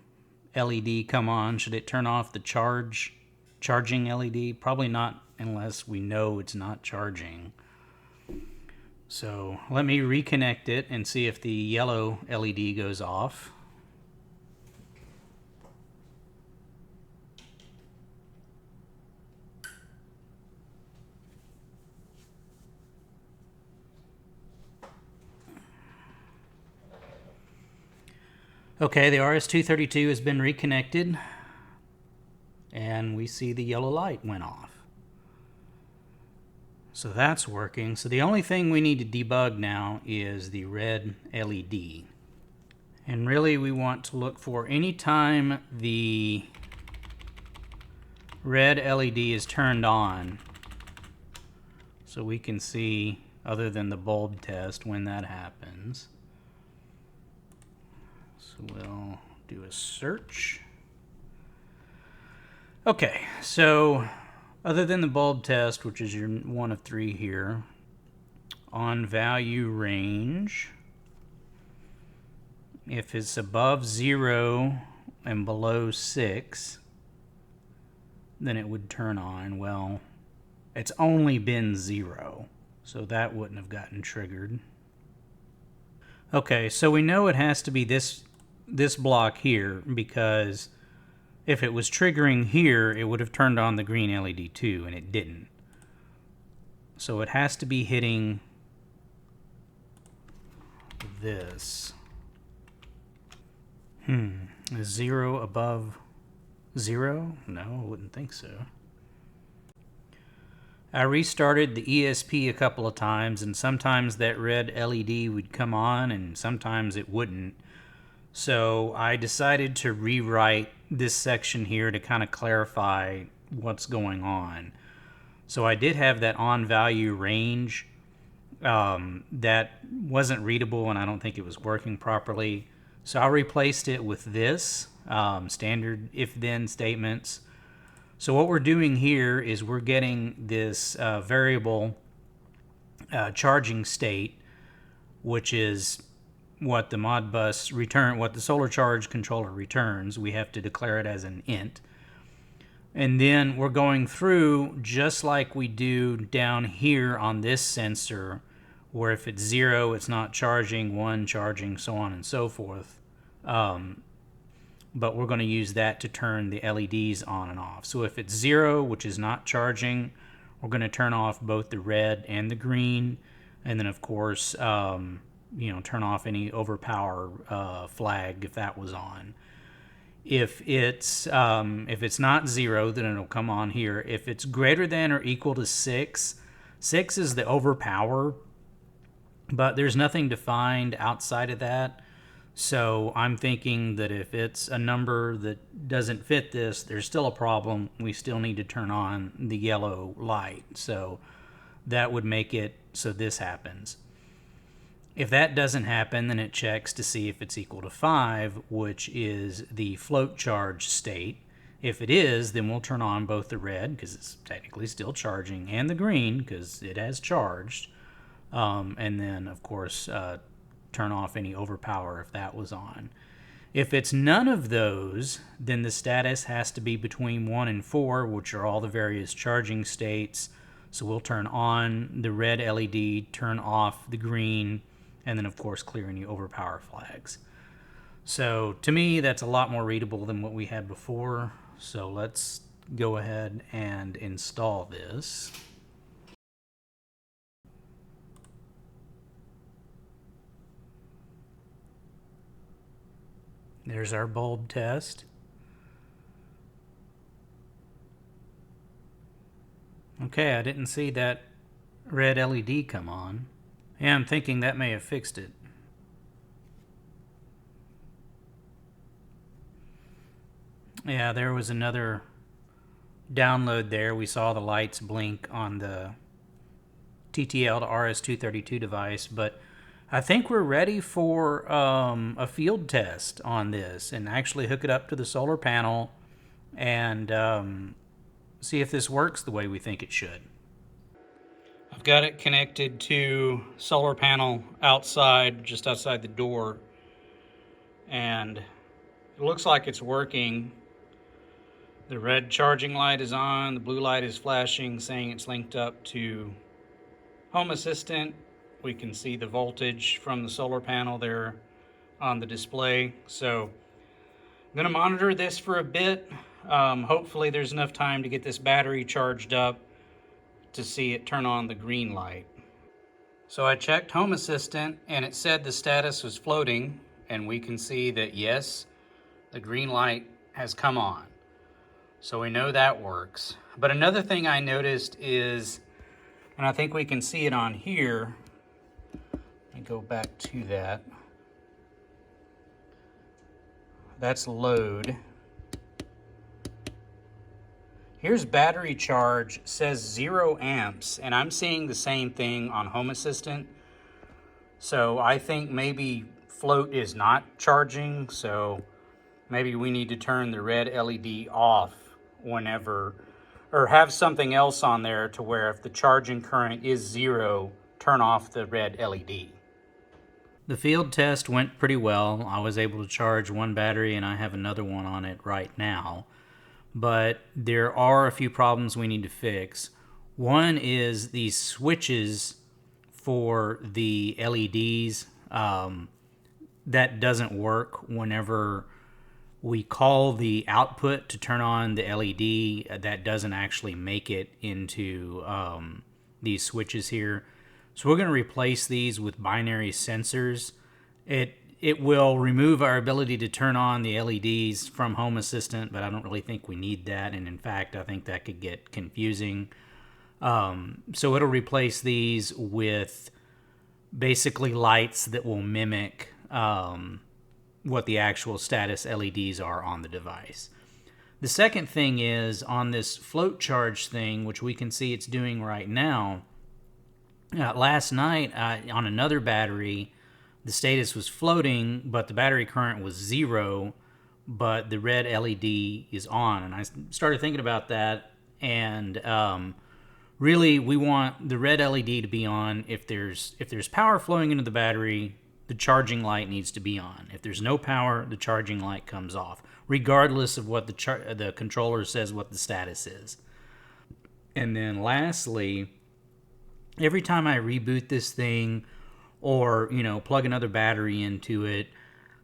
LED come on, should it turn off the charging LED? Probably not, unless we know it's not charging. So let me reconnect it and see if the yellow LED goes off. Okay, the RS232 has been reconnected, and we see the yellow light went off. So that's working. So the only thing we need to debug now is the red LED. And really we want to look for any time the red LED is turned on, so we can see, other than the bulb test, when that happens. So we'll do a search. Okay, so other than the bulb test, which is your one of 3 here, on value range, if it's above 0 and below 6, then it would turn on. Well, it's only been 0, so that wouldn't have gotten triggered. Okay, so we know it has to be this block here, because if it was triggering here, it would have turned on the green LED too, and it didn't. So it has to be hitting this. Is 0 above 0? No, I wouldn't think so. I restarted the ESP a couple of times, and sometimes that red LED would come on and sometimes it wouldn't. So I decided to rewrite this section here to kind of clarify what's going on. So I did have that on value range that wasn't readable, and I don't think it was working properly. So I replaced it with this standard if-then statements. So what we're doing here is we're getting this variable charging state, which is what the Modbus what the solar charge controller returns. We have to declare it as an int. And then we're going through just like we do down here on this sensor, where if it's 0, it's not charging, 1 charging, so on and so forth. But we're going to use that to turn the LEDs on and off. So if it's 0, which is not charging, we're going to turn off both the red and the green, and then of course turn off any overpower flag if that was on. If it's not 0, then it'll come on here. If it's greater than or equal to 6, 6 is the overpower, but there's nothing defined outside of that. So I'm thinking that if it's a number that doesn't fit this, there's still a problem. We still need to turn on the yellow light. So that would make it so this happens. If that doesn't happen, then it checks to see if it's equal to 5, which is the float charge state. If it is, then we'll turn on both the red, because it's technically still charging, and the green, because it has charged. And then, of course, turn off any overpower if that was on. If it's none of those, then the status has to be between 1 and 4, which are all the various charging states. So we'll turn on the red LED, turn off the green, and then of course clear any overpower flags. So to me, that's a lot more readable than what we had before. So let's go ahead and install this. There's our bulb test. Okay, I didn't see that red LED come on. Yeah, I'm thinking that may have fixed it. Yeah, there was another download there. We saw the lights blink on the TTL to RS-232 device, but I think we're ready for a field test on this and actually hook it up to the solar panel and see if this works the way we think it should. I've got it connected to solar panel outside, just outside the door, and it looks like it's working. The red charging light is on, the blue light is flashing, saying it's linked up to Home Assistant. We can see the voltage from the solar panel there on the display. So I'm going to monitor this for a bit. Hopefully there's enough time to get this battery charged up to see it turn on the green light. So I checked Home Assistant and it said the status was floating, and we can see that yes, the green light has come on. So we know that works. But another thing I noticed is, and I think we can see it on here, let me go back to that. That's load. Here's battery charge, says 0 amps, and I'm seeing the same thing on Home Assistant. So I think maybe float is not charging, so maybe we need to turn the red LED off whenever, or have something else on there to where if the charging current is 0, turn off the red LED. The field test went pretty well. I was able to charge one battery and I have another one on it right now. But there are a few problems we need to fix. One is these switches for the LEDs. That doesn't work whenever we call the output to turn on the LED. That doesn't actually make it into these switches here. So we're going to replace these with binary sensors. It will remove our ability to turn on the LEDs from Home Assistant, but I don't really think we need that. And in fact, I think that could get confusing. So it'll replace these with basically lights that will mimic what the actual status LEDs are on the device. The second thing is on this float charge thing, which we can see it's doing right now. Last night on another battery, the status was floating, but the battery current was 0, but the red LED is on. And I started thinking about that, and really we want the red LED to be on. If there's power flowing into the battery, the charging light needs to be on. If there's no power, the charging light comes off, regardless of what the controller says what the status is. And then lastly, every time I reboot this thing or, plug another battery into it,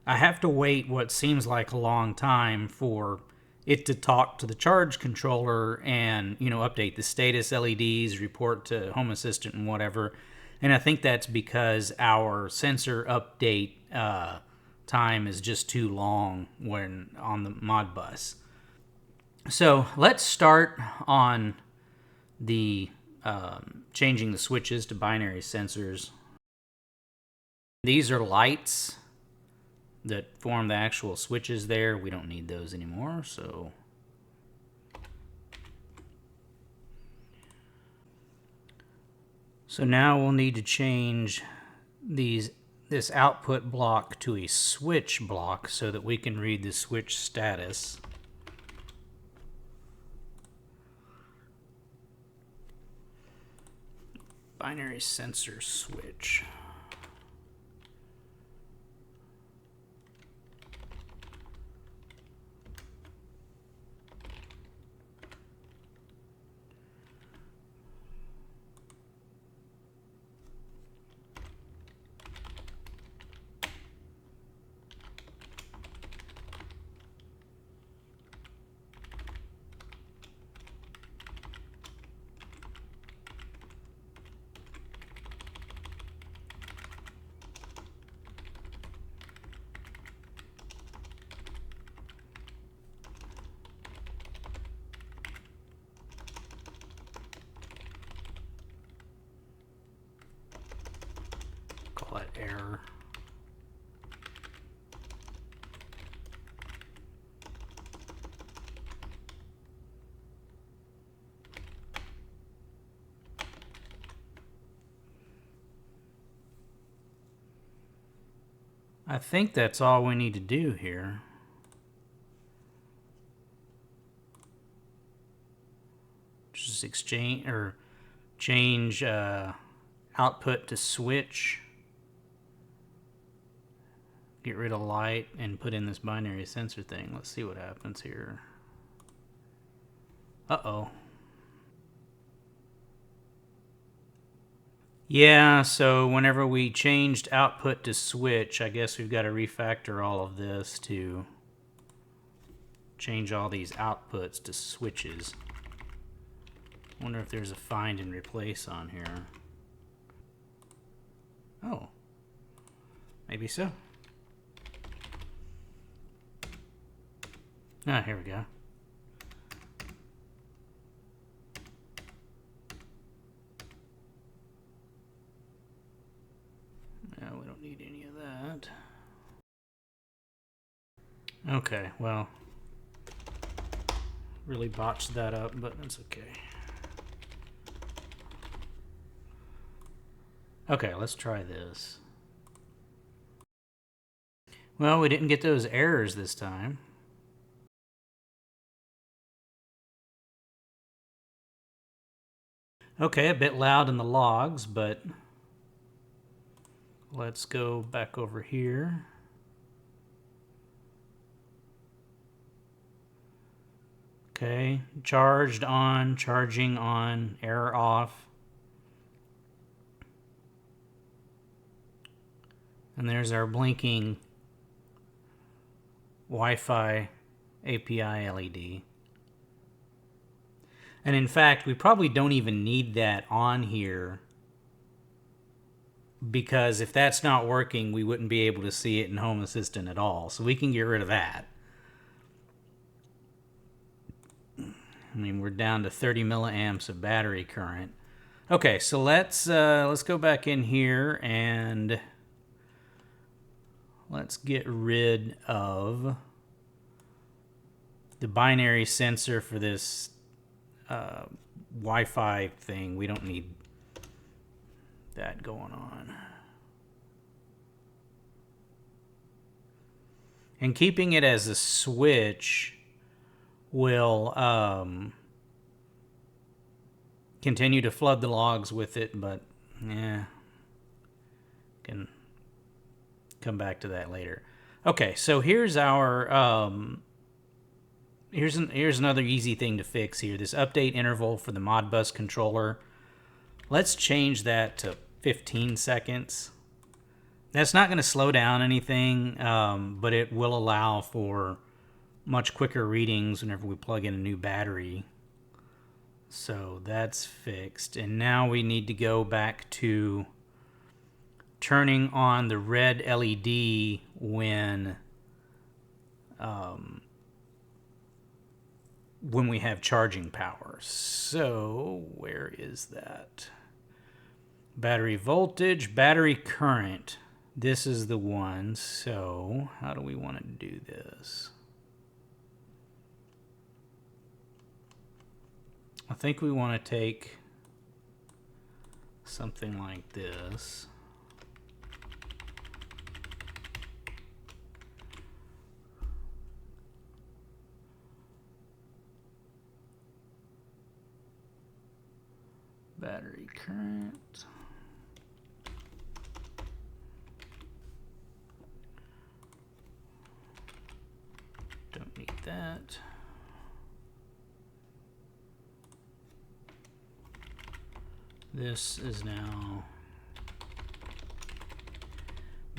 I have to wait what seems like a long time for it to talk to the charge controller and, update the status LEDs, report to Home Assistant and whatever. And I think that's because our sensor update time is just too long when on the Modbus. So let's start on the changing the switches to binary sensors. These are lights that form the actual switches there. We don't need those anymore, so now we'll need to change this output block to a switch block so that we can read the switch status. Binary sensor switch. I think that's all we need to do here. Just exchange or change output to switch. Get rid of light and put in this binary sensor thing. Let's see what happens here. Uh-oh. Yeah, so whenever we changed output to switch, I guess we've got to refactor all of this to change all these outputs to switches. Wonder if there's a find and replace on here. Oh, maybe so. Ah, here we go. No, we don't need any of that. Okay, well, really botched that up, but that's okay. Okay, let's try this. Well, we didn't get those errors this time. Okay, a bit loud in the logs, but let's go back over here. Okay, charged on, charging on, error off. And there's our blinking Wi-Fi API LED. And in fact, we probably don't even need that on here, because if that's not working, we wouldn't be able to see it in Home Assistant at all. So we can get rid of that. I mean, we're down to 30 milliamps of battery current. Okay, so let's go back in here and let's get rid of the binary sensor for this Wi-Fi thing. We don't need that going on. And keeping it as a switch will continue to flood the logs with it, but yeah, can come back to that later. Okay, so here's our here's another easy thing to fix here. This update interval for the Modbus controller. Let's change that to 15 seconds. That's not going to slow down anything, but it will allow for much quicker readings whenever we plug in a new battery. So that's fixed. And now we need to go back to turning on the red LED when we have charging power. So where is that? Battery voltage, battery current. This is the one. So how do we want to do this? I think we want to take something like this. Battery current. Don't need that. This is now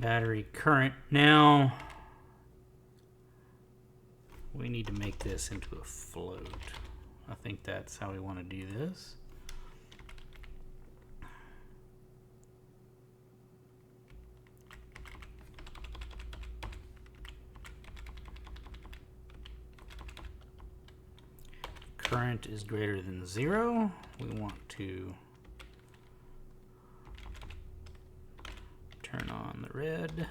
battery current. Now we need to make this into a float. I think that's how we want to do this. Current is greater than 0. We want to turn on the red.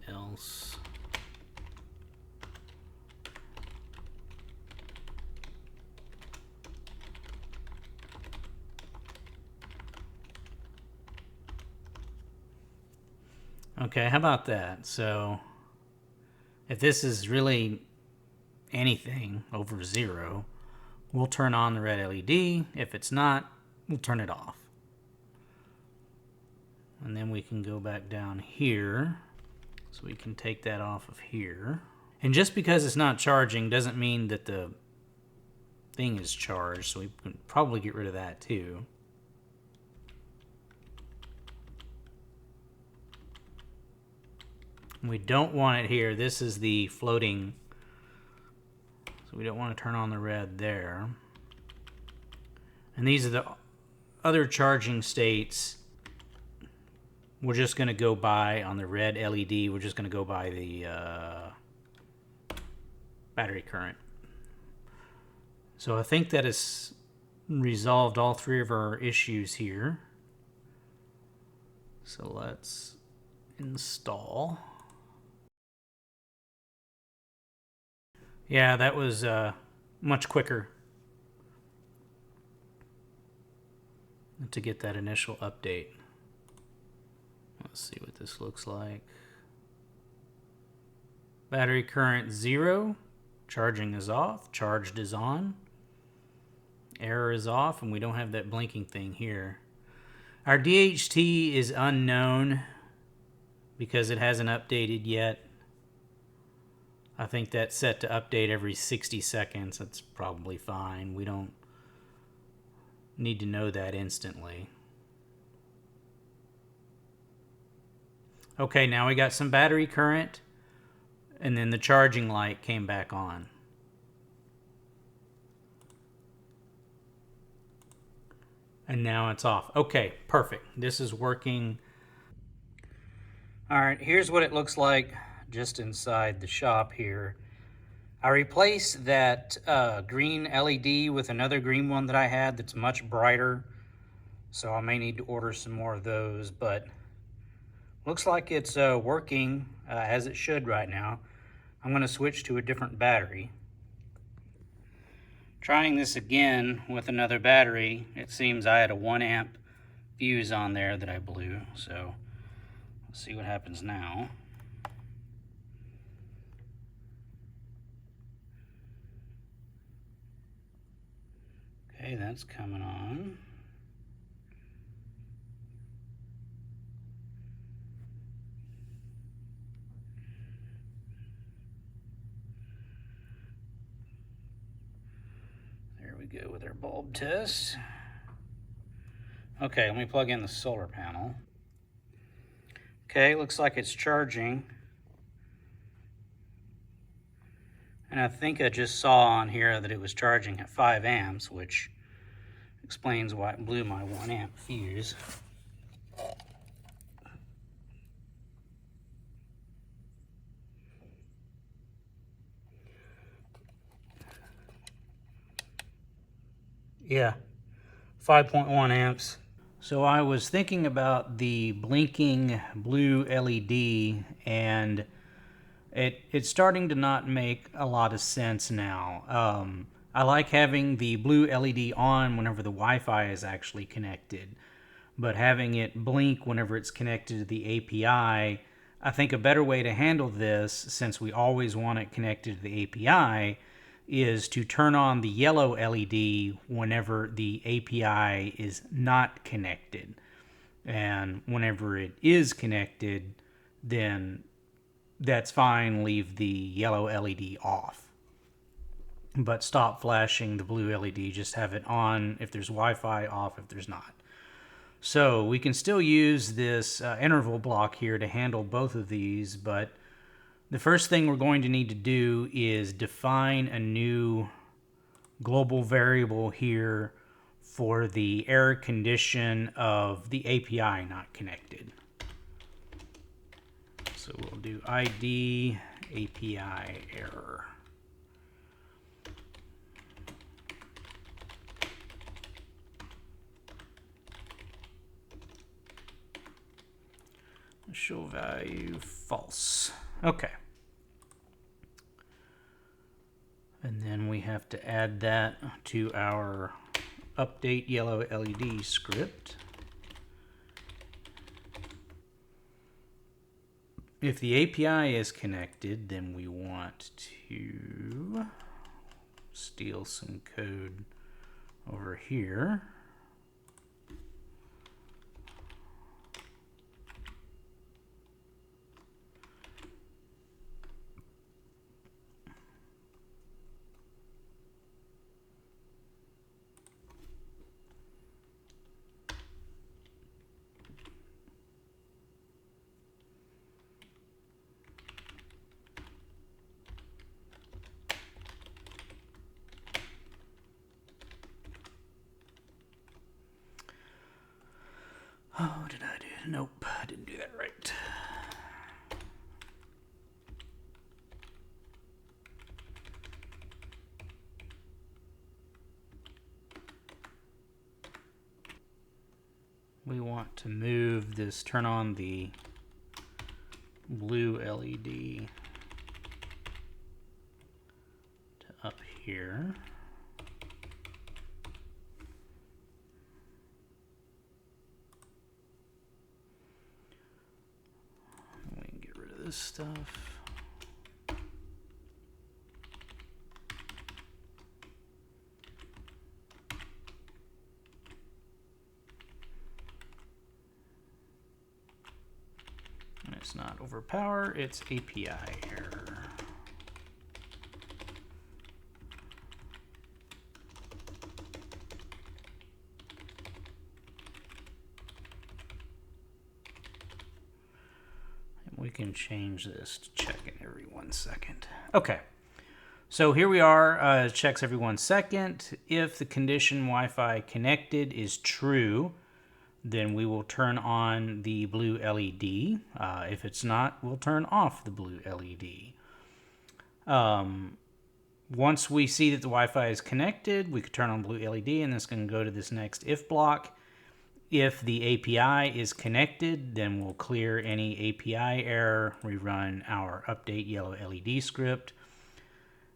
Else Okay, how about that? So if this is really anything over 0, we'll turn on the red LED. If it's not, we'll turn it off. And then we can go back down here. So we can take that off of here. And just because it's not charging doesn't mean that the thing is charged. So we can probably get rid of that too. We don't want it here. This is the floating. So we don't want to turn on the red there. And these are the other charging states. We're just going to go by on the red LED. We're just going to go by the battery current. So I think that has resolved all 3 of our issues here. So let's install. Yeah, that was much quicker to get that initial update. Let's see what this looks like. Battery current 0. Charging is off. Charged is on. Error is off, and we don't have that blinking thing here. Our DHT is unknown because it hasn't updated yet. I think that's set to update every 60 seconds. That's probably fine. We don't need to know that instantly. Okay, now we got some battery current, and then the charging light came back on. And now it's off. Okay, perfect. This is working. All right, here's what it looks like just inside the shop here. I replaced that green LED with another green one that I had that's much brighter. So I may need to order some more of those, but looks like it's working as it should right now. I'm going to switch to a different battery. Trying this again with another battery, it seems I had a 1 amp fuse on there that I blew. So let's see what happens now. Okay, that's coming on. There we go with our bulb test. Okay, let me plug in the solar panel. Okay, looks like it's charging. And I think I just saw on here that it was charging at 5 amps, which explains why it blew my 1 amp fuse. Yeah, 5.1 amps. So I was thinking about the blinking blue LED, and it's starting to not make a lot of sense now. I like having the blue LED on whenever the Wi-Fi is actually connected, but having it blink whenever it's connected to the API, I think a better way to handle this, since we always want it connected to the API, is to turn on the yellow LED whenever the API is not connected. And whenever it is connected, then that's fine, leave the yellow LED off. But stop flashing the blue LED, just have it on if there's Wi-Fi, off if there's not. So we can still use this interval block here to handle both of these, but the first thing we're going to need to do is define a new global variable here for the error condition of the API not connected. So we'll do ID API error. Show value false. Okay. And then we have to add that to our update yellow LED script. If the API is connected, then we want to steal some code over here. Oh, did I do it? Nope, I didn't do that right. We want to move this, turn on the blue LED to up here. We can get rid of this stuff. It's not overpower, it's API error. And we can change this to check in every 1 second. Okay, so here we are, checks every 1 second. If the condition Wi-Fi connected is true, then we will turn on the blue LED. If it's not, we'll turn off the blue LED. Once we see that the Wi-Fi is connected, we could turn on blue LED, and this can go to this next if block. If the API is connected, then we'll clear any API error, rerun our update yellow LED script.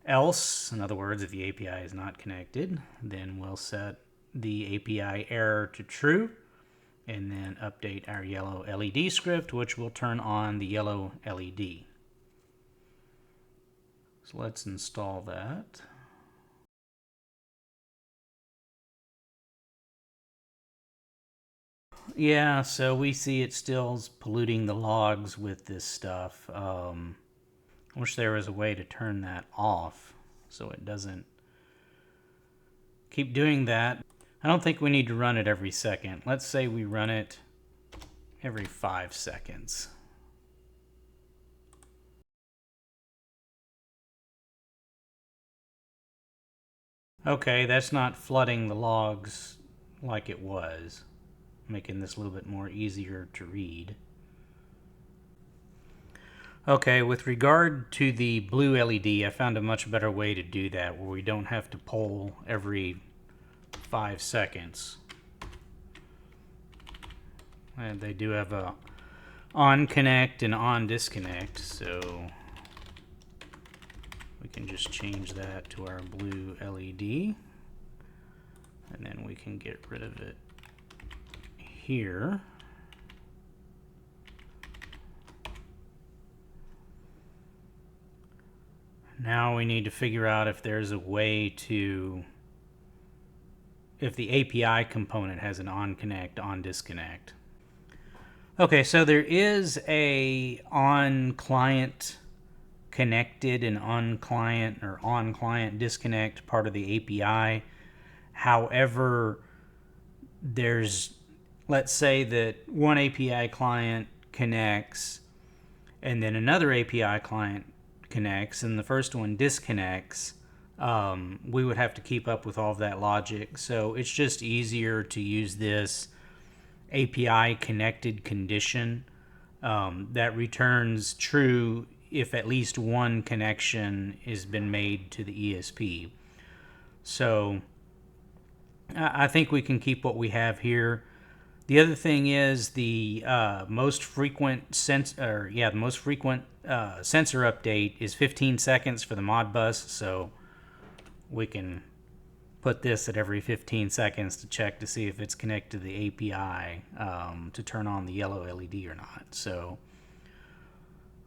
Else, in other words, if the API is not connected, then we'll set the API error to true, and then update our yellow LED script, which will turn on the yellow LED. So let's install that. Yeah, so we see it still's polluting the logs with this stuff. I wish there was a way to turn that off so it doesn't keep doing that. I don't think we need to run it every second. Let's say we run it every 5 seconds. Okay, that's not flooding the logs like it was, making this a little bit more easier to read. Okay, with regard to the blue LED, I found a much better way to do that, where we don't have to poll every 5 seconds. And they do have a on connect and on disconnect, so we can just change that to our blue LED, and then we can get rid of it here. Now we need to figure out if there's a way to, if the API component has an on connect, on disconnect. Okay, so there is a on client connected and on client or on client disconnect part of the API. However, there's, let's say that one API client connects and then another API client connects and the first one disconnects. We would have to keep up with all of that logic. So it's just easier to use this API connected condition that returns true if at least one connection has been made to the ESP. So I think we can keep what we have here. The other thing is the most frequent sensor update is 15 seconds for the Modbus, so we can put this at every 15 seconds to check to see if it's connected to the API to turn on the yellow LED or not. So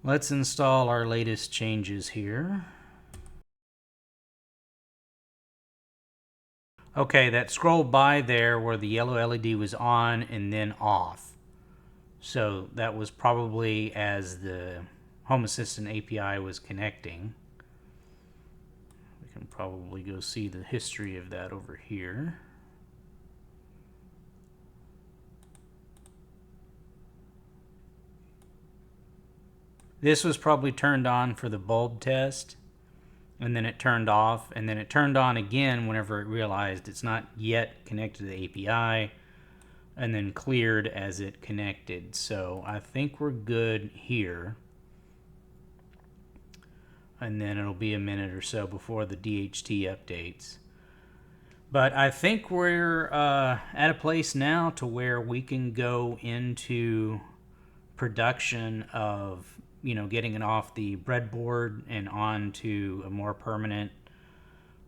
Let's install our latest changes here. Okay, that scrolled by there where the yellow LED was on and then off. So that was probably as the Home Assistant API was connecting. We can probably go see the history of that over here. This was probably turned on for the bulb test, and then it turned off, and then it turned on again whenever it realized it's not yet connected to the API, and then cleared as it connected. So I think we're good here. And then it'll be a minute or so before the DHT updates. But I think we're at a place now to where we can go into production of, getting it off the breadboard and onto a more permanent,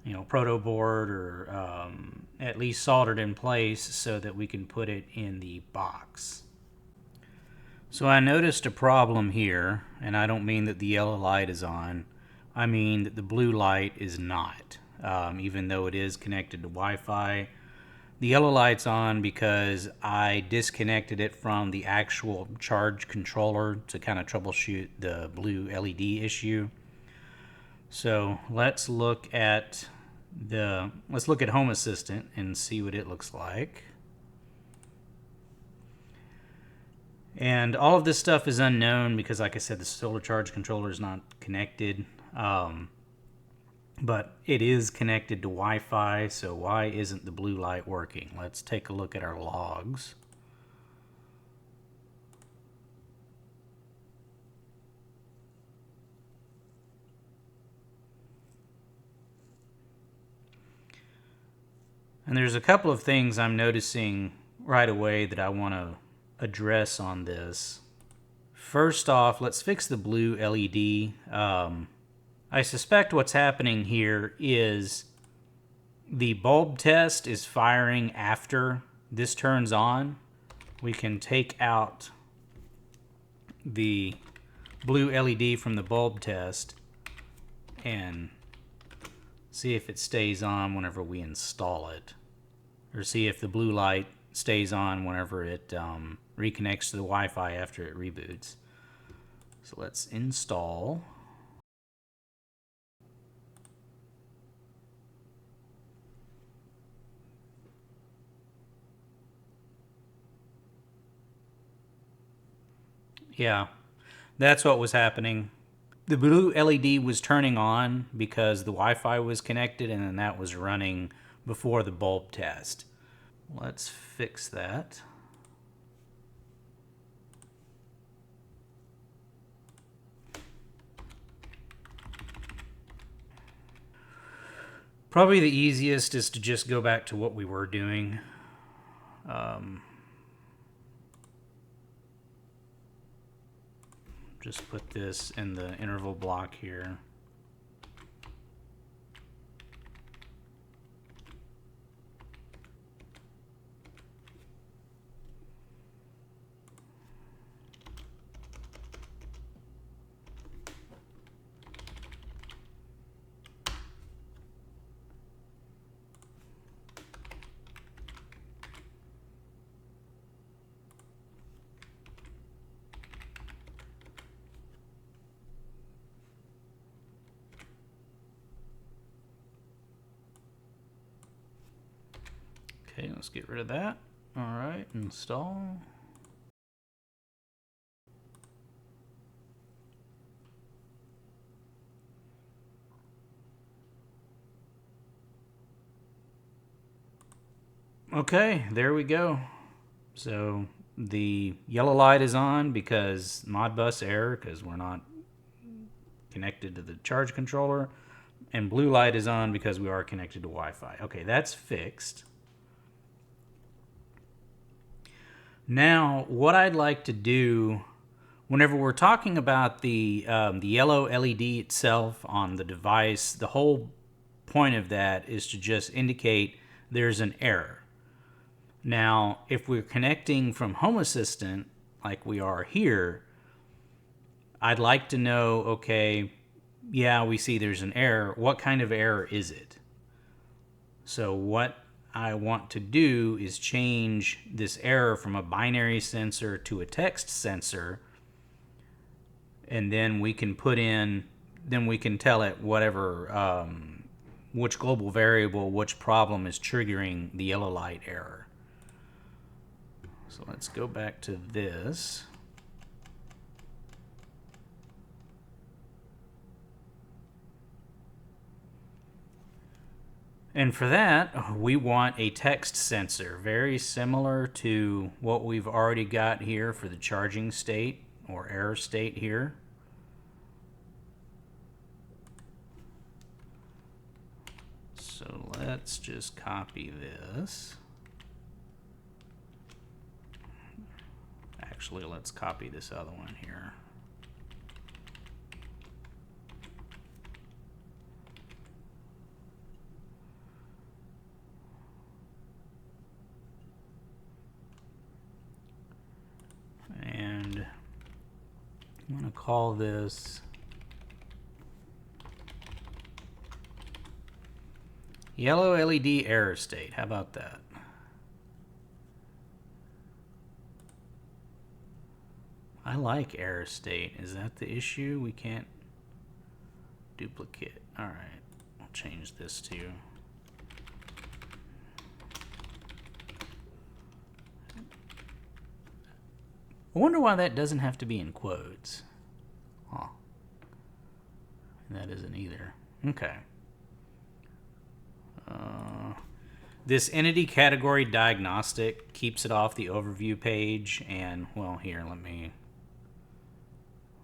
protoboard, or at least soldered in place so that we can put it in the box. So I noticed a problem here, and I don't mean that the yellow light is on. I mean that the blue light is not, even though it is connected to Wi-Fi. The yellow light's on because I disconnected it from the actual charge controller to kind of troubleshoot the blue LED issue. So let's look at Home Assistant and see what it looks like. And all of this stuff is unknown because, like I said, the solar charge controller is not connected. But it is connected to Wi-Fi, so why isn't the blue light working? Let's take a look at our logs. And there's a couple of things I'm noticing right away that I want to address on this. First off, let's fix the blue LED. I suspect what's happening here is the bulb test is firing after this turns on. We can take out the blue LED from the bulb test and see if it stays on whenever we install it, or see if the blue light stays on whenever it reconnects to the Wi-Fi after it reboots. So let's install. Yeah, that's what was happening. The blue LED was turning on because the Wi-Fi was connected, and then that was running before the bulb test. Let's fix that. Probably the easiest is to just go back to what we were doing. Just put this in the interval block here. Okay, let's get rid of that. All right, install. Okay, there we go. So the yellow light is on because Modbus error, because we're not connected to the charge controller, and blue light is on because we are connected to Wi-Fi. Okay, that's fixed. Now, what I'd like to do, whenever we're talking about the yellow LED itself on the device, the whole point of that is to just indicate there's an error. Now, if we're connecting from Home Assistant, like we are here, I'd like to know, okay, yeah, we see there's an error. What kind of error is it? So what I want to do is change this error from a binary sensor to a text sensor, and then we can put in, then we can tell it whatever, which global variable, which problem is triggering the yellow light error. So let's go back to this. And for that, we want a text sensor, very similar to what we've already got here for the charging state or error state here. So let's just copy this. Actually, let's copy this other one here. And I'm going to call this yellow LED error state. How about that? I like error state. Is that the issue? We can't duplicate. All right, I'll change this to. I wonder why that doesn't have to be in quotes. Huh. That isn't either. Okay. This entity category diagnostic keeps it off the overview page, and well, here, let me.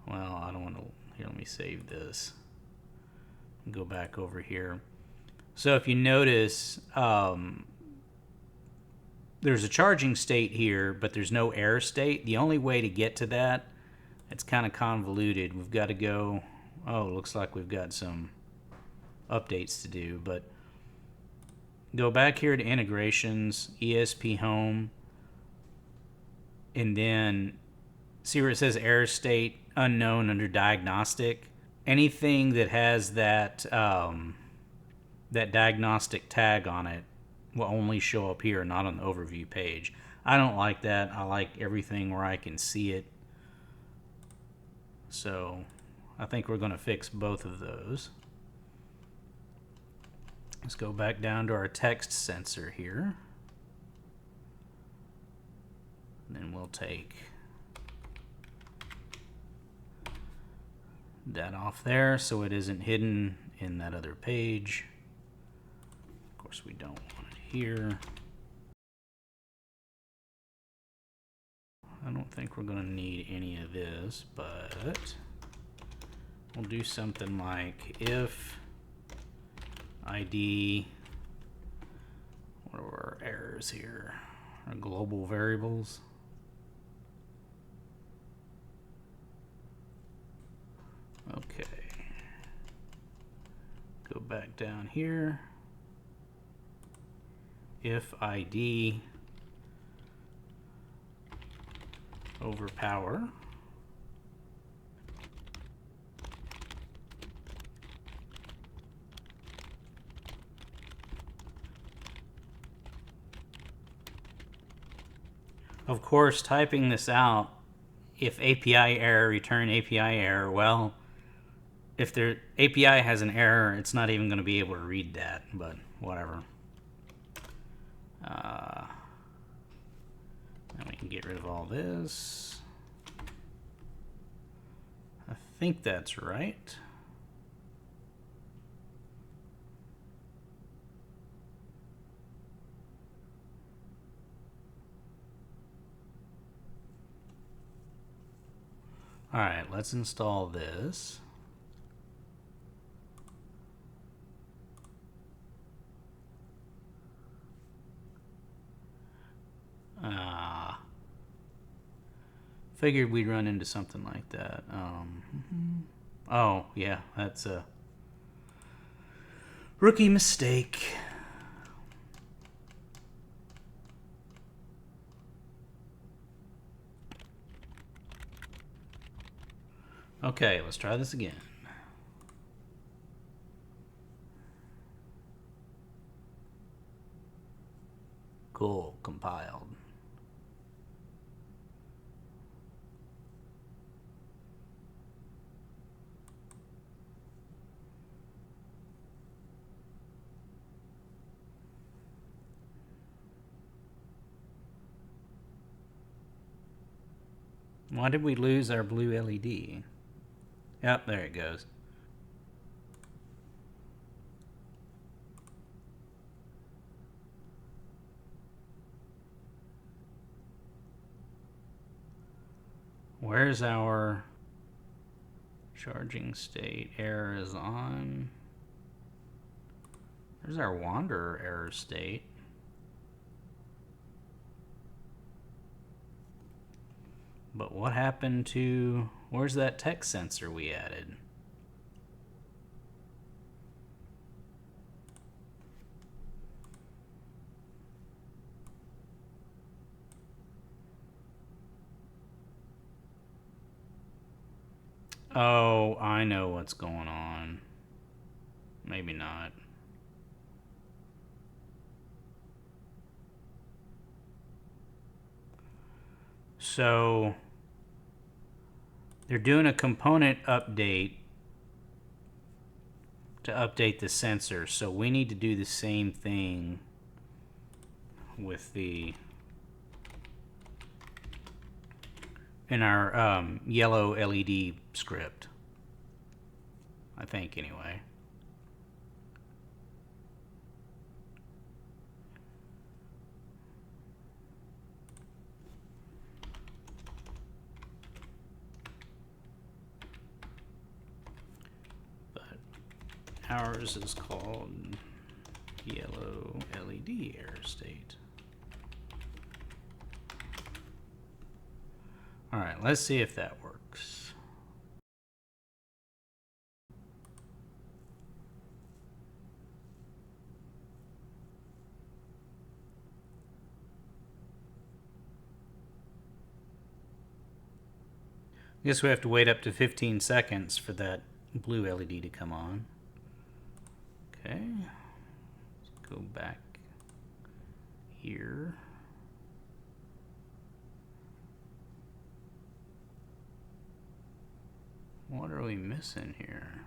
Well, I don't want to. Here, let me save this. Go back over here. So if you notice, there's a charging state here, but there's no error state. The only way to get to that, it's kind of convoluted. We've got to go. Oh, looks like we've got some updates to do, but go back here to integrations, ESPHome, and then see where it says error state unknown under diagnostic. Anything that has that that diagnostic tag on it will only show up here, not on the overview page. I don't like that. I like everything where I can see it. So I think we're going to fix both of those. Let's go back down to our text sensor here. And then we'll take that off there so it isn't hidden in that other page. Of course, we don't want it here. I don't think we're going to need any of this, but we'll do something like if ID, what are our errors here? Our global variables. Okay. Go back down here. If ID over power. Of course, typing this out, if API error, return API error, well, if the API has an error, it's not even going to be able to read that, but whatever. Now we can get rid of all this. I think that's right. All right, let's install this. Figured we'd run into something like that. Oh, yeah, that's a rookie mistake. Okay, let's try this again. Cool, compiled. Why did we lose our blue LED? Yep, there it goes. Where's our charging state? Error is on. There's our wanderer error state. But what happened to... Where's that text sensor we added? Oh, I know what's going on. Maybe not. So they're doing a component update to update the sensor. So we need to do the same thing with the in our yellow LED script. I think anyway. Ours is called yellow LED error state. All right, let's see if that works. I guess we have to wait up to 15 seconds for that blue LED to come on. Okay, let's go back here. What are we missing here?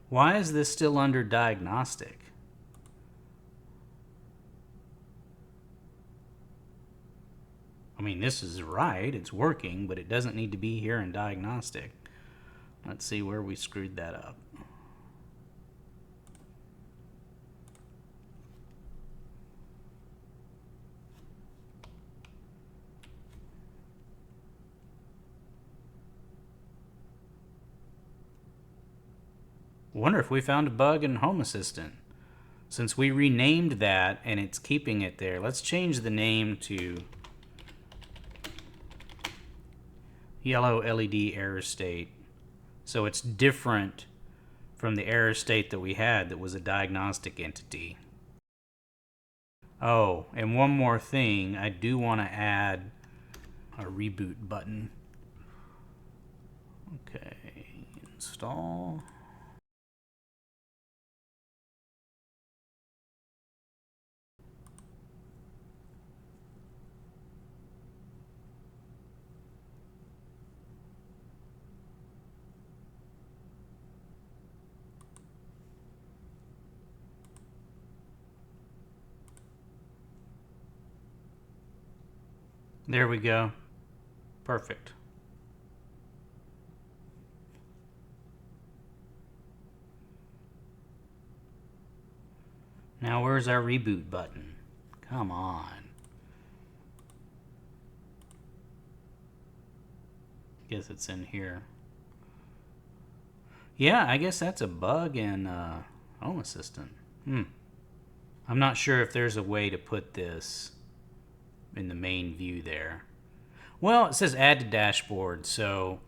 Why is this still under diagnostic? I mean, this is right, it's working, but it doesn't need to be here in diagnostic. Let's see where we screwed that up. Wonder if we found a bug in Home Assistant. Since we renamed that and it's keeping it there, let's change the name to yellow LED error state. So it's different from the error state that we had that was a diagnostic entity. Oh, and one more thing, I do want to add a reboot button. Okay, install. There we go. Perfect. Now where's our reboot button? Come on. Guess it's in here. Yeah, I guess that's a bug in Home Assistant. I'm not sure if there's a way to put this in the main view there. Well, it says add to dashboard, so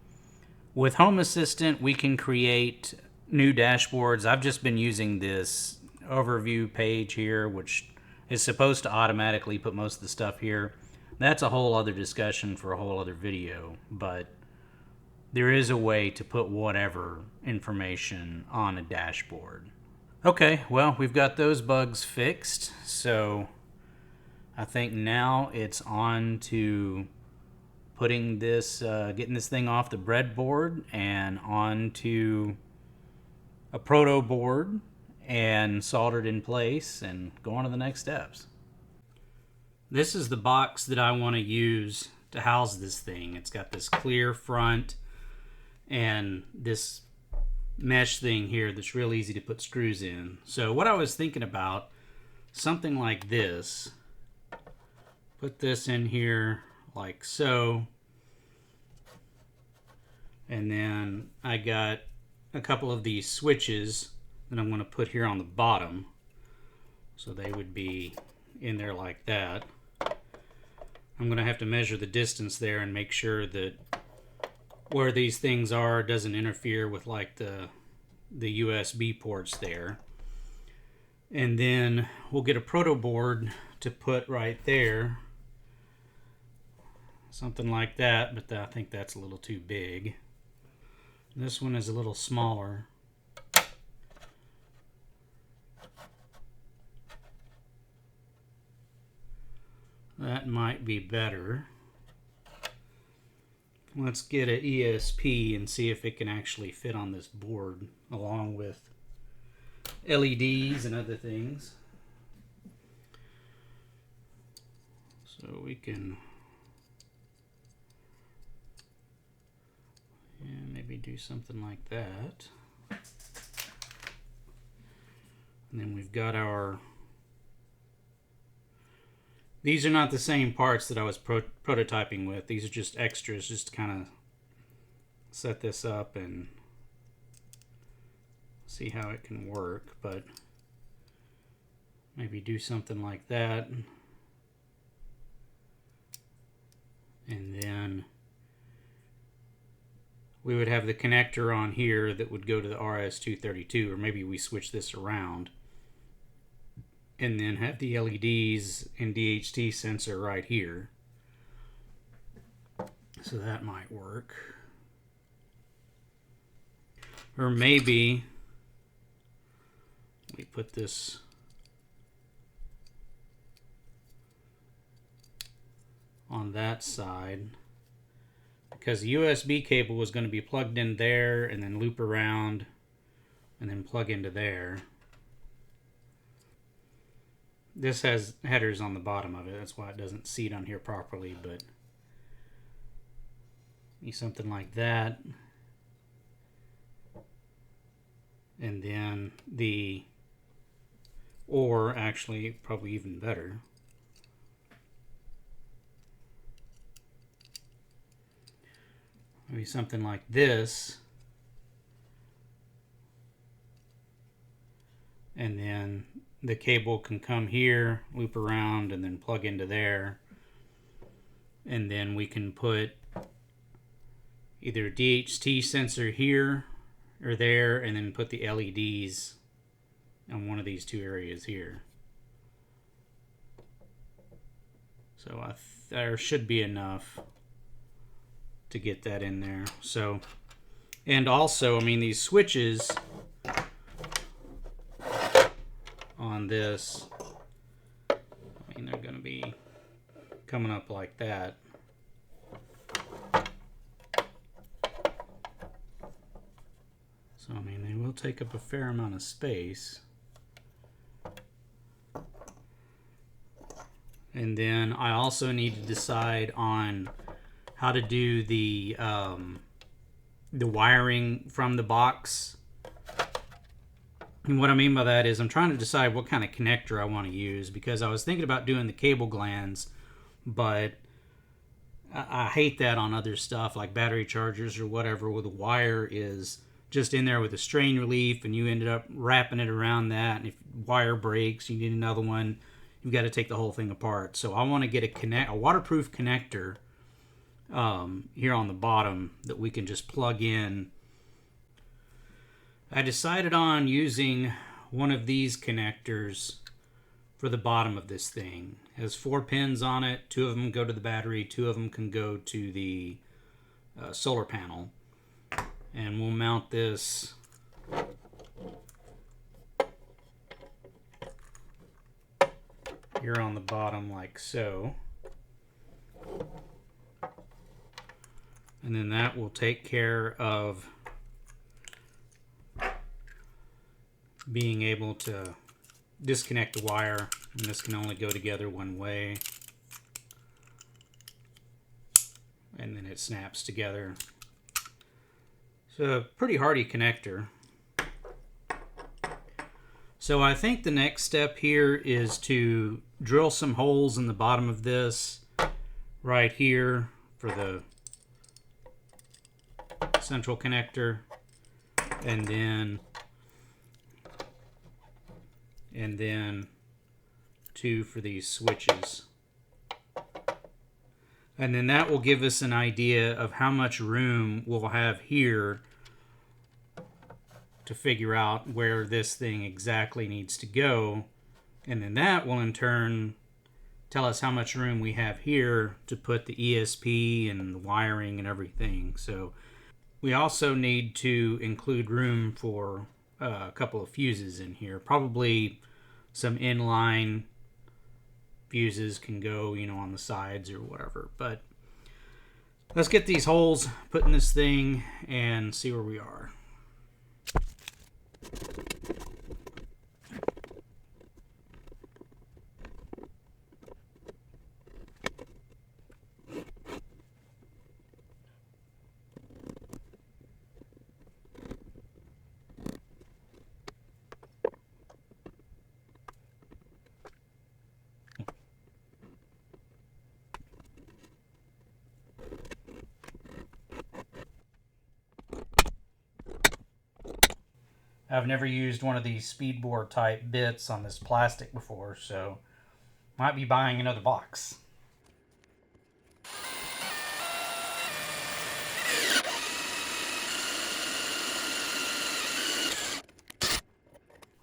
With Home Assistant, we can create new dashboards. I've just been using this overview page here, which is supposed to automatically put most of the stuff here. That's a whole other discussion for a whole other video, but there is a way to put whatever information on a dashboard. Okay, well, we've got those bugs fixed, so I think now it's on to putting this, getting this thing off the breadboard and onto a proto board and soldered in place and go on to the next steps. This is the box that I want to use to house this thing. It's got this clear front and this mesh thing here that's real easy to put screws in. So what I was thinking about, something like this. Put this in here like so. And then I got a couple of these switches that I'm going to put here on the bottom. So they would be in there like that. I'm going to have to measure the distance there and make sure that where these things are doesn't interfere with like the USB ports there. And then we'll get a proto board to put right there. Something like that, but I think that's a little too big. This one is a little smaller. That might be better. Let's get an ESP and see if it can actually fit on this board along with LEDs and other things. So we can maybe do something like that. And then we've got our... These are not the same parts that I was prototyping with. These are just extras, just to kind of set this up and see how it can work. But maybe do something like that. And then we would have the connector on here that would go to the RS-232, or maybe we switch this around. And then have the LEDs and DHT sensor right here. So that might work. Or maybe we put this on that side, because the USB cable was going to be plugged in there and then loop around and then plug into there. This has headers on the bottom of it, that's why it doesn't seat on here properly, but maybe something like that. And then the, or actually probably even better, maybe something like this. And then the cable can come here, loop around, and then plug into there. And then we can put either a DHT sensor here or there, and then put the LEDs on one of these two areas here. So there should be enough to get that in there. So, and also, I mean, these switches on this, I mean, they're going to be coming up like that. So, I mean, they will take up a fair amount of space. And then I also need to decide on how to do the wiring from the box. And what I mean by that is I'm trying to decide what kind of connector I want to use, because I was thinking about doing the cable glands, but I hate that on other stuff like battery chargers or whatever, where the wire is just in there with a strain relief and you ended up wrapping it around that, and if wire breaks, you need another one, you've got to take the whole thing apart. So I want to get a waterproof connector here on the bottom that we can just plug in. I decided on using one of these connectors for the bottom of this thing. It has 4 pins on it. 2 of them go to the battery, 2 of them can go to the solar panel. And we'll mount this here on the bottom like so. And then that will take care of being able to disconnect the wire, and this can only go together one way, and then it snaps together. So a pretty hardy connector. So I think the next step here is to drill some holes in the bottom of this right here for the central connector, and then 2 for these switches. And then that will give us an idea of how much room we'll have here to figure out where this thing exactly needs to go. And then that will in turn tell us how much room we have here to put the ESP and the wiring and everything. So we also need to include room for a couple of fuses in here. Probably some inline fuses can go, on the sides or whatever. But let's get these holes put in this thing and see where we are. I've never used one of these speedboard type bits on this plastic before, so might be buying another box.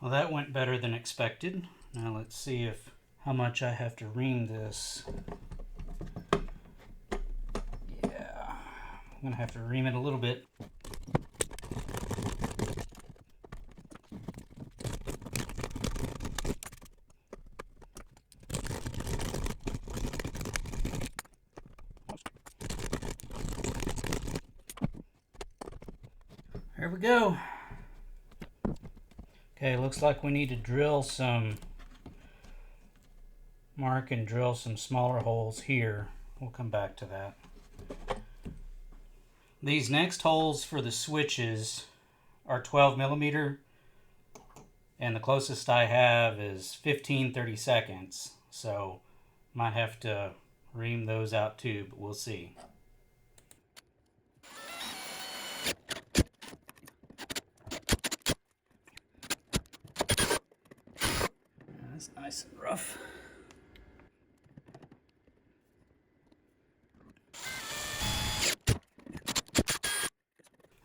Well, that went better than expected. Now let's see how much I have to ream this. Yeah, I'm gonna have to ream it a little bit. There we go. Okay, looks like we need to drill mark and drill some smaller holes here. We'll come back to that. These next holes for the switches are 12 millimeter, and the closest I have is 15/32. So might have to ream those out too, but we'll see. That's nice and rough.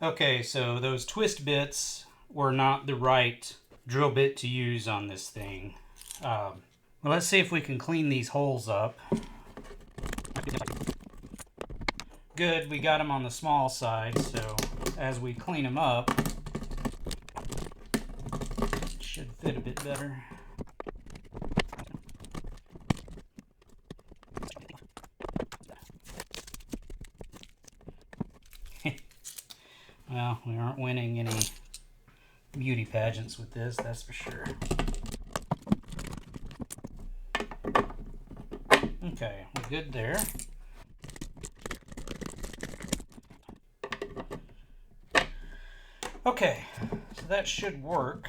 Okay, so those twist bits were not the right drill bit to use on this thing. Well, let's see if we can clean these holes up. Good, we got them on the small side, so as we clean them up, it should fit a bit better. Well, we aren't winning any beauty pageants with this, that's for sure. Okay, we're good there. Okay, so that should work.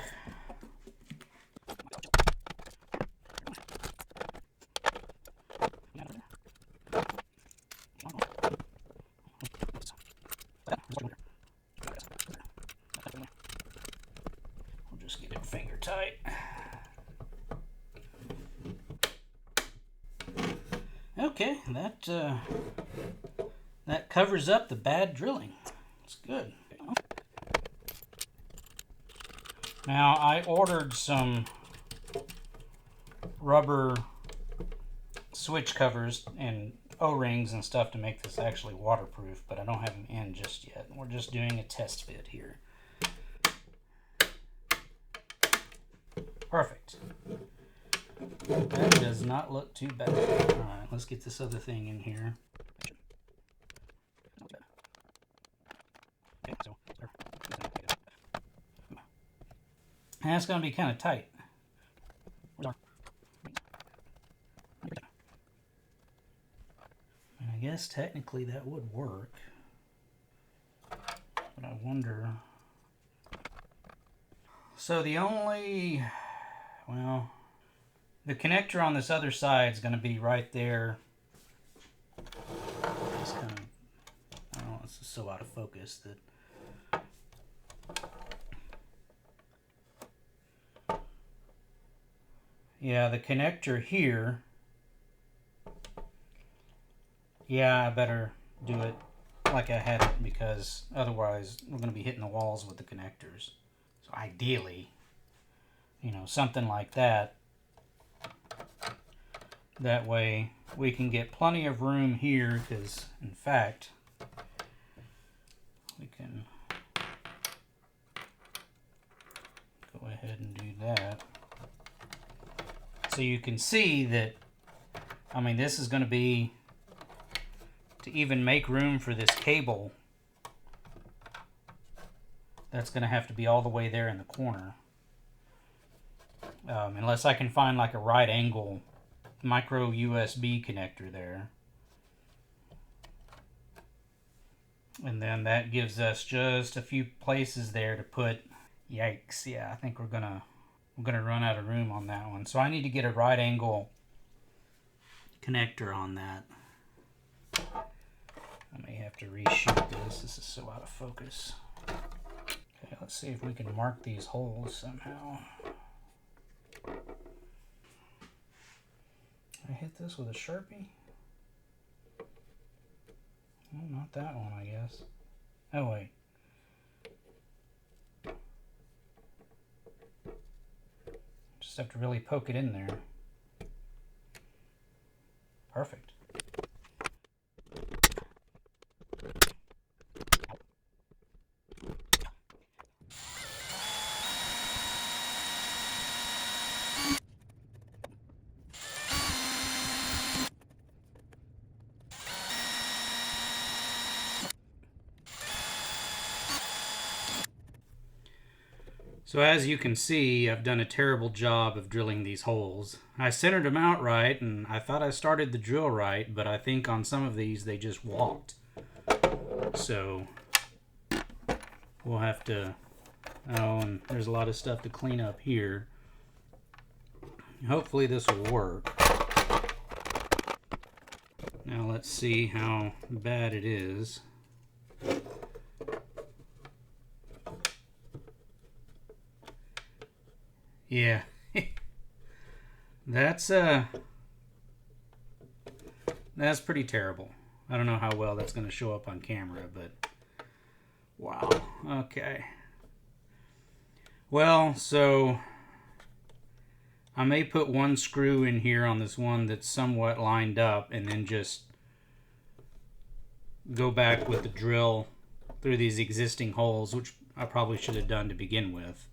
We'll just get it finger tight. Okay, That covers up the bad drilling. It's good. Now, I ordered some rubber switch covers and O-rings and stuff to make this actually waterproof, but I don't have them in just yet. We're just doing a test fit here. Perfect. That does not look too bad. Alright, let's get this other thing in here. And that's going to be kind of tight. And I guess technically that would work. But I wonder... So the only... Well... The connector on this other side is going to be right there. Just kind of... I don't know, this is so out of focus that... Yeah, the connector here. Yeah, I better do it like I had it because otherwise we're going to be hitting the walls with the connectors. So ideally, you know, something like that. That way we can get plenty of room here because, in fact, we can go ahead and do that. So you can see that, I mean, this is going to be, to even make room for this cable, that's going to have to be all the way there in the corner. Unless I can find like a right angle micro USB connector there. And then that gives us just a few places there to put, yikes, yeah, I think we're gonna run out of room on that one. So I need to get a right angle connector on that. I may have to reshoot this. This is so out of focus. Okay, let's see if we can mark these holes somehow. I hit this with a Sharpie? Oh, not that one, I guess. Oh, wait. Just have to really poke it in there. Perfect. So as you can see, I've done a terrible job of drilling these holes. I centered them out right, and I thought I started the drill right, but I think on some of these they just walked. So we'll have to... Oh, and there's a lot of stuff to clean up here. Hopefully this will work. Now let's see how bad it is. Yeah, that's pretty terrible. I don't know how well that's going to show up on camera, but wow. Okay. Well, so I may put one screw in here on this one that's somewhat lined up and then just go back with the drill through these existing holes, which I probably should have done to begin with.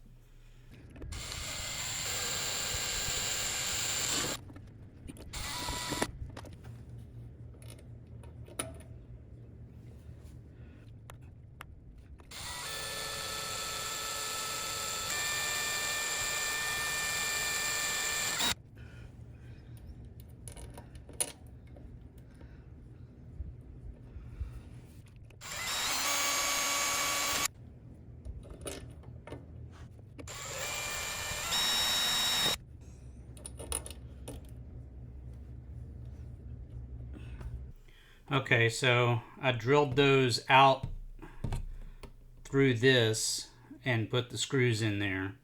Okay, so I drilled those out through this and put the screws in there.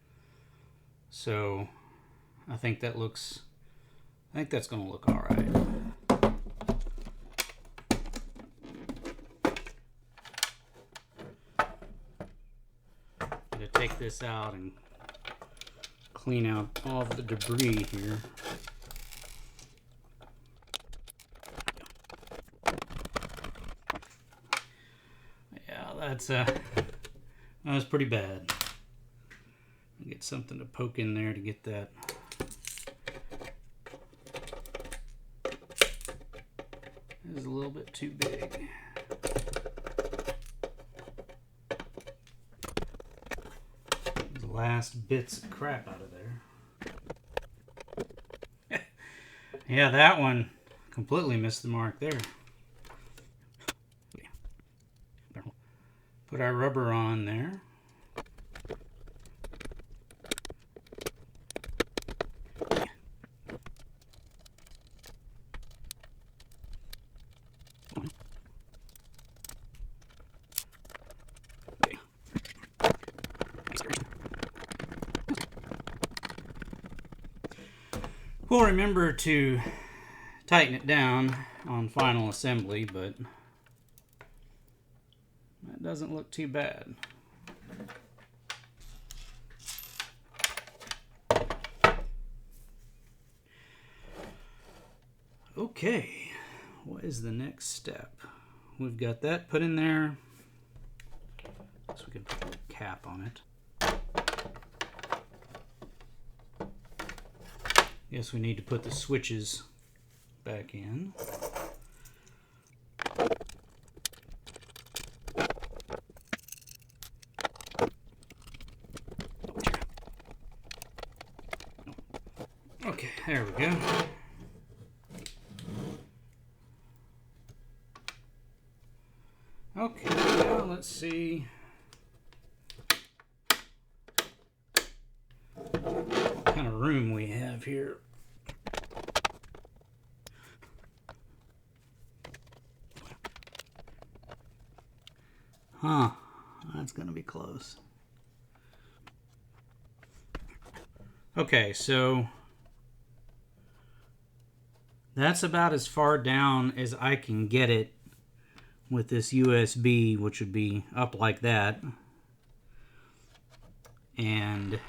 So I think that looks, I think that's going to look all right. take this out and clean out all of the debris here. Yeah, that was pretty bad. Get something to poke in there to get that. It was a little bit too big. The last bits of crap out of there. Yeah, that one completely missed the mark there. Put our rubber on there. We'll remember to tighten it down on final assembly, but that doesn't look too bad. Okay, what is the next step? We've got that put in there, so we can put a little cap on it. Guess we need to put the switches back in. Okay, there we go. Okay, now let's see what kind of room we have here. Huh, that's gonna be close. Okay, so that's about as far down as I can get it with this USB, which would be up like that. And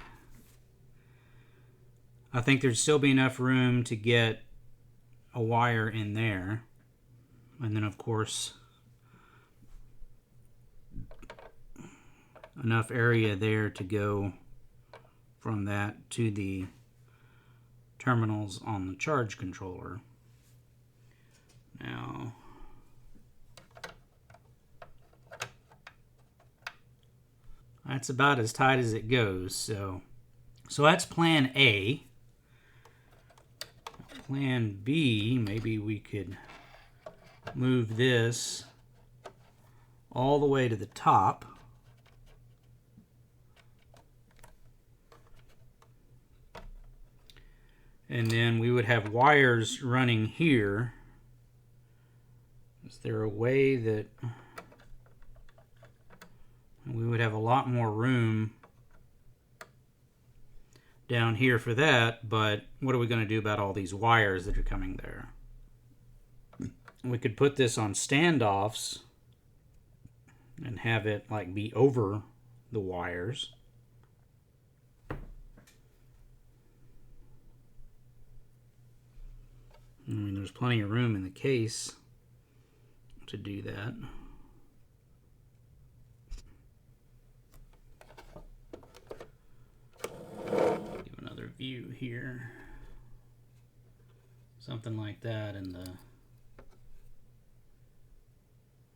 I think there'd still be enough room to get a wire in there. And then, of course, enough area there to go from that to the terminals on the charge controller. Now, that's about as tight as it goes. So that's plan A. Plan B, maybe we could move this all the way to the top. And then we would have wires running here. Is there a way that we would have a lot more room down here for that? But what are we going to do about all these wires that are coming there? We could put this on standoffs and have it like be over the wires. I mean, there's plenty of room in the case to do that. Give another view here. Something like that, and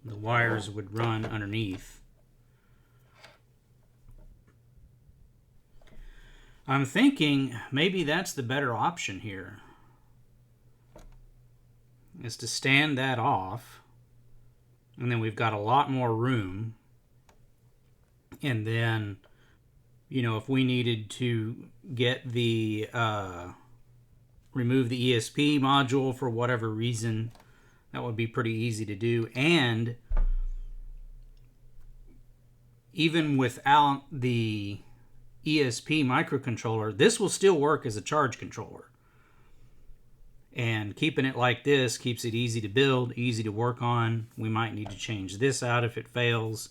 the wires would run underneath. I'm thinking maybe that's the better option here, is to stand that off, and then we've got a lot more room. And then, you know, if we needed to get the remove the ESP module for whatever reason, that would be pretty easy to do. And even without the ESP microcontroller, this will still work as a charge controller. And keeping it like this keeps it easy to build, easy to work on. We might need to change this out if it fails.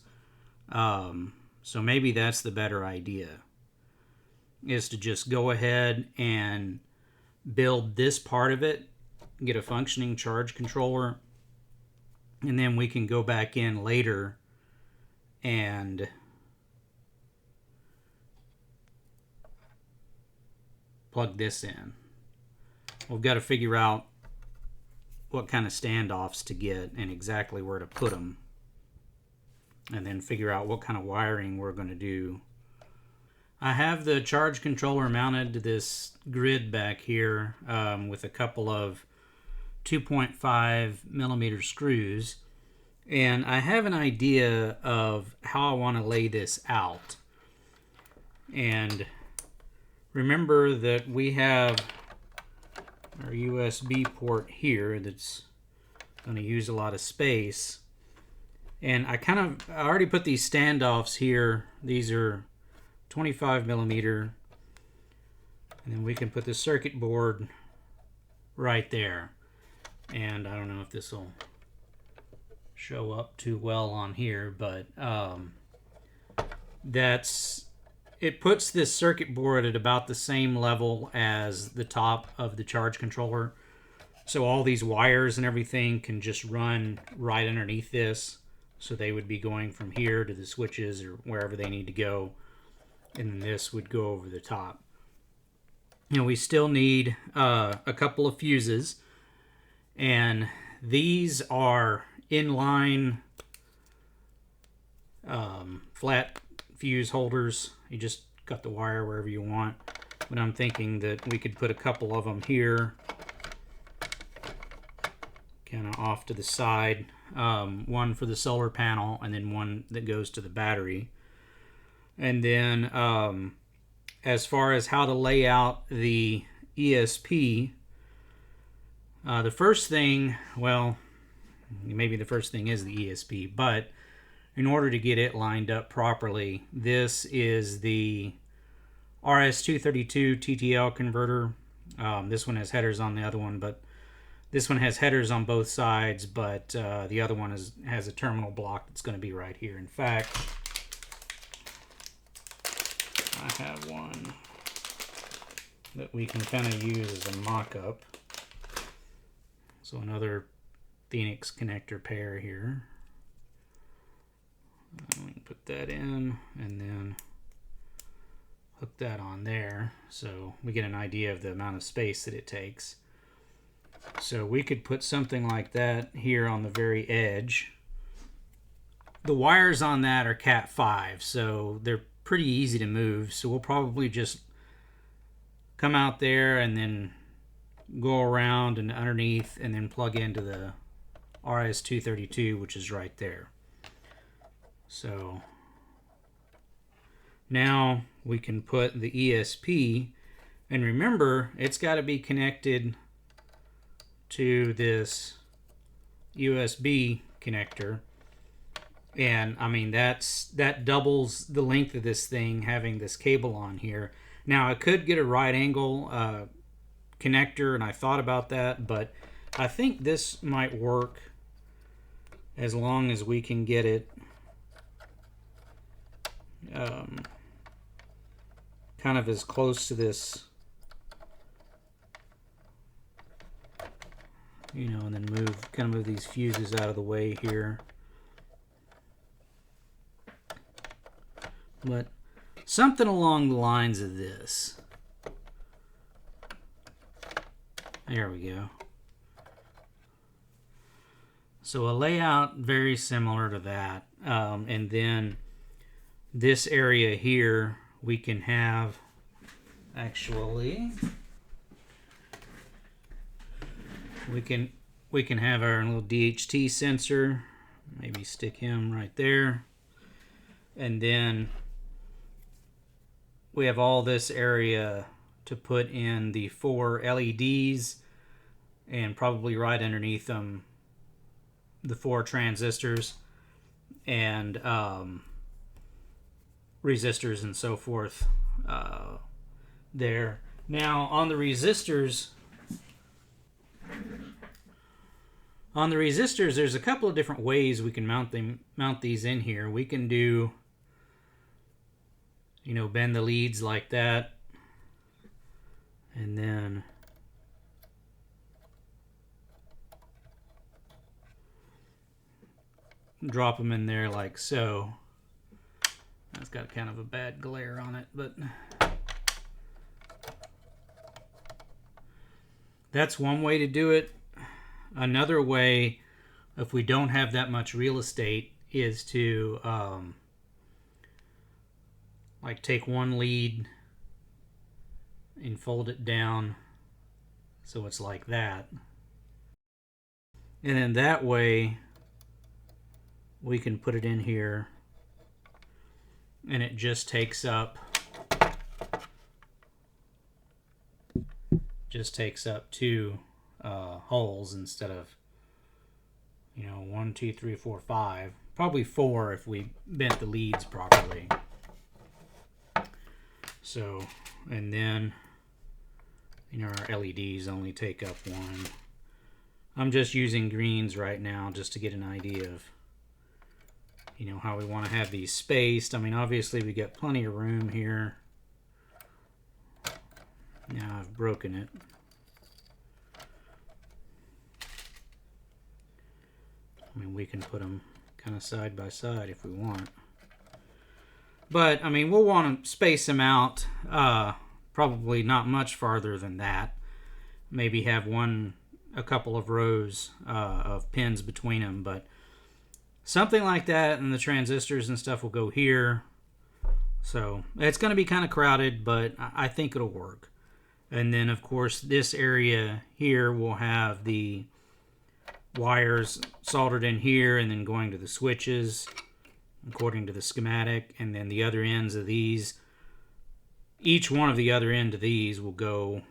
So maybe that's the better idea, is to just go ahead and build this part of it, get a functioning charge controller, and then we can go back in later and plug this in. We've got to figure out what kind of standoffs to get and exactly where to put them, and then figure out what kind of wiring we're going to do. I have the charge controller mounted to this grid back here with a couple of 2.5 millimeter screws, and I have an idea of how I want to lay this out. And remember that we have our USB port here that's going to use a lot of space, and I already put these standoffs here. These are 25 millimeter, and then we can put the circuit board right there. And I don't know if this will show up too well on here, but it puts this circuit board at about the same level as the top of the charge controller. So all these wires and everything can just run right underneath this. So they would be going from here to the switches or wherever they need to go. And then this would go over the top. You know, we still need a couple of fuses. And these are inline flat fuse holders. You just cut the wire wherever you want. But I'm thinking that we could put a couple of them here, kind of off to the side. One for the solar panel, and then one that goes to the battery. And then as far as how to lay out the ESP, the first thing, well, maybe the first thing is the ESP, but in order to get it lined up properly, this is the RS-232 TTL converter. This one has headers on the other one, but this one has headers on both sides, but the other one has a terminal block that's going to be right here. In fact, I have one that we can kind of use as a mock-up. So another Phoenix connector pair here. We can put that in and then hook that on there, so we get an idea of the amount of space that it takes. So we could put something like that here on the very edge. The wires on that are Cat 5, so they're pretty easy to move. So we'll probably just come out there and then go around and underneath and then plug into the RS-232, which is right there. So now we can put the ESP, and remember, it's got to be connected to this USB connector. And I mean, that doubles the length of this thing, having this cable on here. Now I could get a right angle connector, and I thought about that, but I think this might work as long as we can get it kind of as close to this, you know, and then kind of move these fuses out of the way here. But something along the lines of this. There we go. So a layout very similar to that. And then this area here, we can have, actually, we can have our little DHT sensor. Maybe stick him right there. And then we have all this area to put in the 4 LEDs, and probably right underneath them the 4 transistors and resistors and so forth there. Now on the resistors, there's a couple of different ways we can mount these in here. We can do you know, bend the leads like that, and then drop them in there like so. That's got kind of a bad glare on it, but that's one way to do it. Another way, if we don't have that much real estate, is to like take one lead and fold it down so it's like that. And then that way we can put it in here and it just takes up two holes instead of, you know, 1, 2, 3, 4, 5. Probably 4 if we bent the leads properly. So, and then, you know, our LEDs only take up 1. I'm just using greens right now just to get an idea of, you know, how we want to have these spaced. I mean, obviously we got plenty of room here. Now I've broken it. I mean, we can put them kind of side by side if we want. But, I mean, we'll want to space them out probably not much farther than that. Maybe have a couple of rows of pins between them, but something like that, and the transistors and stuff will go here. So it's going to be kind of crowded, but I think it'll work. And then, of course, this area here will have the wires soldered in here and then going to the switches according to the schematic. And then the other ends of these, each one of the other end of these will go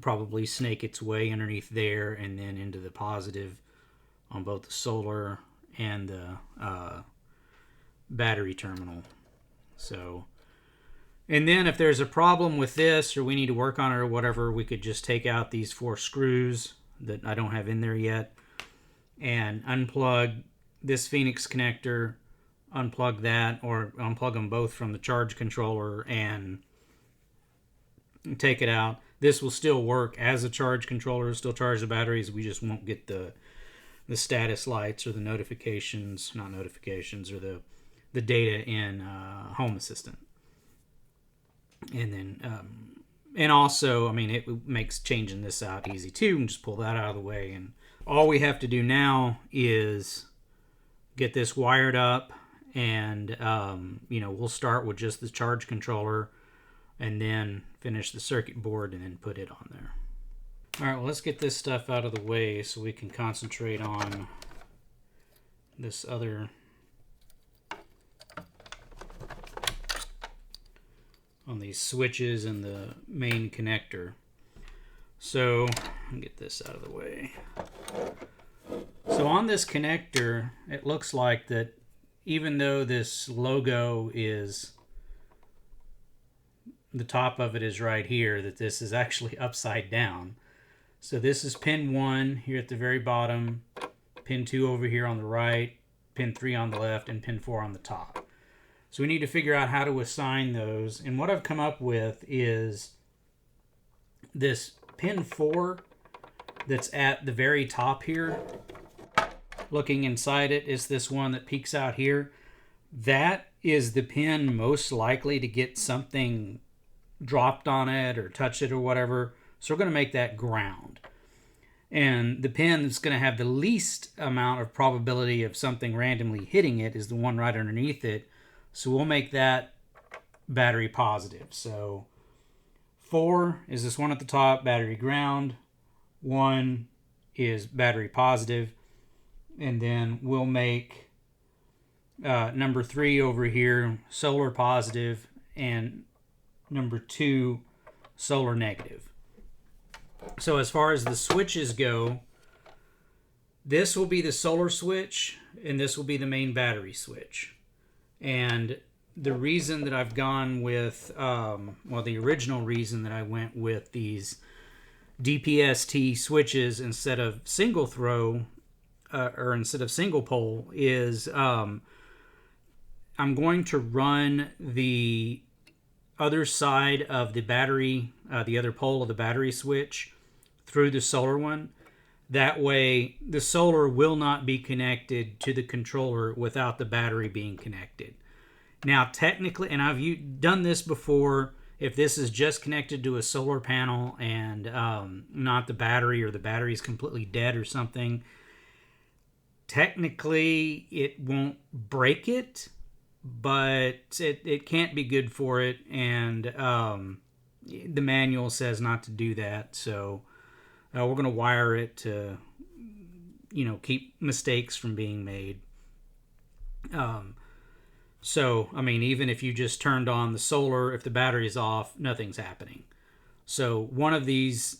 probably snake its way underneath there and then into the positive on both the solar and the battery terminal. So, and then if there's a problem with this or we need to work on it or whatever, we could just take out these 4 screws that I don't have in there yet and unplug this Phoenix connector, unplug that, or unplug them both from the charge controller and take it out. This will still work as a charge controller, still charge the batteries. We just won't get the status lights or the notifications, not notifications, or the data in Home Assistant. And then, and also, I mean, it makes changing this out easy too, and just pull that out of the way. And all we have to do now is get this wired up, and you know, we'll start with just the charge controller, and then finish the circuit board, and then put it on there. All right, well, let's get this stuff out of the way so we can concentrate on this other on these switches and the main connector. So I'll get this out of the way. So on this connector, it looks like that even though this logo is, the top of it is right here, that this is actually upside down. So this is pin 1 here at the very bottom, pin 2 over here on the right, pin 3 on the left, and pin 4 on the top. So we need to figure out how to assign those. And what I've come up with is this pin 4 that's at the very top here. Looking inside it is this one that peeks out here. That is the pin most likely to get something dropped on it or touch it or whatever. So we're going to make that ground. And the pin that's going to have the least amount of probability of something randomly hitting it is the one right underneath it. So we'll make that battery positive. So 4 is this one at the top, battery ground. 1 is battery positive. And then we'll make number 3 over here solar positive, and number 2 solar negative. So as far as the switches go, this will be the solar switch and this will be the main battery switch. And the reason that I've gone with, well, the original reason that I went with these DPST switches instead of single throw, or instead of single pole, is I'm I'm going to run the other side of the battery, the other pole of the battery switch through the solar one. That way the solar will not be connected to the controller without the battery being connected. Now technically, and I've done this before, if this is just connected to a solar panel and not the battery, or the battery is completely dead or something, technically it won't break it, but it can't be good for it, and the manual says not to do that. So we're going to wire it to, keep mistakes from being made. So, I mean, even if you just turned on the solar, if the battery's off, nothing's happening. So one of these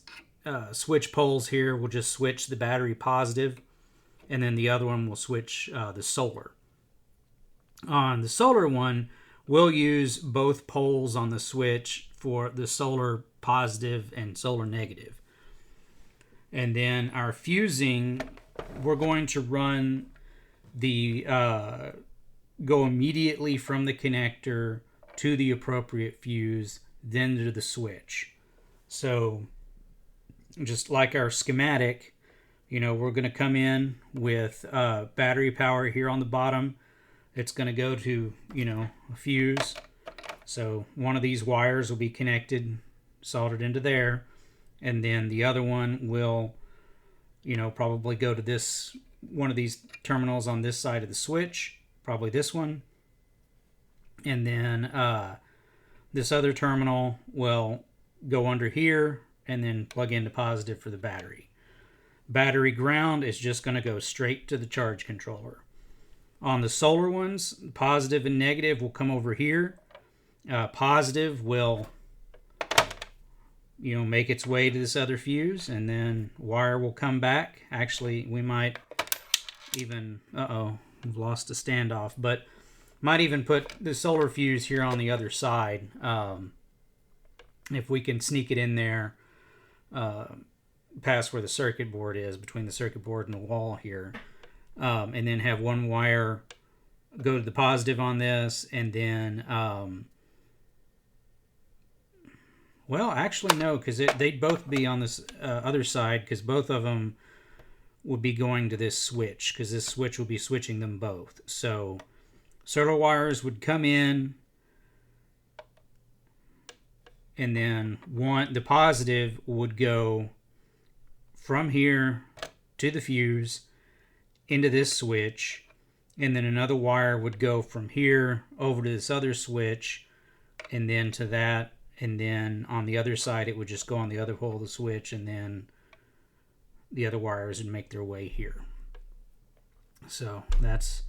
switch poles here will just switch the battery positive, and then the other one will switch the solar. On the solar one, we'll use both poles on the switch for the solar positive and solar negative. And then our fusing, we're going to run the go immediately from the connector to the appropriate fuse, then to the switch. So just like our schematic, we're going to come in with battery power here on the bottom. It's going to go to, a fuse. So one of these wires will be connected, soldered into there. And then the other one will, probably go to this, one of these terminals on this side of the switch, probably this one. And then this other terminal will go under here and then plug into positive for the battery. Battery ground is just going to go straight to the charge controller. On the solar ones, positive and negative will come over here. Positive will, make its way to this other fuse, and then wire will come back. Actually, we might even, we've lost a standoff, but might even put the solar fuse here on the other side. If we can sneak it in there past where the circuit board is, between the circuit board and the wall here. And then have one wire go to the positive on this, and then well, actually no, because they'd both be on this other side, because both of them would be going to this switch, because this switch will be switching them both. So solar wires would come in, and then the positive would go from here to the fuse into this switch, and then another wire would go from here over to this other switch, and then to that, and then on the other side it would just go on the other hole of the switch, and then the other wires would make their way here. So that's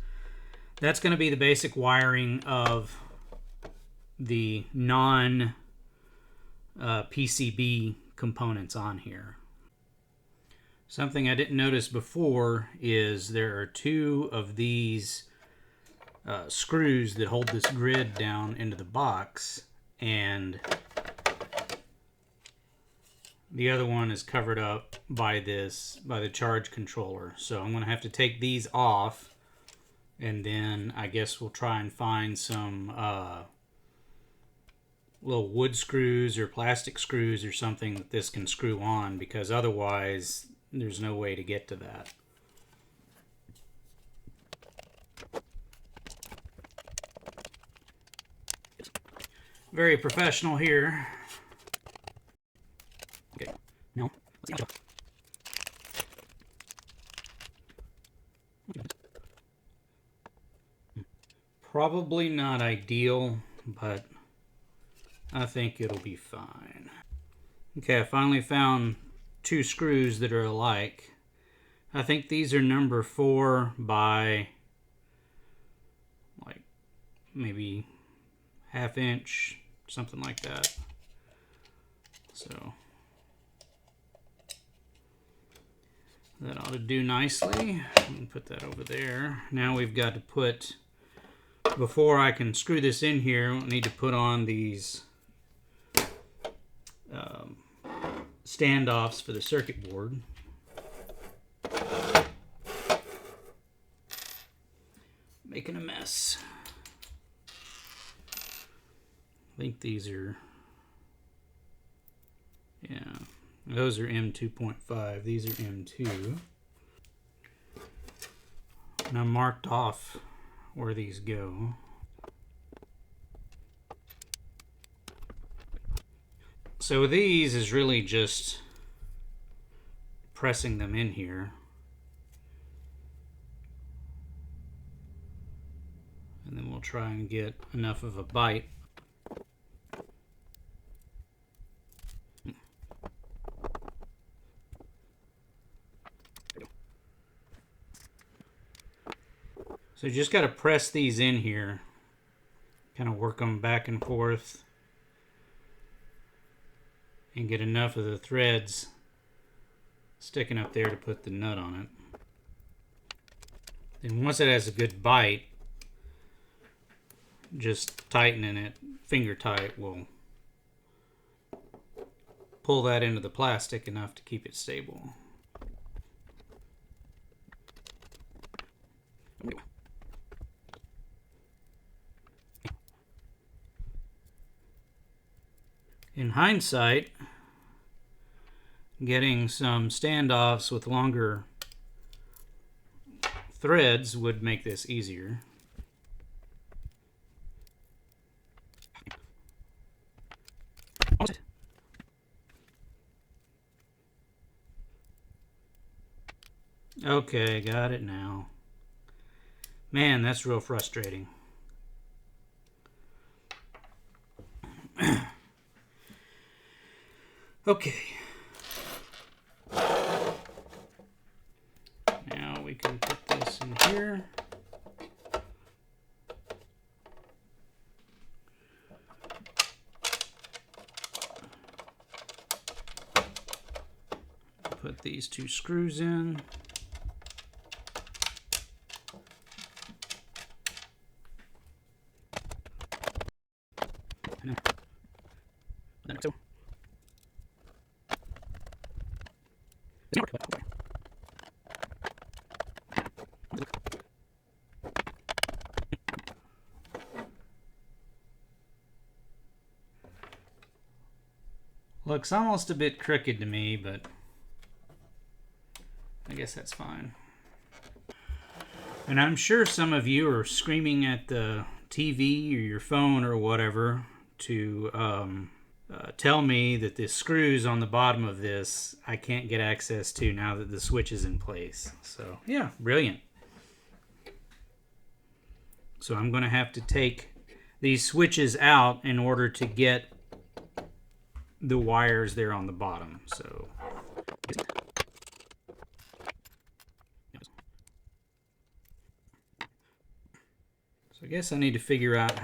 going to be the basic wiring of the non PCB components on here. Something I didn't notice before is there are two of these screws that hold this grid down into the box, and the other one is covered up by the charge controller. So I'm going to have to take these off, and then I guess we'll try and find some little wood screws or plastic screws or something that this can screw on, because otherwise there's no way to get to that. Very professional here. Okay, no. Let's go. Probably not ideal, but I think it'll be fine. Okay, I finally found two screws that are alike. I think these are number 4 by like maybe ½ inch, something like that. So that ought to do nicely. I'm gonna put that over there. Now we've got to put, before I can screw this in here, I need to put on these standoffs for the circuit board. Making a mess. I think these are, yeah, those are M2.5. These are M2. And I marked off where these go. So these is really just pressing them in here. And then we'll try and get enough of a bite. So you just got to press these in here, kind of work them back and forth, and get enough of the threads sticking up there to put the nut on it. Then once it has a good bite, just tightening it finger tight will pull that into the plastic enough to keep it stable. In hindsight, getting some standoffs with longer threads would make this easier. Okay, got it now. Man, that's real frustrating. Okay. Now we can put this in here. Put these two screws in. Looks almost a bit crooked to me, but I guess that's fine. And I'm sure some of you are screaming at the TV or your phone or whatever to tell me that the screws on the bottom of this I can't get access to now that the switch is in place. So yeah, brilliant. So I'm going to have to take these switches out in order to get the wires there on the bottom. So I guess I need to figure out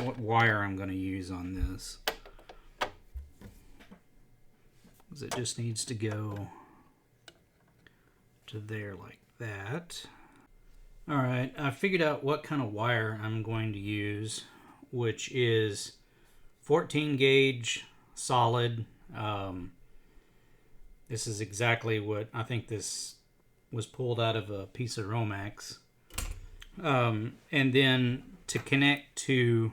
what wire I'm going to use on this, because it just needs to go to there like that. All right, I figured out what kind of wire I'm going to use, which is 14 gauge solid. This is exactly what I think this was pulled out of a piece of Romex. And then to connect to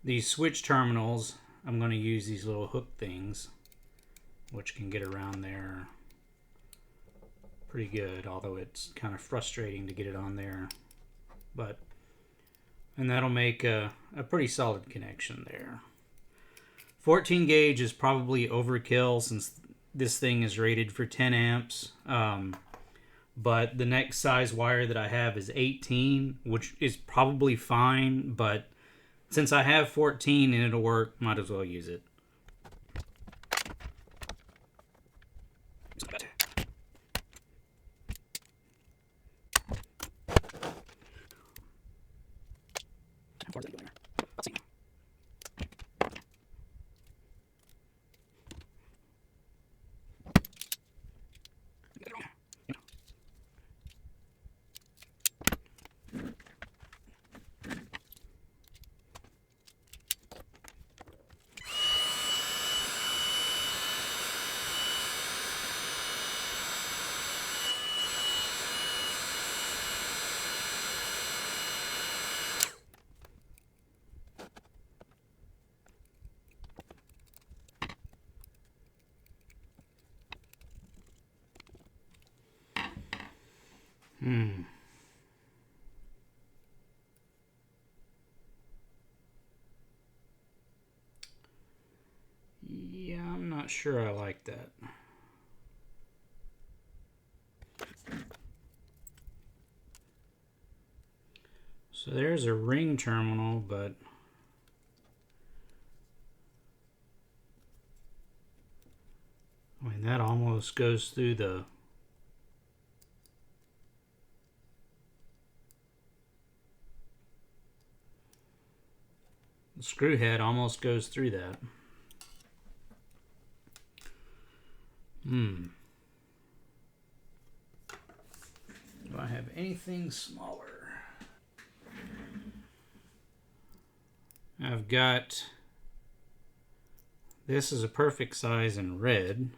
these switch terminals, I'm going to use these little hook things, which can get around there pretty good, although it's kind of frustrating to get it on there. And that'll make a pretty solid connection there. 14 gauge is probably overkill since this thing is rated for 10 amps. But the next size wire that I have is 18, which is probably fine, but since I have 14 and it'll work, might as well use it. Yeah, I'm not sure I like that. So there's a ring terminal, but I mean, that almost goes through the screw head, almost goes through that. Do I have anything smaller? I've got, this is a perfect size in red.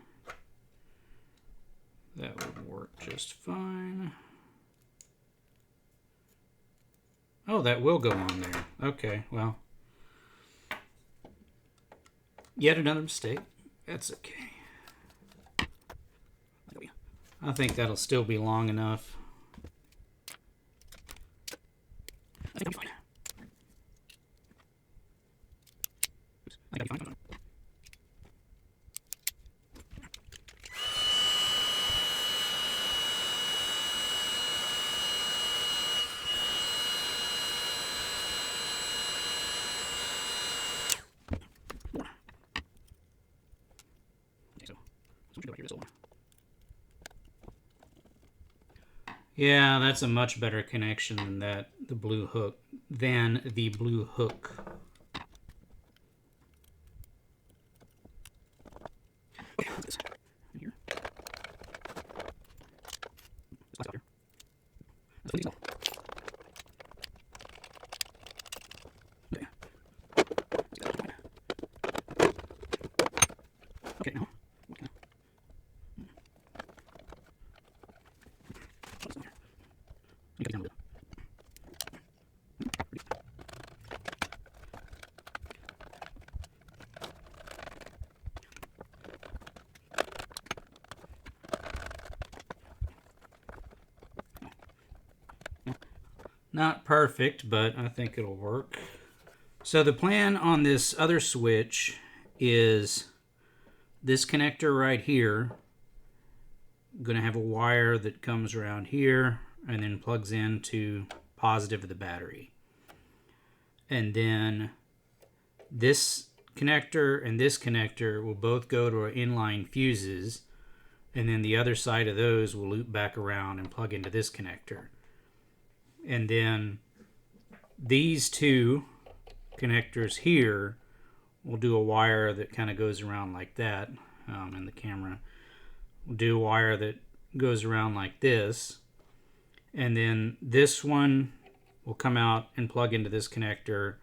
That would work just fine. Oh, that will go on there. Okay, well, yet another mistake. That's okay. I think that'll still be long enough. I think I'll be fine. I think I'll be fine. Yeah, that's a much better connection than that, the blue hook. Here. Okay. Okay, now. Not perfect, but I think it'll work. So the plan on this other switch is this connector right here. I'm going to have a wire that comes around here and then plugs into positive of the battery. And then this connector and this connector will both go to our inline fuses, and then the other side of those will loop back around and plug into this connector. And then these two connectors here will do a wire that kind of goes around like that. In the camera, we'll do a wire that goes around like this, and then this one will come out and plug into this connector,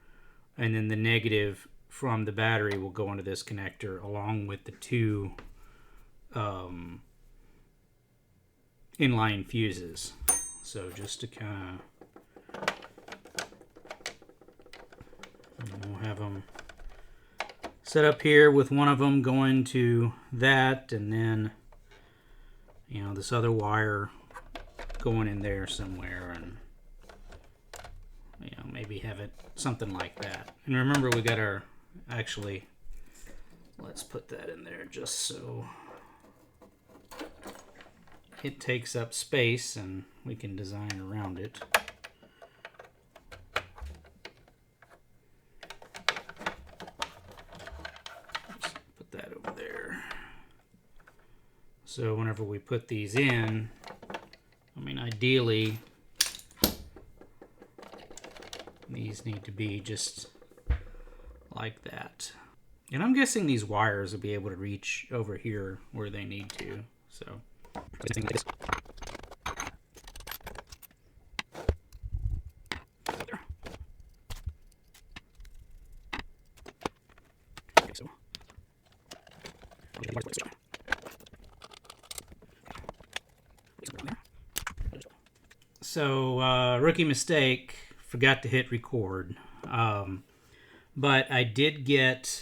and then the negative from the battery will go into this connector along with the two inline fuses. So just to kind of, we'll have them set up here with one of them going to that, and then, you know, this other wire going in there somewhere, and, you know, maybe have it something like that. And remember, we got our, actually, let's put that in there just so it takes up space and we can design around it. Just put that over there. So whenever we put these in, I mean, ideally, these need to be just like that. And I'm guessing these wires will be able to reach over here where they need to. So, so rookie mistake, forgot to hit record. But I did get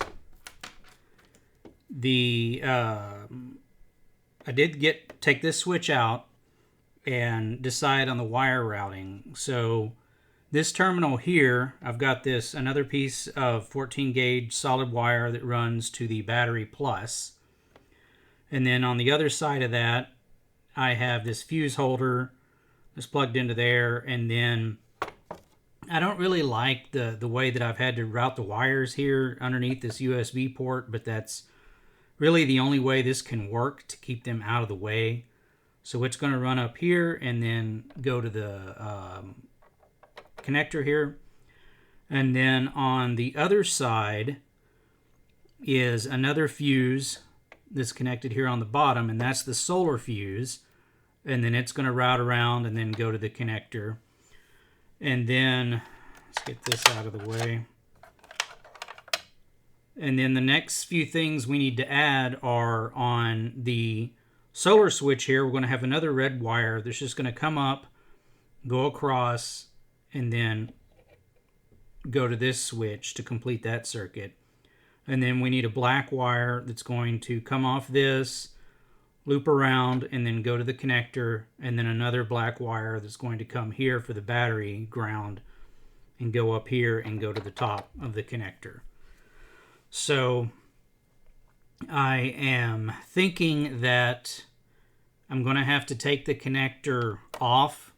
the take this switch out and decide on the wire routing. So this terminal here, I've got this another piece of 14 gauge solid wire that runs to the battery plus. And then on the other side of that, I have this fuse holder that's plugged into there. And then I don't really like the way that I've had to route the wires here underneath this USB port, but that's really the only way this can work to keep them out of the way. So it's going to run up here and then go to the connector here. And then on the other side is another fuse that's connected here on the bottom, and that's the solar fuse. And then it's going to route around and then go to the connector. And then let's get this out of the way. And then the next few things we need to add are on the solar switch here. We're going to have another red wire that's just going to come up, go across, and then go to this switch to complete that circuit. And then we need a black wire that's going to come off this, loop around, and then go to the connector, and then another black wire that's going to come here for the battery ground and go up here and go to the top of the connector. So I am thinking that I'm going to have to take the connector off,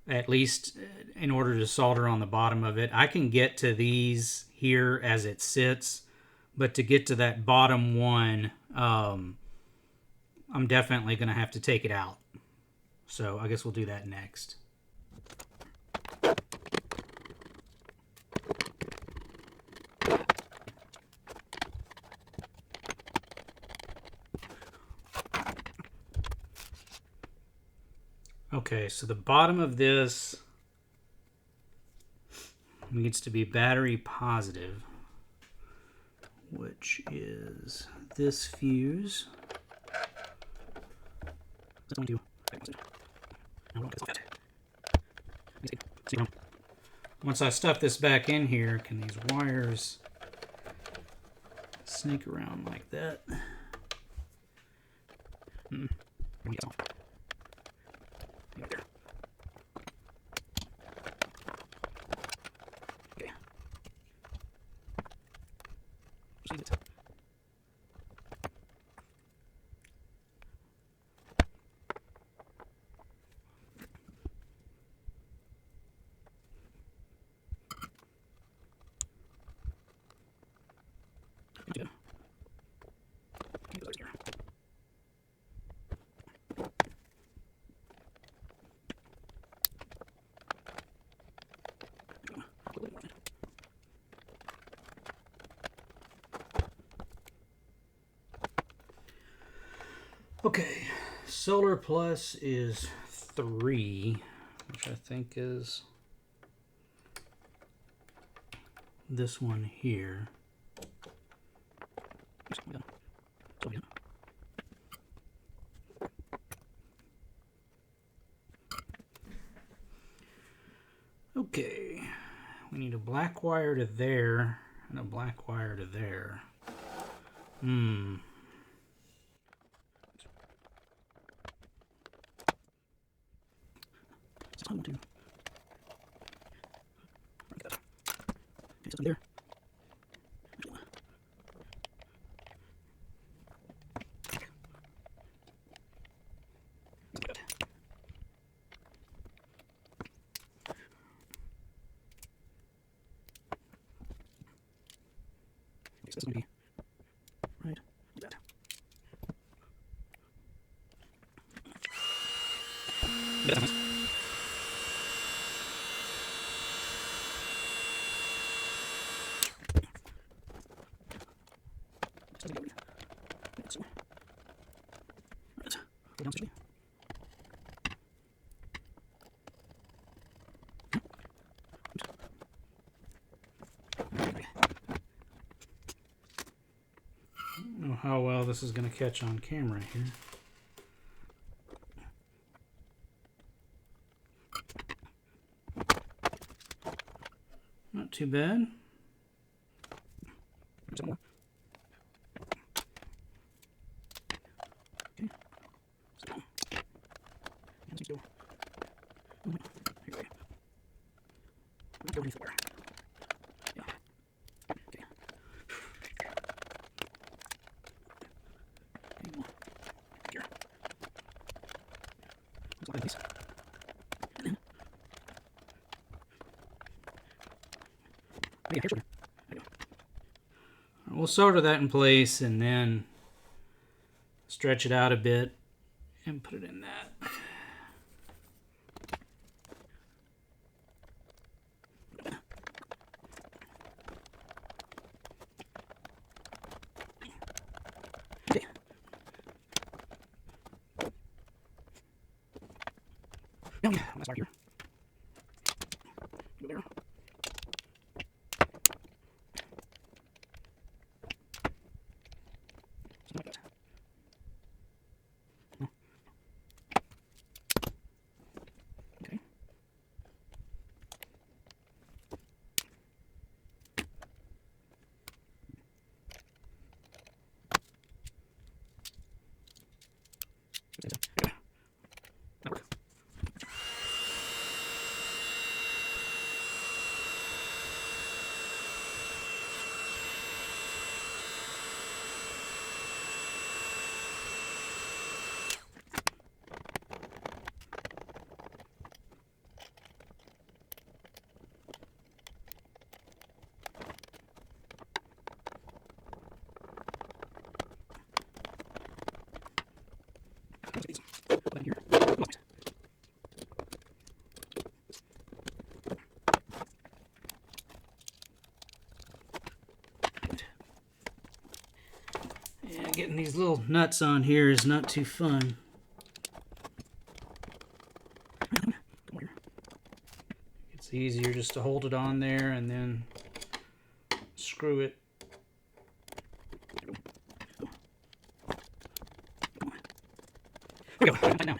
at least in order to solder on the bottom of it. I can get to these here as it sits, but to get to that bottom one, I'm definitely going to have to take it out. So I guess we'll do that next. Okay, so the bottom of this needs to be battery positive, which is this fuse. Once I stuff this back in here, can these wires snake around like that? Okay, solar plus is 3, which I think is this one here. Okay, we need a black wire to there and a black wire to there. There. This is going to be right like that. I don't know how well this is going to catch on camera here. Not too bad. Okay. We'll solder that in place and then stretch it out a bit and put it in that. Yeah, getting these little nuts on here is not too fun. It's easier just to hold it on there and then screw it. Here we go. Now.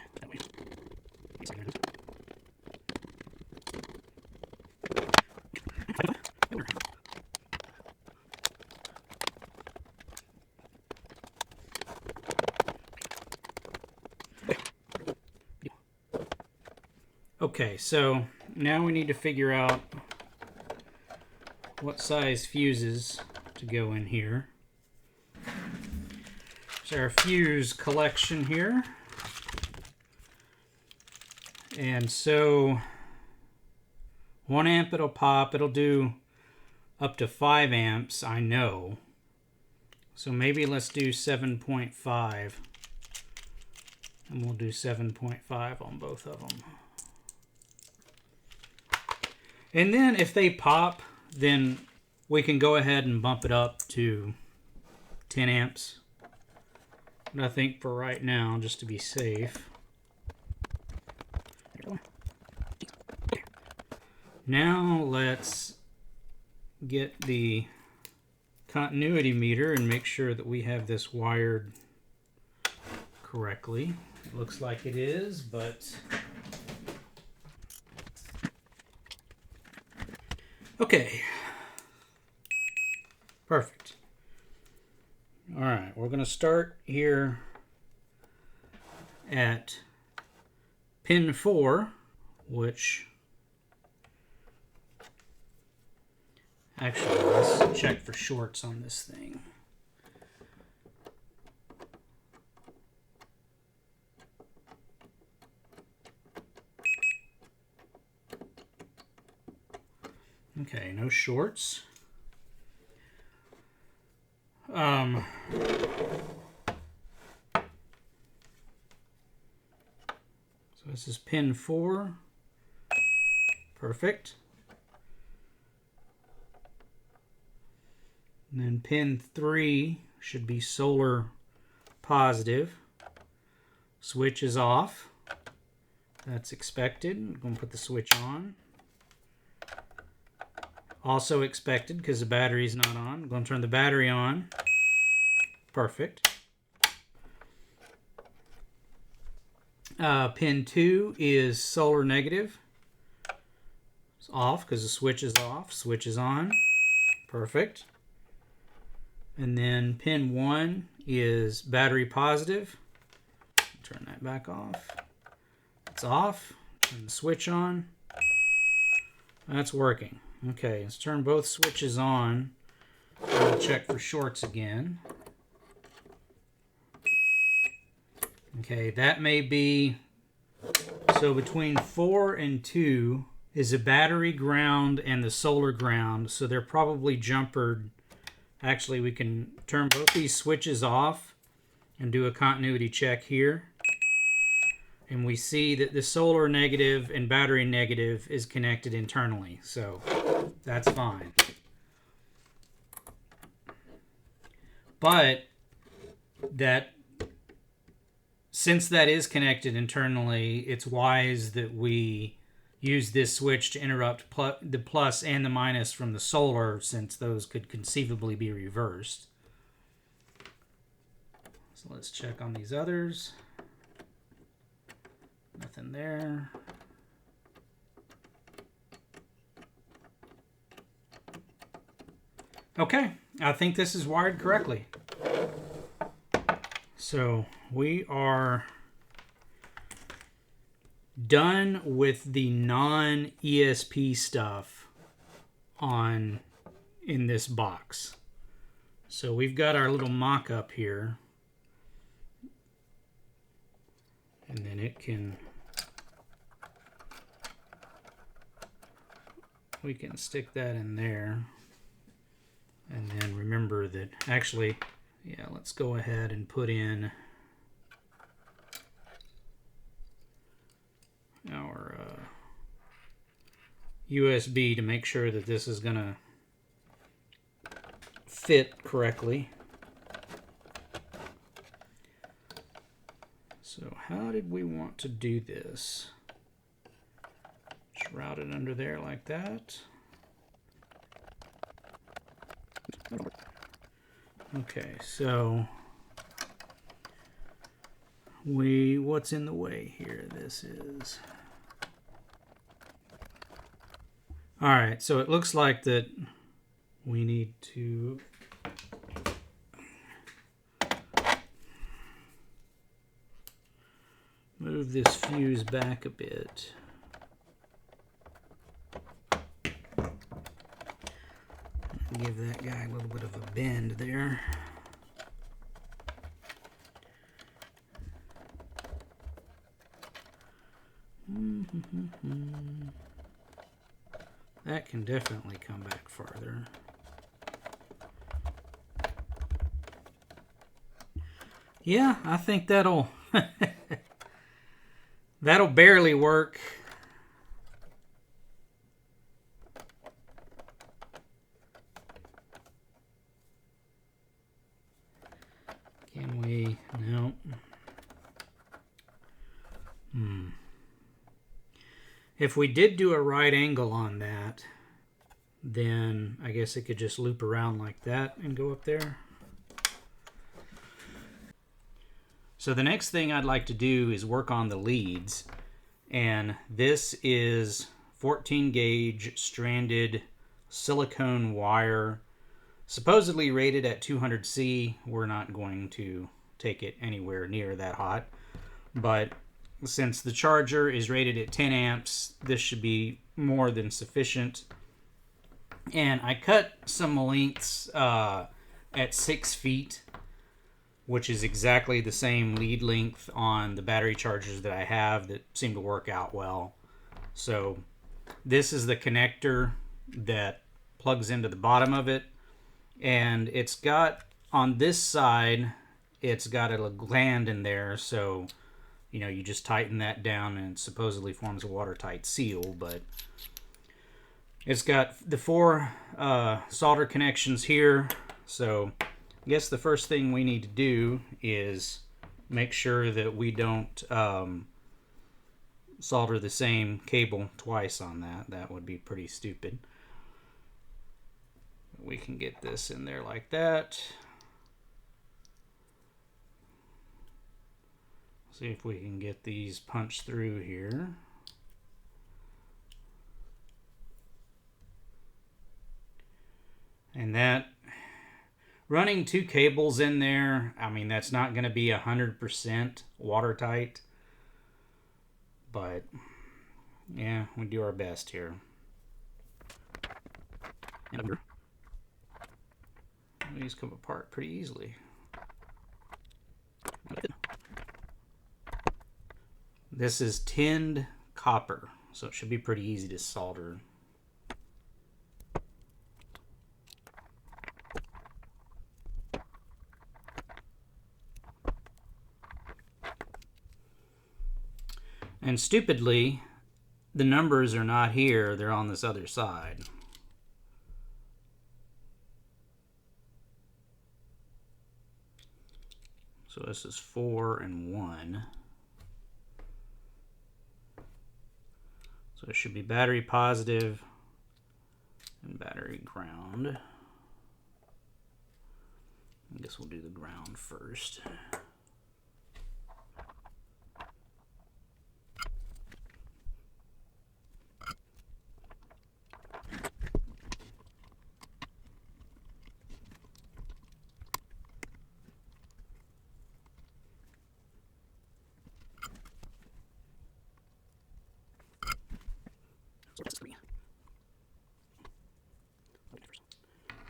Okay, so now we need to figure out what size fuses to go in here. There's our fuse collection here. And so 1 amp it'll pop, it'll do up to 5 amps, I know. So maybe let's do 7.5. And we'll do 7.5 on both of them. And then if they pop, then we can go ahead and bump it up to 10 amps. But I think for right now, just to be safe. Now let's get the continuity meter and make sure that we have this wired correctly. It looks like it is, but okay. Perfect. All right, we're going to start here at pin 4, which actually, let's check for shorts on this thing. Okay, no shorts. So this is pin 4. Perfect. And then pin 3 should be solar positive. Switch is off. That's expected. I'm going to put the switch on. Also expected because the battery's not on. I'm going to turn the battery on. Perfect. Pin 2 is solar negative. It's off because the switch is off. Switch is on. Perfect. And then pin 1 is battery positive. Turn that back off. It's off. Turn the switch on. That's working. Okay, let's turn both switches on. We'll check for shorts again. Okay, that may be... So between 4 and 2 is a battery ground and the solar ground, so they're probably jumpered. Actually, we can turn both these switches off and do a continuity check here. And we see that the solar negative and battery negative is connected internally, so that's fine. But since that is connected internally, it's wise that we use this switch to interrupt the plus and the minus from the solar, since those could conceivably be reversed. So let's check on these others. Nothing there. Okay, I think this is wired correctly. So we are done with the non-ESP stuff in this box. So we've got our little mock-up here. And then we can stick that in there. And then remember that, actually, yeah, let's go ahead and put in our USB to make sure that this is gonna fit correctly. So how did we want to do this? Just route it under there like that. Okay, so what's in the way here? This is... Alright, so it looks like that we need to move this fuse back a bit. Give that guy a little bit of a bend there. That can definitely come back farther. Yeah, I think that'll barely work. Can we? No. If we did do a right angle on that, then I guess it could just loop around like that and go up there. So the next thing I'd like to do is work on the leads. And this is 14 gauge stranded silicone wire, supposedly rated at 200C. We're not going to take it anywhere near that hot. But since the charger is rated at 10 amps, this should be more than sufficient. And I cut some lengths at 6 feet, which is exactly the same lead length on the battery chargers that I have that seem to work out well. So this is the connector that plugs into the bottom of it. And it's got, on this side, it's got a gland in there, so you know, you just tighten that down and it supposedly forms a watertight seal. But it's got the 4 solder connections here. So I guess the first thing we need to do is make sure that we don't solder the same cable twice on that. That would be pretty stupid. We can get this in there like that. See if we can get these punched through here. And that, running 2 cables in there, I mean, that's not going to be 100% watertight. But yeah, we do our best here. And these come apart pretty easily. This is tinned copper, so it should be pretty easy to solder. And stupidly, the numbers are not here, they're on this other side. So this is 4 and 1. So it should be battery positive and battery ground. I guess we'll do the ground first.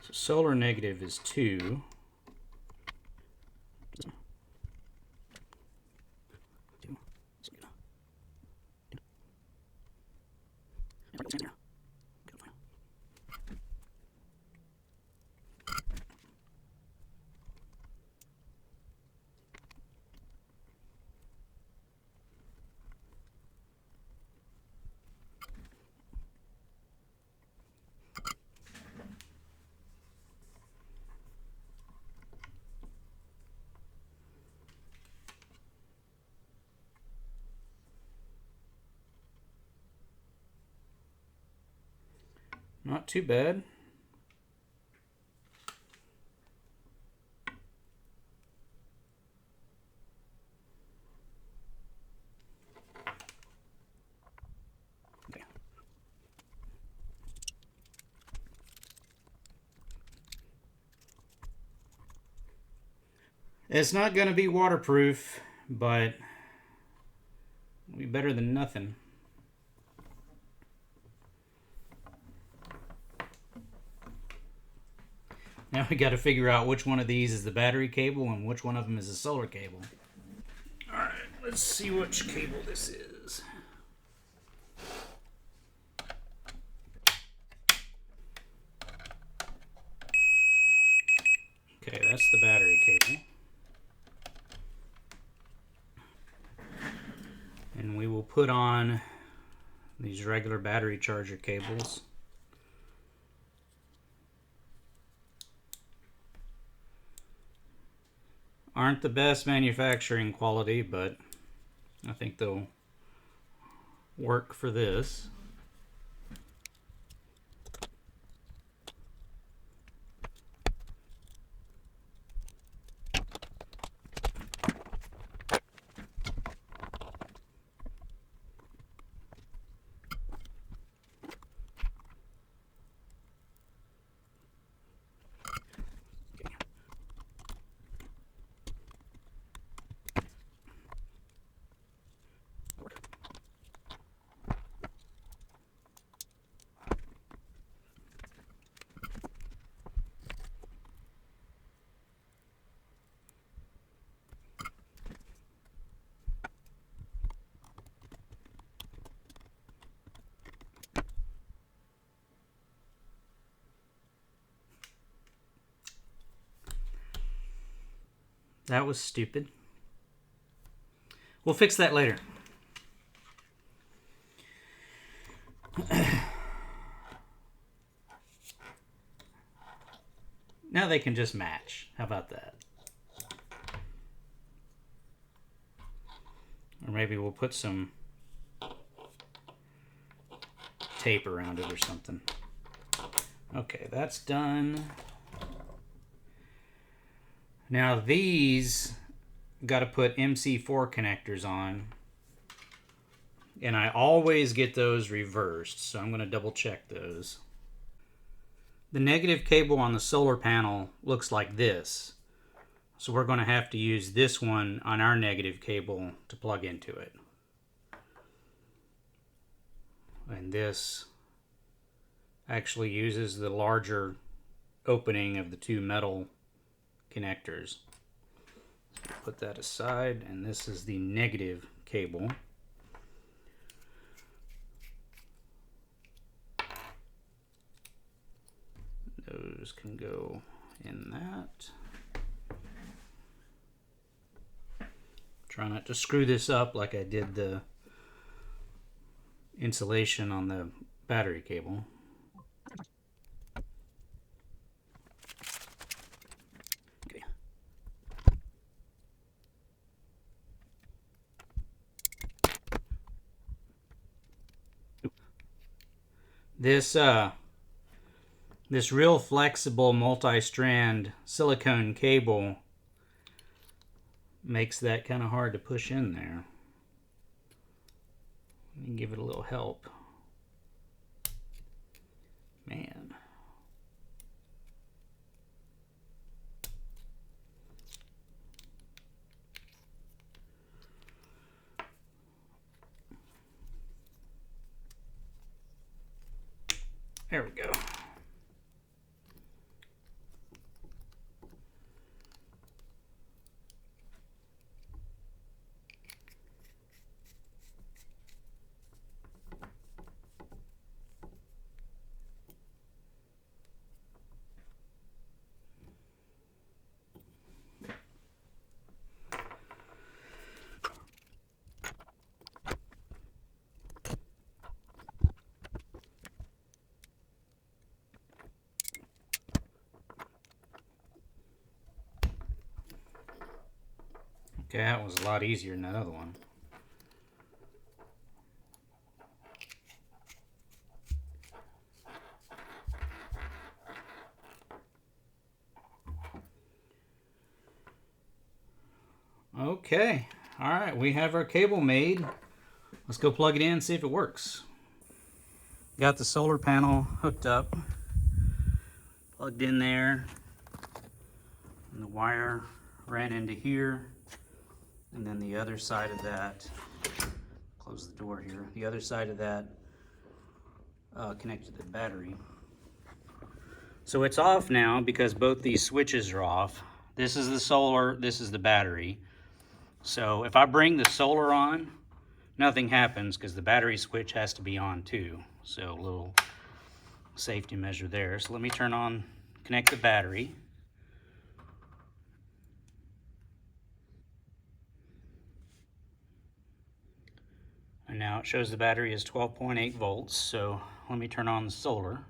So solar negative is 2. Not too bad. Okay. It's not going to be waterproof, but it'll be better than nothing. Now we got to figure out which one of these is the battery cable and which one of them is the solar cable. Alright, let's see which cable this is. Okay, that's the battery cable. And we will put on these regular battery charger cables. Aren't the best manufacturing quality, but I think they'll work for this. That was stupid. We'll fix that later. Now they can just match. How about that? Or maybe we'll put some tape around it or something. Okay, that's done. Now these got to put MC4 connectors on, and I always get those reversed, so I'm going to double check those. The negative cable on the solar panel looks like this, so we're going to have to use this one on our negative cable to plug into it. and this actually uses the larger opening of the two metal connectors. So put that aside, and this is the negative cable. Those can go in that. Try not to screw this up like I did the insulation on the battery cable. Okay. This real flexible multi-strand silicone cable makes that kind of hard to push in there. Let me give it a little help. Man. There we go. Okay, that was a lot easier than that other one. Okay, all right, we have our cable made. Let's go plug it in and see if it works. Got the solar panel hooked up, plugged in there, and the wire ran into here, and then the other side of that, close the door here, the other side of that connected to the battery. So it's off now because both these switches are off. This is the solar, this is the battery. So if I bring the solar on, nothing happens because the battery switch has to be on too. So a little safety measure there. So let me turn on, connect the battery. And now it shows the battery is 12.8 volts. So let me turn on the solar.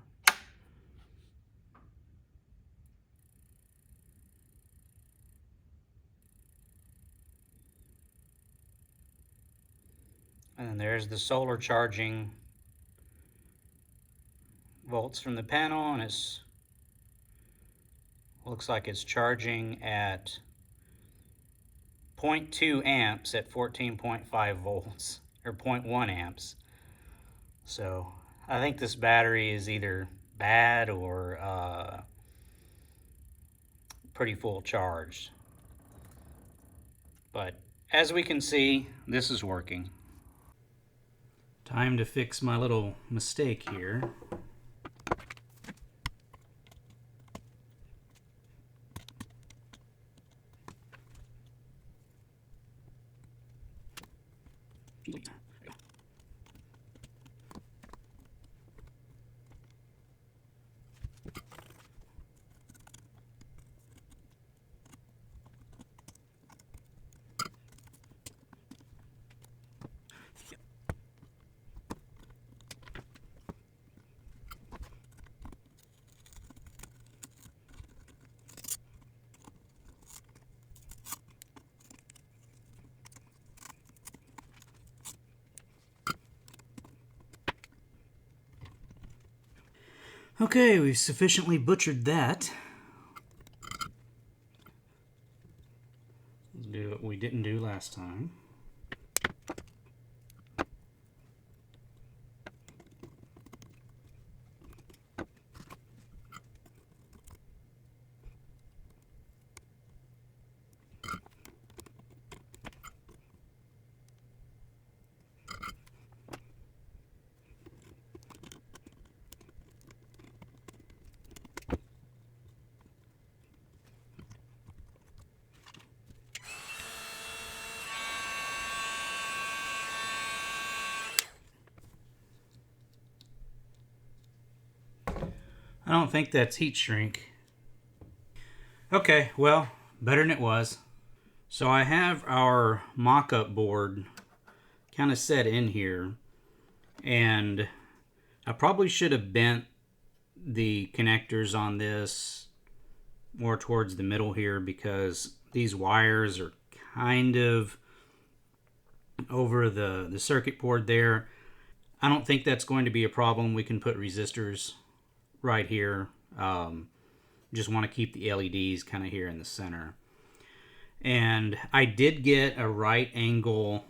And there's the solar charging volts from the panel, and it's looks like it's charging at 0.2 amps at 14.5 volts, or 0.1 amps. So I think this battery is either bad or pretty full charged. But as we can see, this is working. Time to fix my little mistake here. Okay, we've sufficiently butchered that. Let's do what we didn't do last time. I don't think that's heat shrink. Okay, well, better than it was. So I have our mock-up board kind of set in here, and I probably should have bent the connectors on this more towards the middle here, because these wires are kind of over the circuit board there. I don't think that's going to be a problem. We can put resistors right here. Just want to keep the LEDs kind of here in the center. And I did get a right angle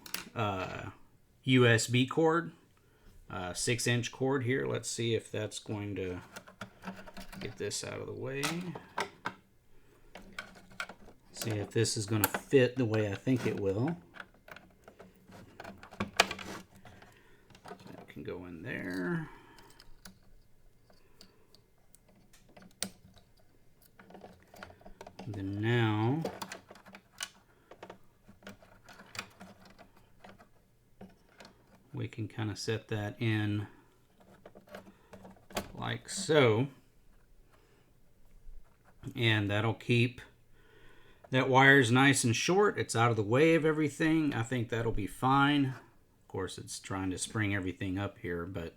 USB cord, 6-inch cord here. Let's see if that's going to get this out of the way. See if this is going to fit the way I think it will. That can go in there. And then now we can kind of set that in like so, and that'll keep that wire's nice and short. It's out of the way of everything. I think that'll be fine. Of course, it's trying to spring everything up here, but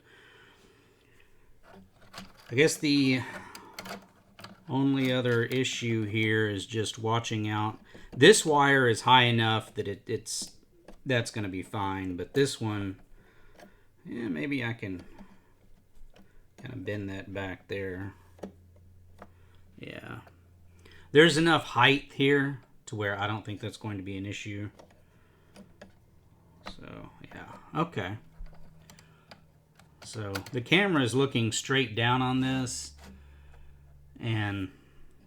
I guess the only other issue here is just watching out. This wire is high enough that that's going to be fine, but this one, yeah, maybe I can kind of bend that back there. Yeah. There's enough height here to where I don't think that's going to be an issue. So, yeah. Okay. So, the camera is looking straight down on this. And,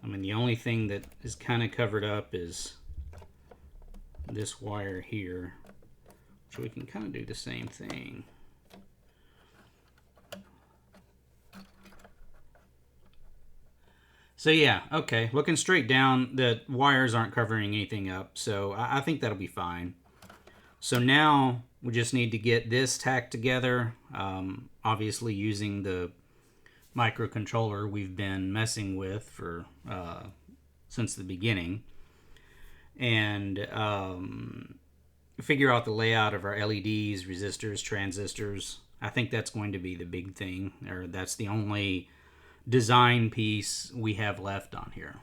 I mean, the only thing that is kind of covered up is this wire here. So we can kind of do the same thing. So yeah, okay, looking straight down, the wires aren't covering anything up, so I think that'll be fine. So now we just need to get this tacked together, obviously using the microcontroller we've been messing with for since the beginning, and figure out the layout of our LEDs, resistors, transistors. I think that's going to be the big thing, or that's the only design piece we have left on here.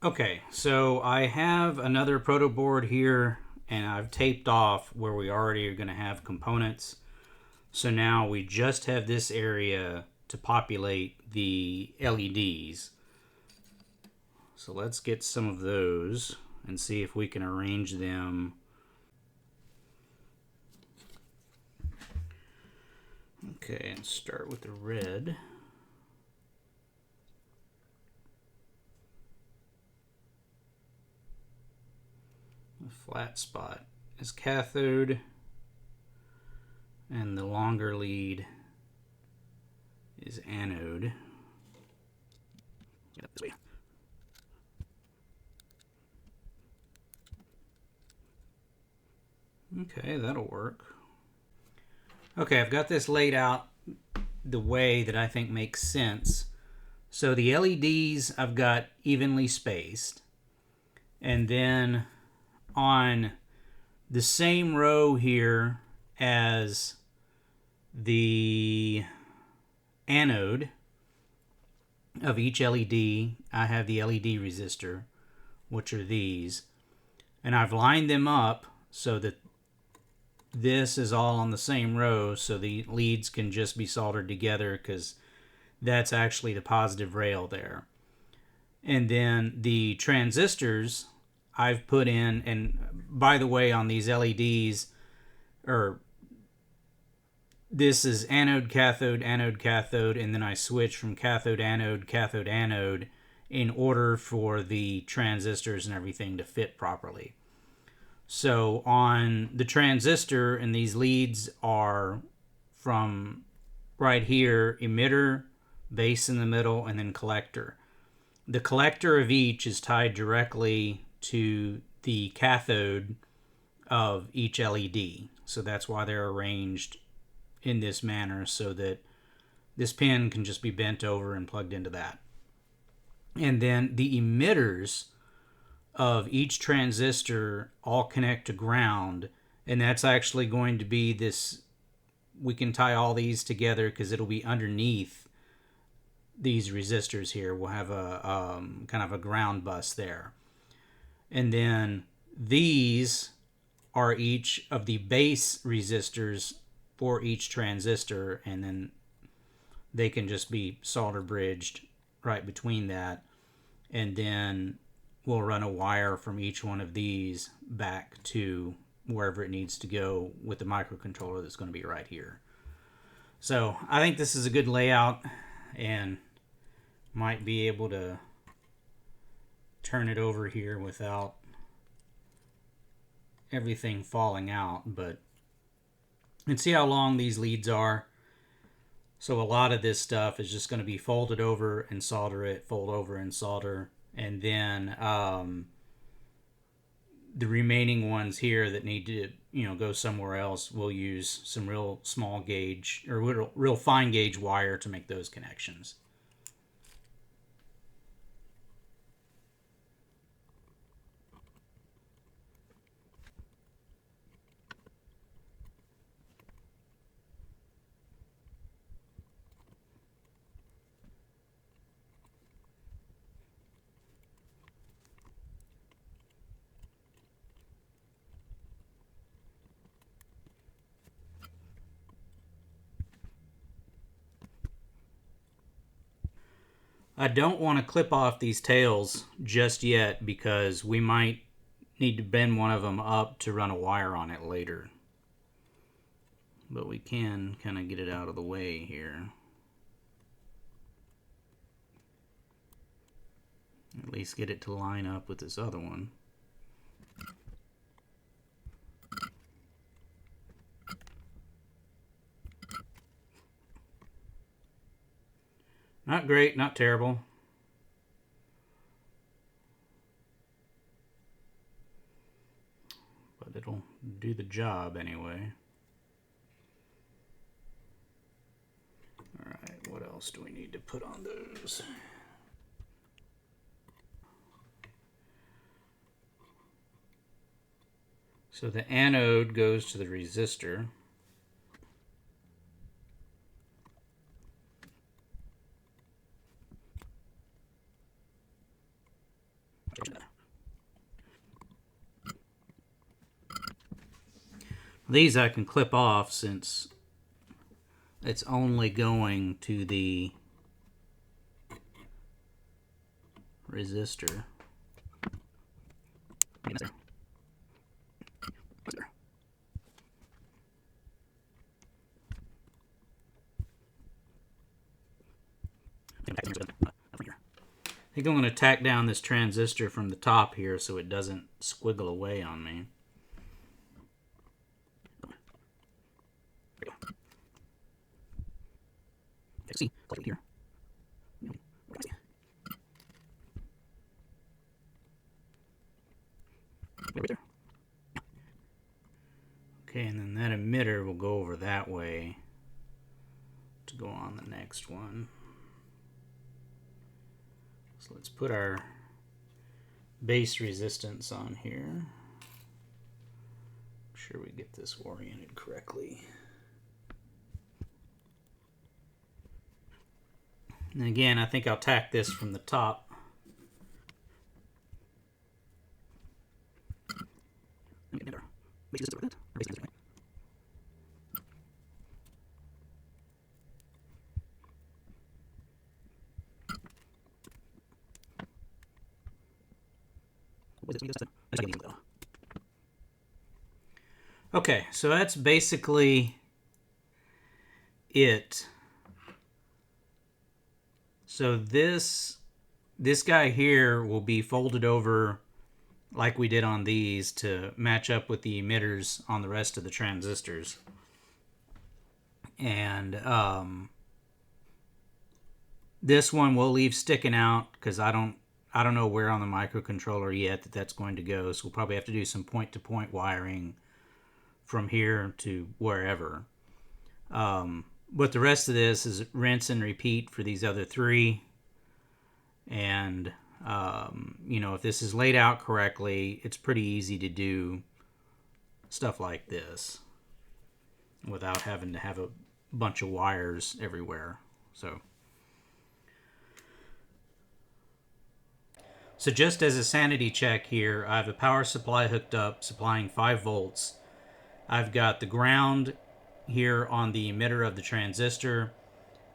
Okay, so I have another protoboard here, and I've taped off where we already are going to have components. So now we just have this area to populate the LEDs. So let's get some of those and see if we can arrange them. Okay, and start with the red. The flat spot is cathode, and the longer lead is anode. Get up this way. Okay, that'll work. Okay, I've got this laid out the way that I think makes sense. So the LEDs I've got evenly spaced. And then on the same row here as the anode of each LED, I have the LED resistor, which are these. And I've lined them up so that this is all on the same row, so the leads can just be soldered together, because that's actually the positive rail there. And then the transistors I've put in, and by the way, on these LEDs, this is anode, cathode, and then I switch from cathode, anode, in order for the transistors and everything to fit properly. So on the transistor, and these leads are from right here, emitter, base in the middle, and then collector. The collector of each is tied directly to the cathode of each LED. So that's why they're arranged in this manner, so that This pin can just be bent over and plugged into that. And then the emitters of each transistor all connect to ground, and that's actually going to be this. We can tie all these together because it'll be underneath these resistors here. We'll have a kind of a ground bus there. And then these are each of the base resistors for each transistor, and then they can just be solder bridged right between that. And then we'll run a wire from each one of these back to wherever it needs to go with the microcontroller that's going to be right here. So I think this is a good layout, and might be able to turn it over here without everything falling out, but you can see how long these leads are. So a lot of this stuff is just going to be folded over and solder it, fold over and solder, and then the remaining ones here that need to, go somewhere else, we'll use some real small gauge or real fine gauge wire to make those connections. I don't want to clip off these tails just yet because we might need to bend one of them up to run a wire on it later. But we can kind of get it out of the way here. At least get it to line up with this other one. Not great, not terrible. But it'll do the job anyway. Alright, what else do we need to put on those? So the anode goes to the resistor. These I can clip off since it's only going to the resistor. I think I'm going to tack down this transistor from the top here so it doesn't squiggle away on me. See, here. Okay, and then that emitter will go over that way to go on the next one. So let's put our base resistance on here. Make sure we get this oriented correctly. And again, I think I'll tack this from the top. Okay, so that's basically it. So this guy here will be folded over like we did on these to match up with the emitters on the rest of the transistors. And this one we'll leave sticking out because I don't know where on the microcontroller yet that's going to go. So we'll probably have to do some point-to-point wiring from here to wherever. But the rest of this is rinse and repeat for these other three. And, you know, if this is laid out correctly, it's pretty easy to do stuff like this without having to have a bunch of wires everywhere. So just as a sanity check here, I have a power supply hooked up supplying 5 volts. I've got the ground here on the emitter of the transistor.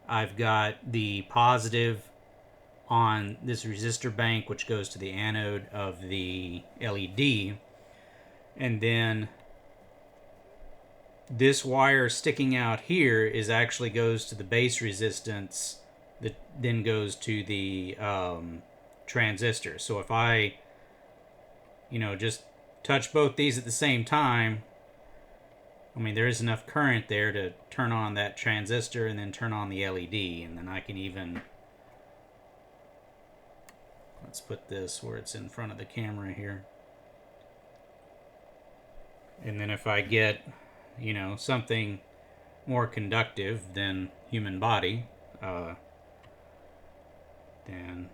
I've got the positive on this resistor bank, which goes to the anode of the LED. And then this wire sticking out here is actually goes to the base resistance that then goes to the transistor. So if I, you know, just touch both these at the same time, I mean, there is enough current there to turn on that transistor and then turn on the LED. And then I can even, let's put this where it's in front of the camera here. And then if I get, you know, something more conductive than human body, then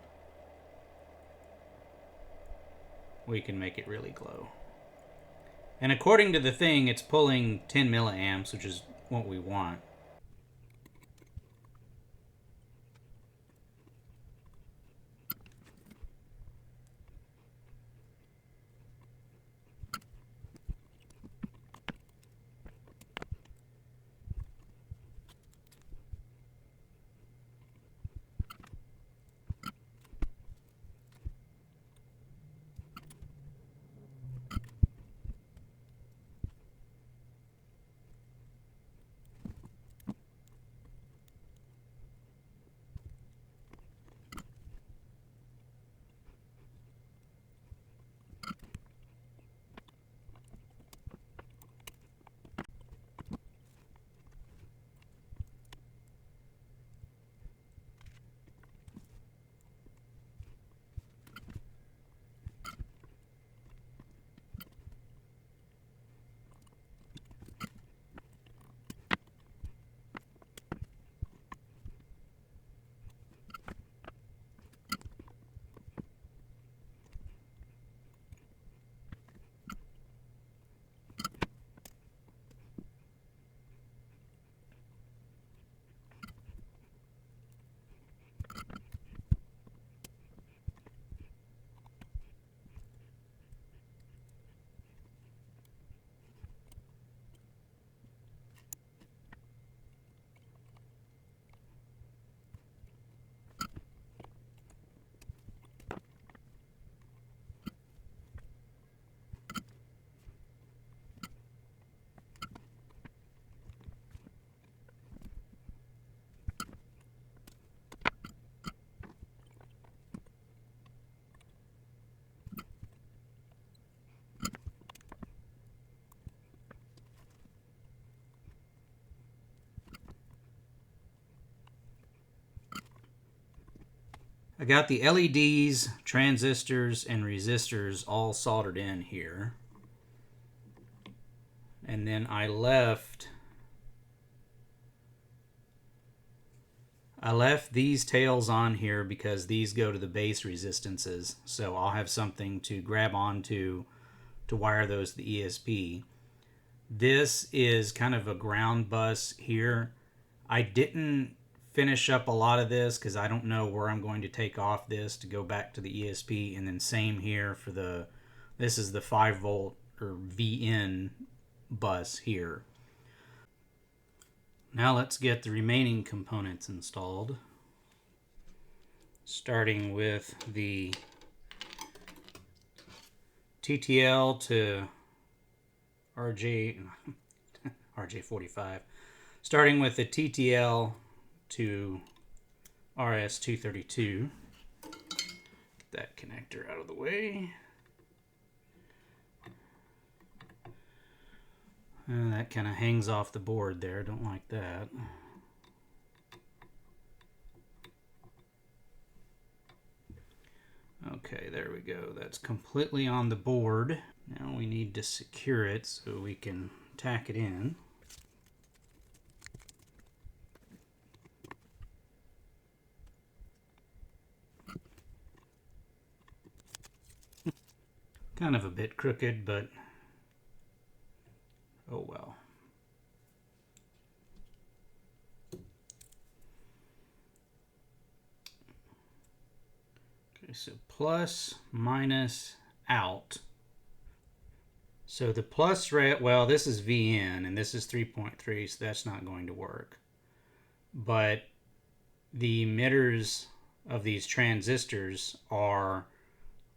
we can make it really glow. And according to the thing, it's pulling 10 milliamps, which is what we want. I got the LEDs, transistors, and resistors all soldered in here. And then I left these tails on here because these go to the base resistances. So I'll have something to grab onto to wire those to the ESP. This is kind of a ground bus here. I didn't finish up a lot of this because I don't know where I'm going to take off this to go back to the ESP. And then same here for the, this is the 5 volt or VN bus here. Now let's get the remaining components installed, starting with the TTL to RJ45, starting with the TTL to RS232. Get that connector out of the way. That kind of hangs off the board there. Don't like that. Okay, there we go. That's completely on the board. Now we need to secure it so we can tack it in. Kind of a bit crooked, but oh well. Okay, so plus, minus, out. So the plus rail, well, this is VN and this is 3.3, so that's not going to work. But the emitters of these transistors are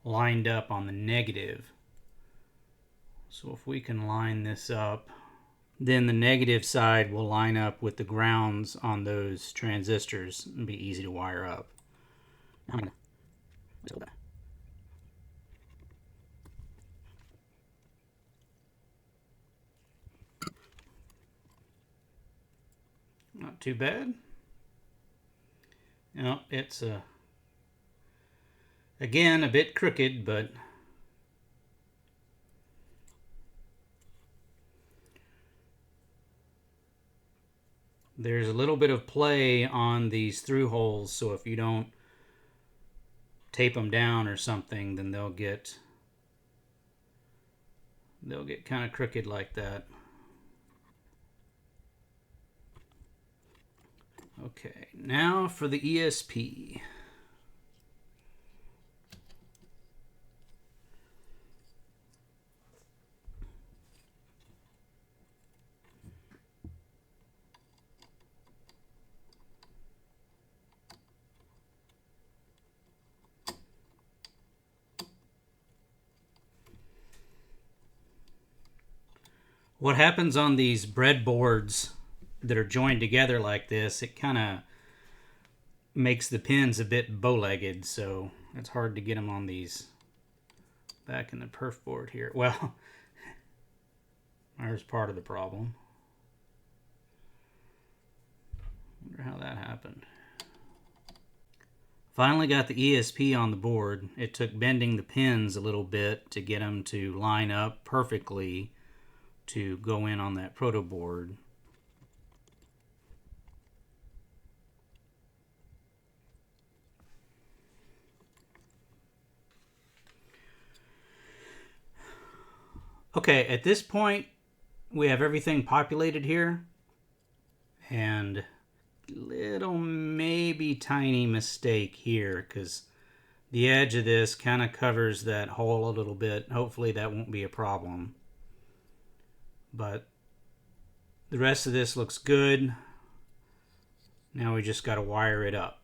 lined up on the negative. So if we can line this up, then the negative side will line up with the grounds on those transistors and be easy to wire up. I'm gonna do that. Not too bad. No, it's again a bit crooked, but there's a little bit of play on these through holes, so if you don't tape them down or something, then they'll get kind of crooked like that. Okay, now for the ESP. What happens on these breadboards that are joined together like this, it kind of makes the pins a bit bow-legged, so it's hard to get them on these back in the perf board here. Well, there's part of the problem. Wonder how that happened. Finally got the ESP on the board. It took bending the pins a little bit to get them to line up perfectly to go in on that protoboard. Okay, at this point, we have everything populated here. And little maybe tiny mistake here, because the edge of this kind of covers that hole a little bit. Hopefully that won't be a problem. But the rest of this looks good. Now we just got to wire it up.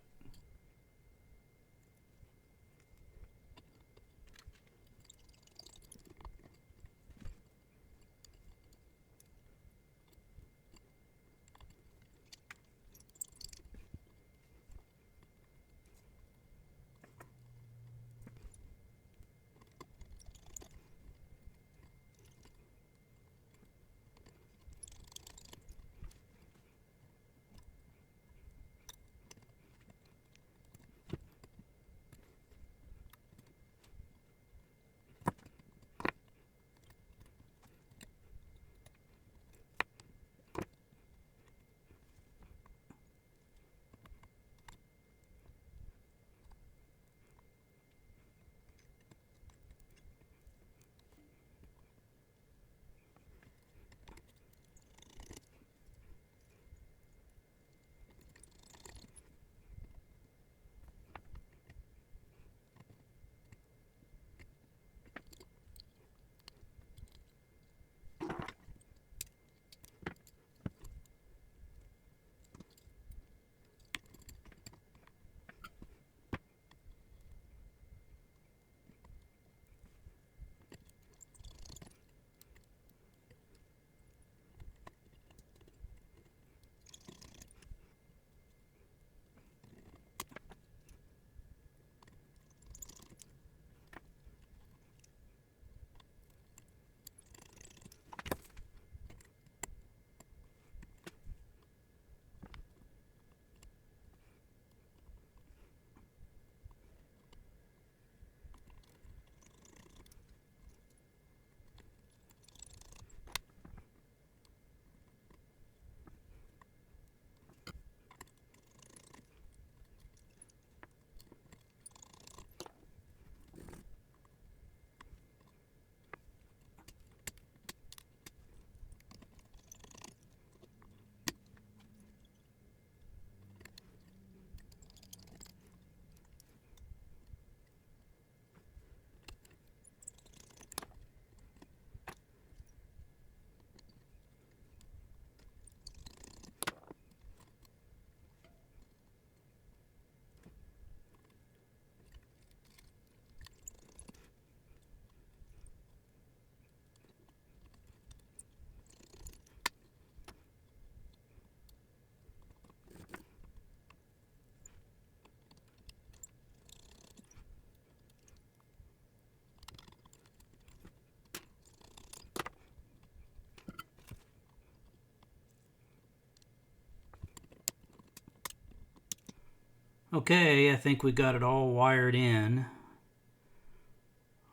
Okay, I think we got it all wired in.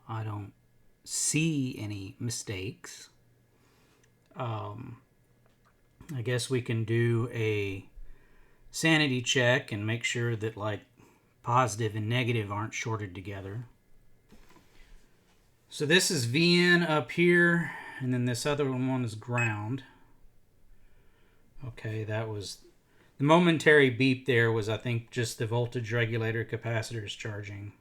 I don't see any mistakes. I guess we can do a sanity check and make sure that like positive and negative aren't shorted together. So this is VN up here, and then this other one is ground. Okay, that was the momentary beep there was, I think, just the voltage regulator capacitors charging.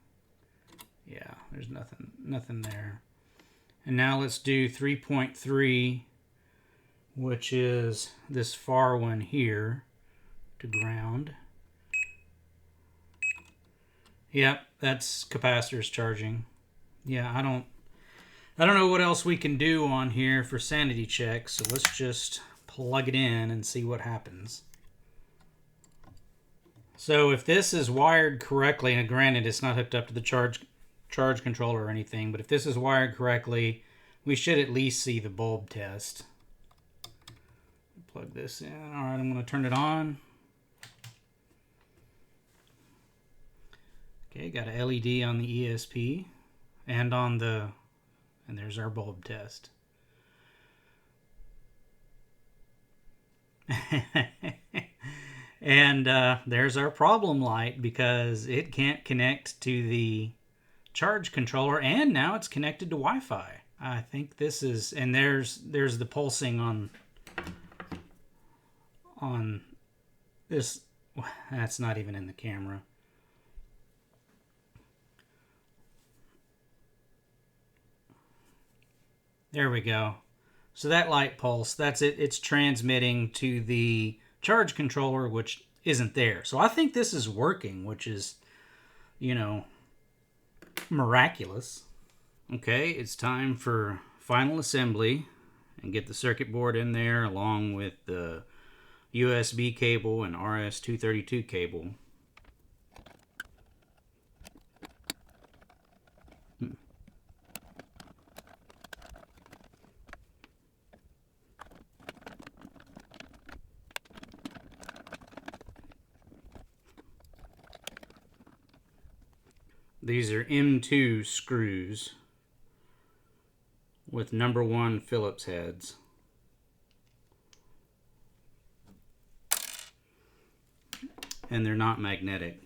Yeah, there's nothing there. And now let's do 3.3, which is this far one here to ground. Yep, that's capacitors charging. Yeah, I don't know what else we can do on here for sanity checks, so let's just plug it in and see what happens. So if this is wired correctly, and granted it's not hooked up to the charge controller or anything, but if this is wired correctly, we should at least see the bulb test. Plug this in. All right, I'm going to turn it on. Okay, got a LED on the ESP and on the, and there's our bulb test. And there's our problem light because it can't connect to the charge controller, and now it's connected to Wi-Fi. I think this is, and there's the pulsing on this. That's not even in the camera. There we go. So that light pulse, that's it. It's transmitting to the charge controller, which isn't there. So I think this is working, which is, you know, miraculous. Okay, it's time for final assembly and get the circuit board in there along with the USB cable and RS-232 cable. These are M2 screws with number 1 Phillips heads. And they're not magnetic.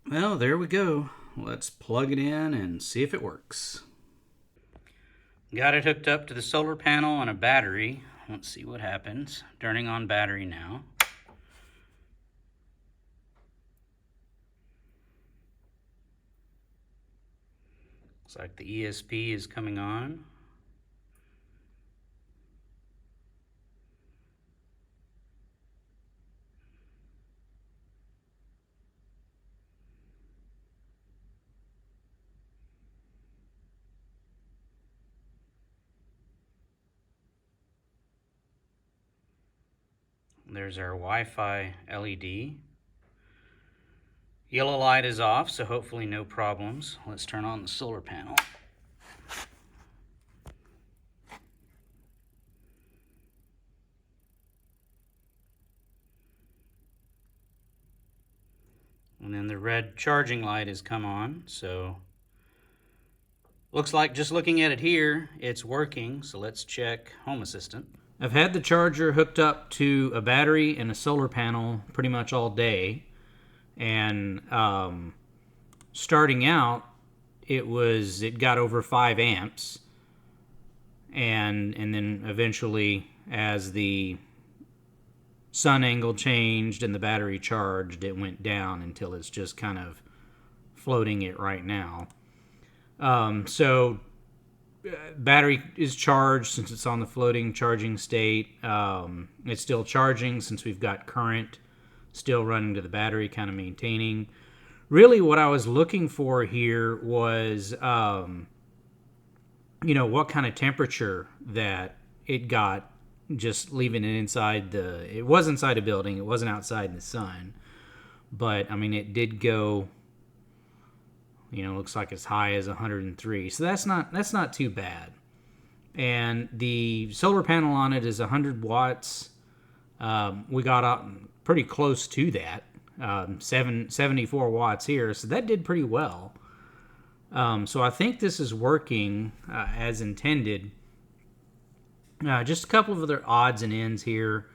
Well, there we go. Let's plug it in and see if it works. Got it hooked up to the solar panel on a battery. Let's see what happens. Turning on battery now. Looks like the ESP is coming on. There's our Wi-Fi LED. Yellow light is off, so hopefully no problems. Let's turn on the solar panel. And then the red charging light has come on, so looks like just looking at it here, it's working. So let's check Home Assistant. I've had the charger hooked up to a battery and a solar panel pretty much all day, and starting out it got over 5 amps, and then eventually as the sun angle changed and the battery charged, it went down until it's just kind of floating it right now. So battery is charged since it's on the floating charging state. It's still charging since we've got current still running to the battery, kind of maintaining. Really what I was looking for here was what kind of temperature that it got just leaving it inside it was inside a building, it wasn't outside in the sun, but I mean it did go, looks like as high as 103. So that's not too bad. And the solar panel on it is 100 watts. We got up pretty close to that, 74 watts here, so that did pretty well. So I think this is working as intended. Just a couple of other odds and ends here,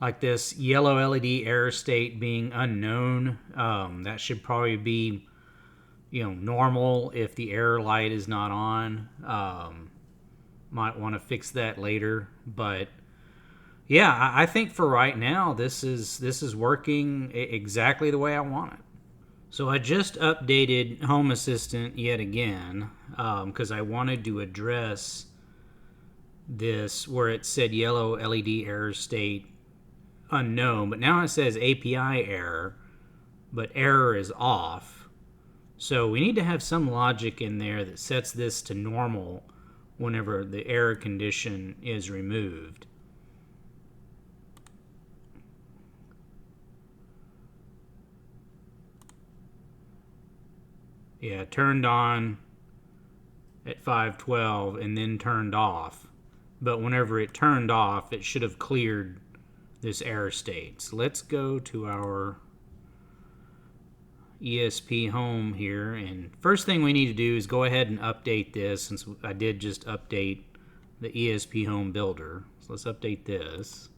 like this yellow LED error state being unknown. That should probably be, normal if the error light is not on. Might want to fix that later, but yeah, I think for right now this is working exactly the way I want it. So I just updated Home Assistant yet again because I wanted to address this where it said yellow LED error state unknown, but now it says API error, but error is off. So we need to have some logic in there that sets this to normal whenever the error condition is removed. Yeah, turned on at 512 and then turned off. But whenever it turned off, it should have cleared this error state. So let's go to our ESPHome here, and first thing we need to do is go ahead and update this, since I did just update the ESPHome builder. So let's update this.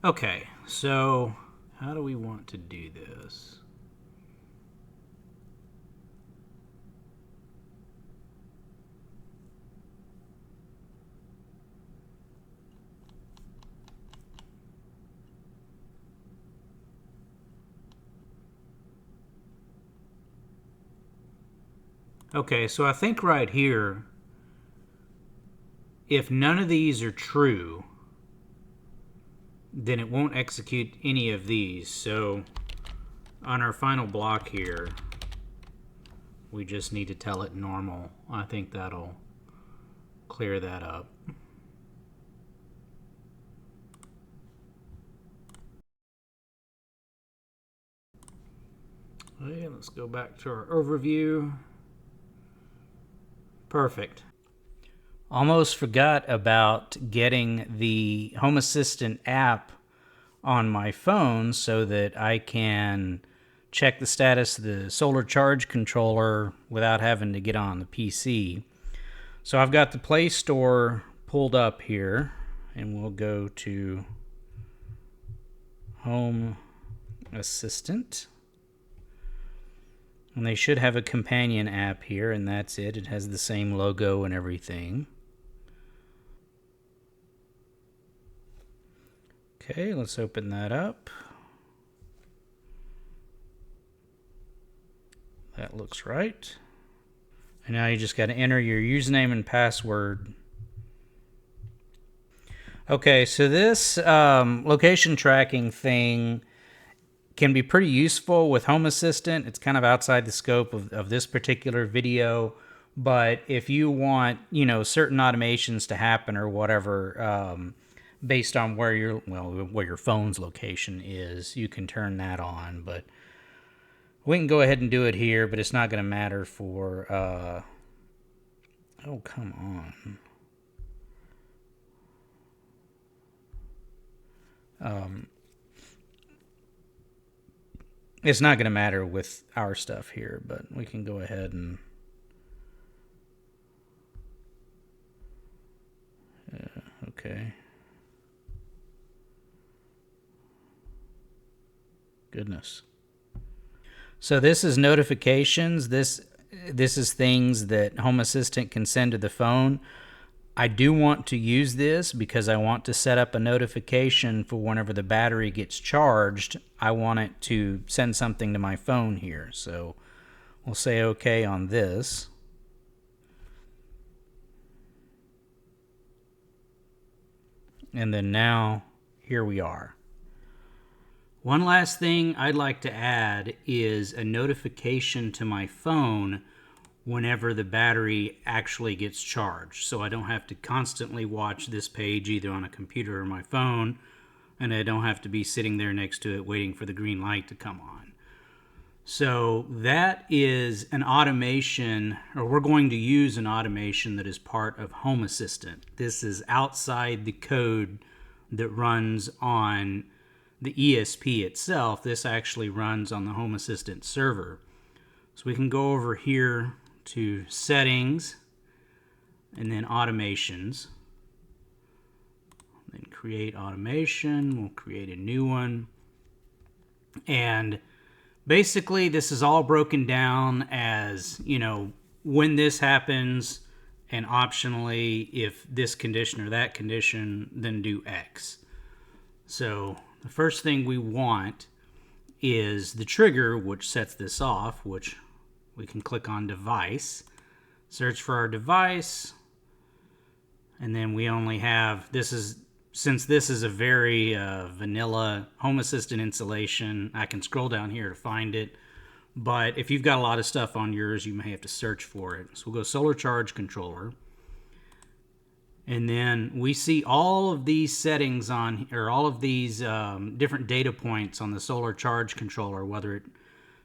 Okay, so how do we want to do this? Okay, so I think right here, if none of these are true, then it won't execute any of these. So on our final block here, we just need to tell it normal. I think that'll clear that up. Okay, let's go back to our overview. Perfect. Almost forgot about getting the Home Assistant app on my phone so that I can check the status of the solar charge controller without having to get on the PC. So I've got the Play Store pulled up here, and we'll go to Home Assistant. And they should have a companion app here, and that's it. It has the same logo and everything. Okay, let's open that up. That looks right. And now you just got to enter your username and password. Okay, so this location tracking thing can be pretty useful with Home Assistant. It's kind of outside the scope of this particular video, but if you want, certain automations to happen or whatever, based on where your phone's location is, you can turn that on. But we can go ahead and do it here, but it's not going to matter for oh, come on. It's not going to matter with our stuff here, but we can go ahead and okay. Goodness. So this is notifications. This is things that Home Assistant can send to the phone. I do want to use this because I want to set up a notification for whenever the battery gets charged. I want it to send something to my phone here. So we'll say OK on this. And then now, here we are. One last thing I'd like to add is a notification to my phone whenever the battery actually gets charged. So I don't have to constantly watch this page either on a computer or my phone, and I don't have to be sitting there next to it waiting for the green light to come on. So that is an automation, or we're going to use an automation that is part of Home Assistant. This is outside the code that runs on the ESP itself. This actually runs on the Home Assistant server. So we can go over here to Settings and then Automations. Then Create Automation. We'll create a new one. And basically, this is all broken down as, you know, when this happens, and optionally, if this condition or that condition, then do X. So the first thing we want is the trigger, which sets this off, which we can click on Device, search for our device, and then we only have, since this is a very vanilla Home Assistant installation, I can scroll down here to find it. But if you've got a lot of stuff on yours, you may have to search for it. So we'll go Solar Charge Controller. And then we see all of these settings on, or all of these different data points on the Solar Charge Controller, whether it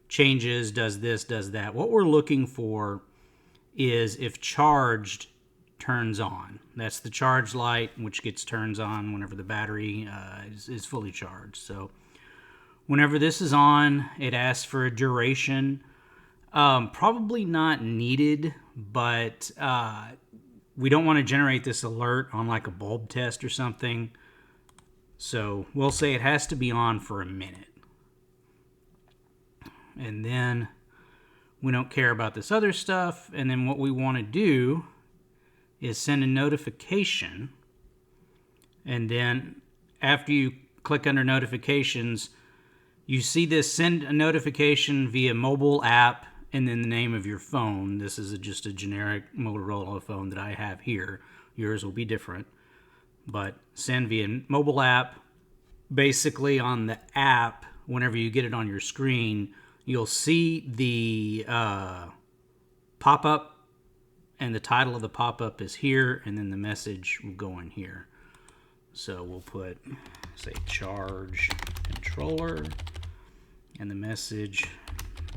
changes, does this, does that. What we're looking for is if charged, turns on. That's the charge light, which turns on whenever the battery is fully charged. So whenever this is on, it asks for a duration. Probably not needed, but we don't want to generate this alert on like a bulb test or something. So we'll say it has to be on for a minute. And then we don't care about this other stuff. And then what we want to do is send a notification. And then after you click under notifications, you see this send a notification via mobile app and then the name of your phone. This is just a generic Motorola phone that I have here. Yours will be different. But send via mobile app. Basically on the app, whenever you get it on your screen, you'll see the pop-up, and the title of the pop-up is here, and then the message will go in here. So we'll put, say, charge controller, and the message,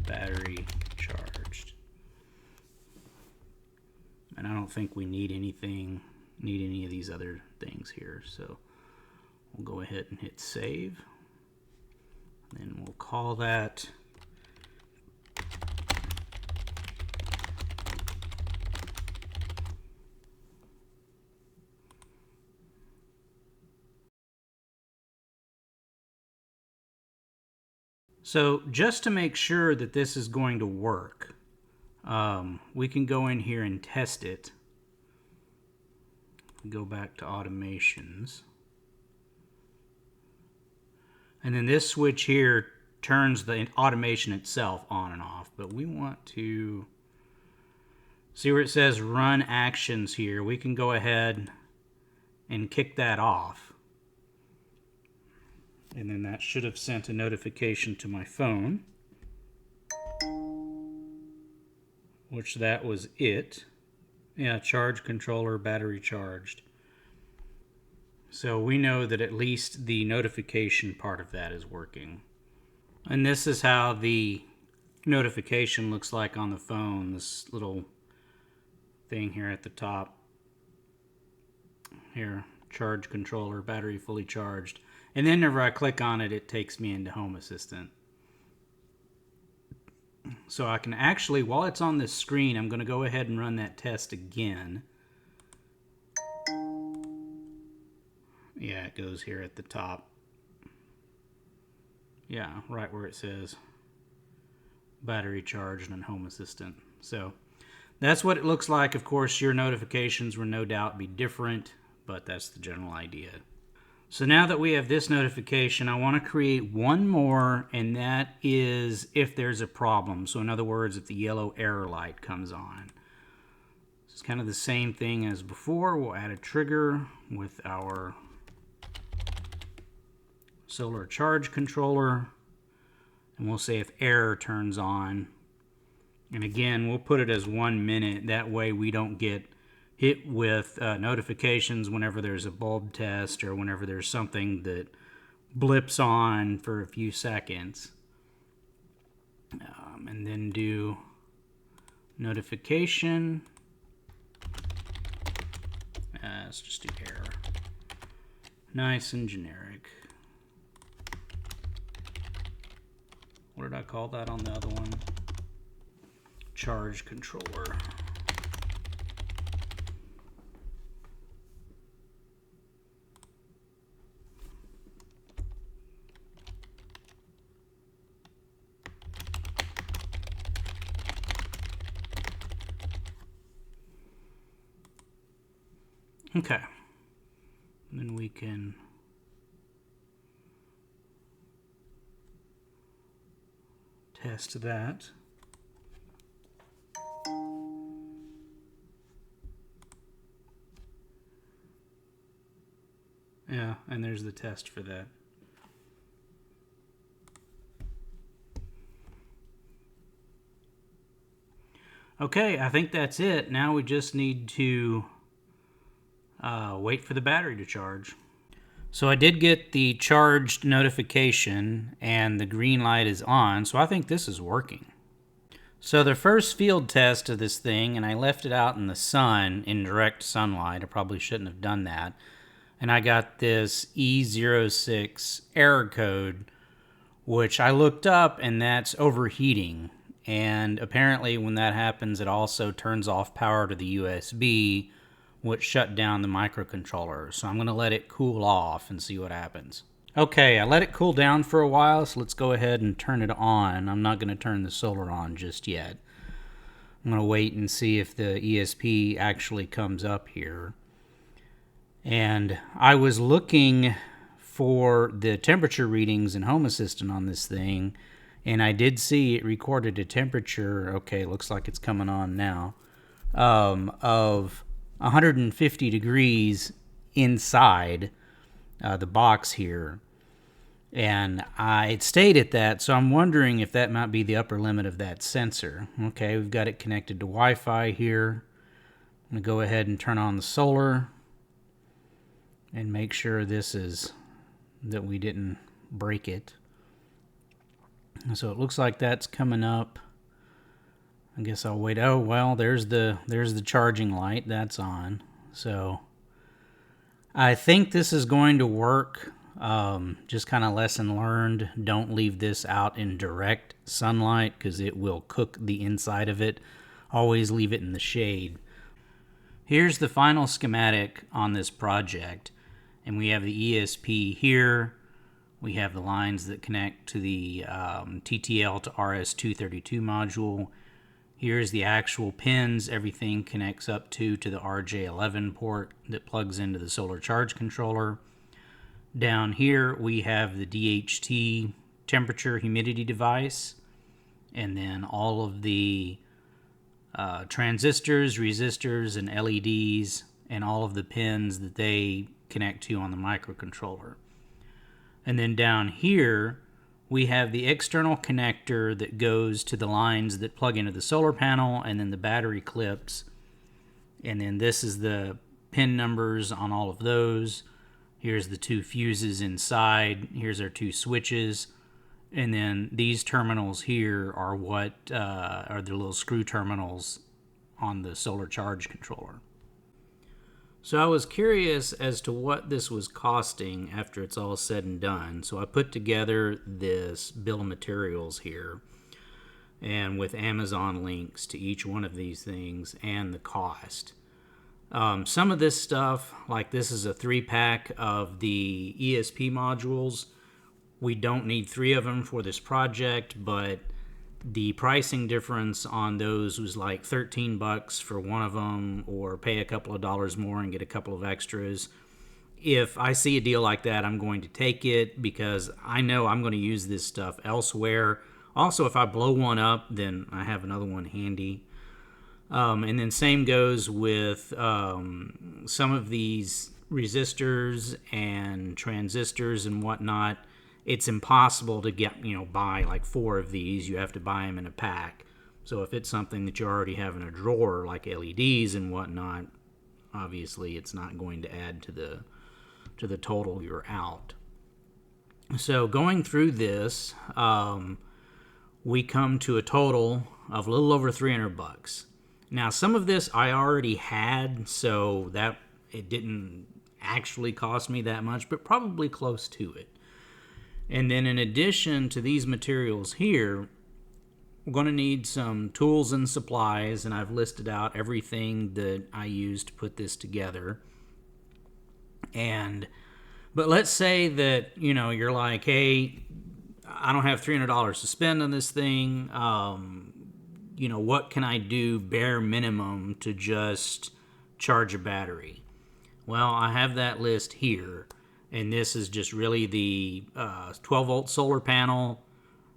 battery charged. And I don't think we need any of these other things here. So we'll go ahead and hit save. Then we'll call that So just to make sure that this is going to work, we can go in here and test it. Go back to automations. And then this switch here turns the automation itself on and off. But we want to see where it says run actions here. We can go ahead and kick that off. And then that should have sent a notification to my phone, which that was it. Yeah, charge controller, battery charged. So we know that at least the notification part of that is working. And this is how the notification looks like on the phone, this little thing here at the top. Here, charge controller, battery fully charged. And then whenever I click on it, it takes me into Home Assistant. So I can actually, while it's on this screen, I'm going to go ahead and run that test again. Yeah, it goes here at the top. Yeah, right where it says battery charged and Home Assistant. So That's what it looks like. Of course, your notifications will no doubt be different, but that's the general idea. So now that we have this notification, I want to create one more, and that is if there's a problem. So in other words, if the yellow error light comes on. It's kind of the same thing as before. We'll add a trigger with our solar charge controller, and we'll say if error turns on. And again, we'll put it as 1 minute. That way we don't get hit with notifications whenever there's a bulb test or whenever there's something that blips on for a few seconds. And then do notification. Let's just do error. Nice and generic. What did I call that on the other one? Charge controller. Okay. Then we can test that. Yeah, and there's the test for that. Okay, I think that's it. Now we just need to wait for the battery to charge. So I did get the charged notification and the green light is on, so I think this is working. So the first field test of this thing, and I left it out in the sun, in direct sunlight. I probably shouldn't have done that. And I got this E06 error code, which I looked up, and that's overheating. And apparently when that happens, it also turns off power to the USB, which shut down the microcontroller. So I'm going to let it cool off and see what happens. Okay, I let it cool down for a while, so let's go ahead and turn it on. I'm not going to turn the solar on just yet. I'm going to wait and see if the ESP actually comes up here. And I was looking for the temperature readings in Home Assistant on this thing, and I did see it recorded a temperature, okay, looks like it's coming on now, of 150 degrees inside the box here, and it stayed at that, so I'm wondering if that might be the upper limit of that sensor. Okay, we've got it connected to Wi-Fi here. I'm going to go ahead and turn on the solar and make sure that we didn't break it. So it looks like that's coming up. I guess I'll wait. Oh, well, there's the charging light. That's on. So I think this is going to work. Just kind of lesson learned. Don't leave this out in direct sunlight because it will cook the inside of it. Always leave it in the shade. Here's the final schematic on this project. And we have the ESP here. We have the lines that connect to the TTL to RS-232 module. Here's the actual pins everything connects up to the RJ11 port that plugs into the solar charge controller. Down here we have the DHT temperature humidity device, and then all of the transistors, resistors, and LEDs, and all of the pins that they connect to on the microcontroller. And then down here we have the external connector that goes to the lines that plug into the solar panel, and then the battery clips. And then this is the pin numbers on all of those. Here's the two fuses inside. Here's our two switches. And then these terminals here are what are the little screw terminals on the solar charge controller. So I was curious as to what this was costing after it's all said and done. So I put together this bill of materials here, and with Amazon links to each one of these things and the cost. Some of this stuff, like this is a 3-pack of the ESP modules. We don't need 3 of them for this project, but The pricing difference on those was like 13 bucks for one of them, or pay a couple of dollars more and get a couple of extras. If I see a deal like that, I'm going to take it because I know I'm going to use this stuff elsewhere. Also, if I blow one up, then I have another one handy. And then same goes with some of these resistors and transistors and whatnot. It's impossible to get, buy like 4 of these. You have to buy them in a pack. So if it's something that you already have in a drawer, like LEDs and whatnot, obviously it's not going to add to the total you're out. So going through this, we come to a total of a little over 300 bucks. Now, some of this I already had, so that it didn't actually cost me that much, but probably close to it. And then in addition to these materials here, we're going to need some tools and supplies, and I've listed out everything that I used to put this together. But let's say that, you're like, hey, I don't have $300 to spend on this thing. What can I do bare minimum to just charge a battery? Well, I have that list here. And this is just really the 12-volt solar panel,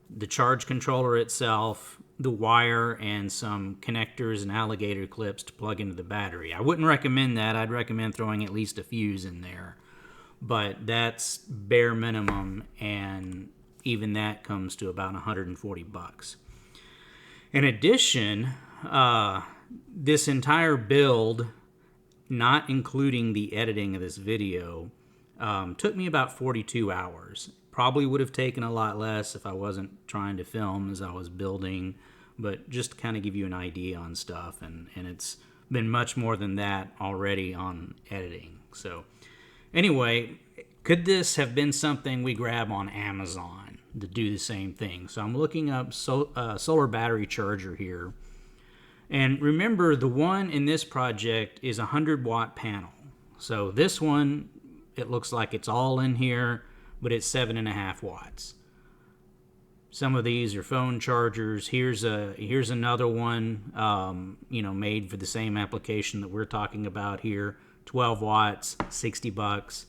the charge controller itself, the wire, and some connectors and alligator clips to plug into the battery. I wouldn't recommend that. I'd recommend throwing at least a fuse in there. But that's bare minimum, and even that comes to about 140 bucks. In addition, this entire build, not including the editing of this video, took me about 42 hours. Probably would have taken a lot less if I wasn't trying to film as I was building, but just to kind of give you an idea on stuff, and it's been much more than that already on editing. So anyway, could this have been something we grab on Amazon to do the same thing? So I'm looking up solar battery charger here. And remember, the one in this project is a 100-watt panel. So this one, it looks like it's all in here, but it's 7.5 watts. Some of these are phone chargers. Here's another one, made for the same application that we're talking about here. 12 watts, 60 bucks.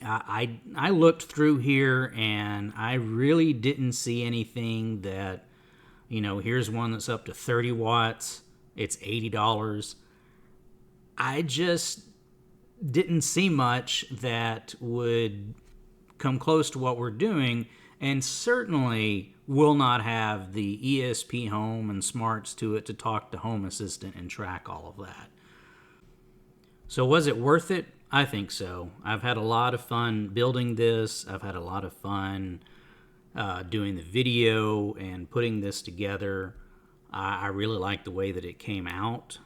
I looked through here and I really didn't see anything that, here's one that's up to 30 watts. It's $80. I just didn't see much that would come close to what we're doing, and certainly will not have the ESPHome and smarts to it to talk to Home Assistant and track all of that. So was it worth it? I think so. I've had a lot of fun building this. I've had a lot of fun doing the video and putting this together. I really like the way that it came out.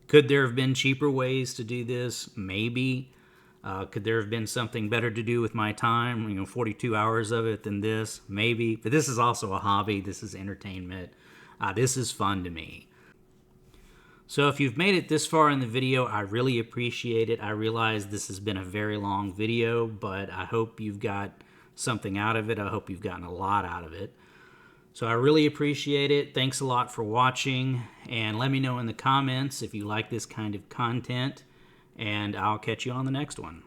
Could there have been cheaper ways to do this? Maybe. Could there have been something better to do with my time, 42 hours of it than this? Maybe. But this is also a hobby. This is entertainment. This is fun to me. So if you've made it this far in the video, I really appreciate it. I realize this has been a very long video, but I hope you've got something out of it. I hope you've gotten a lot out of it. So I really appreciate it. Thanks a lot for watching, and let me know in the comments if you like this kind of content, and I'll catch you on the next one.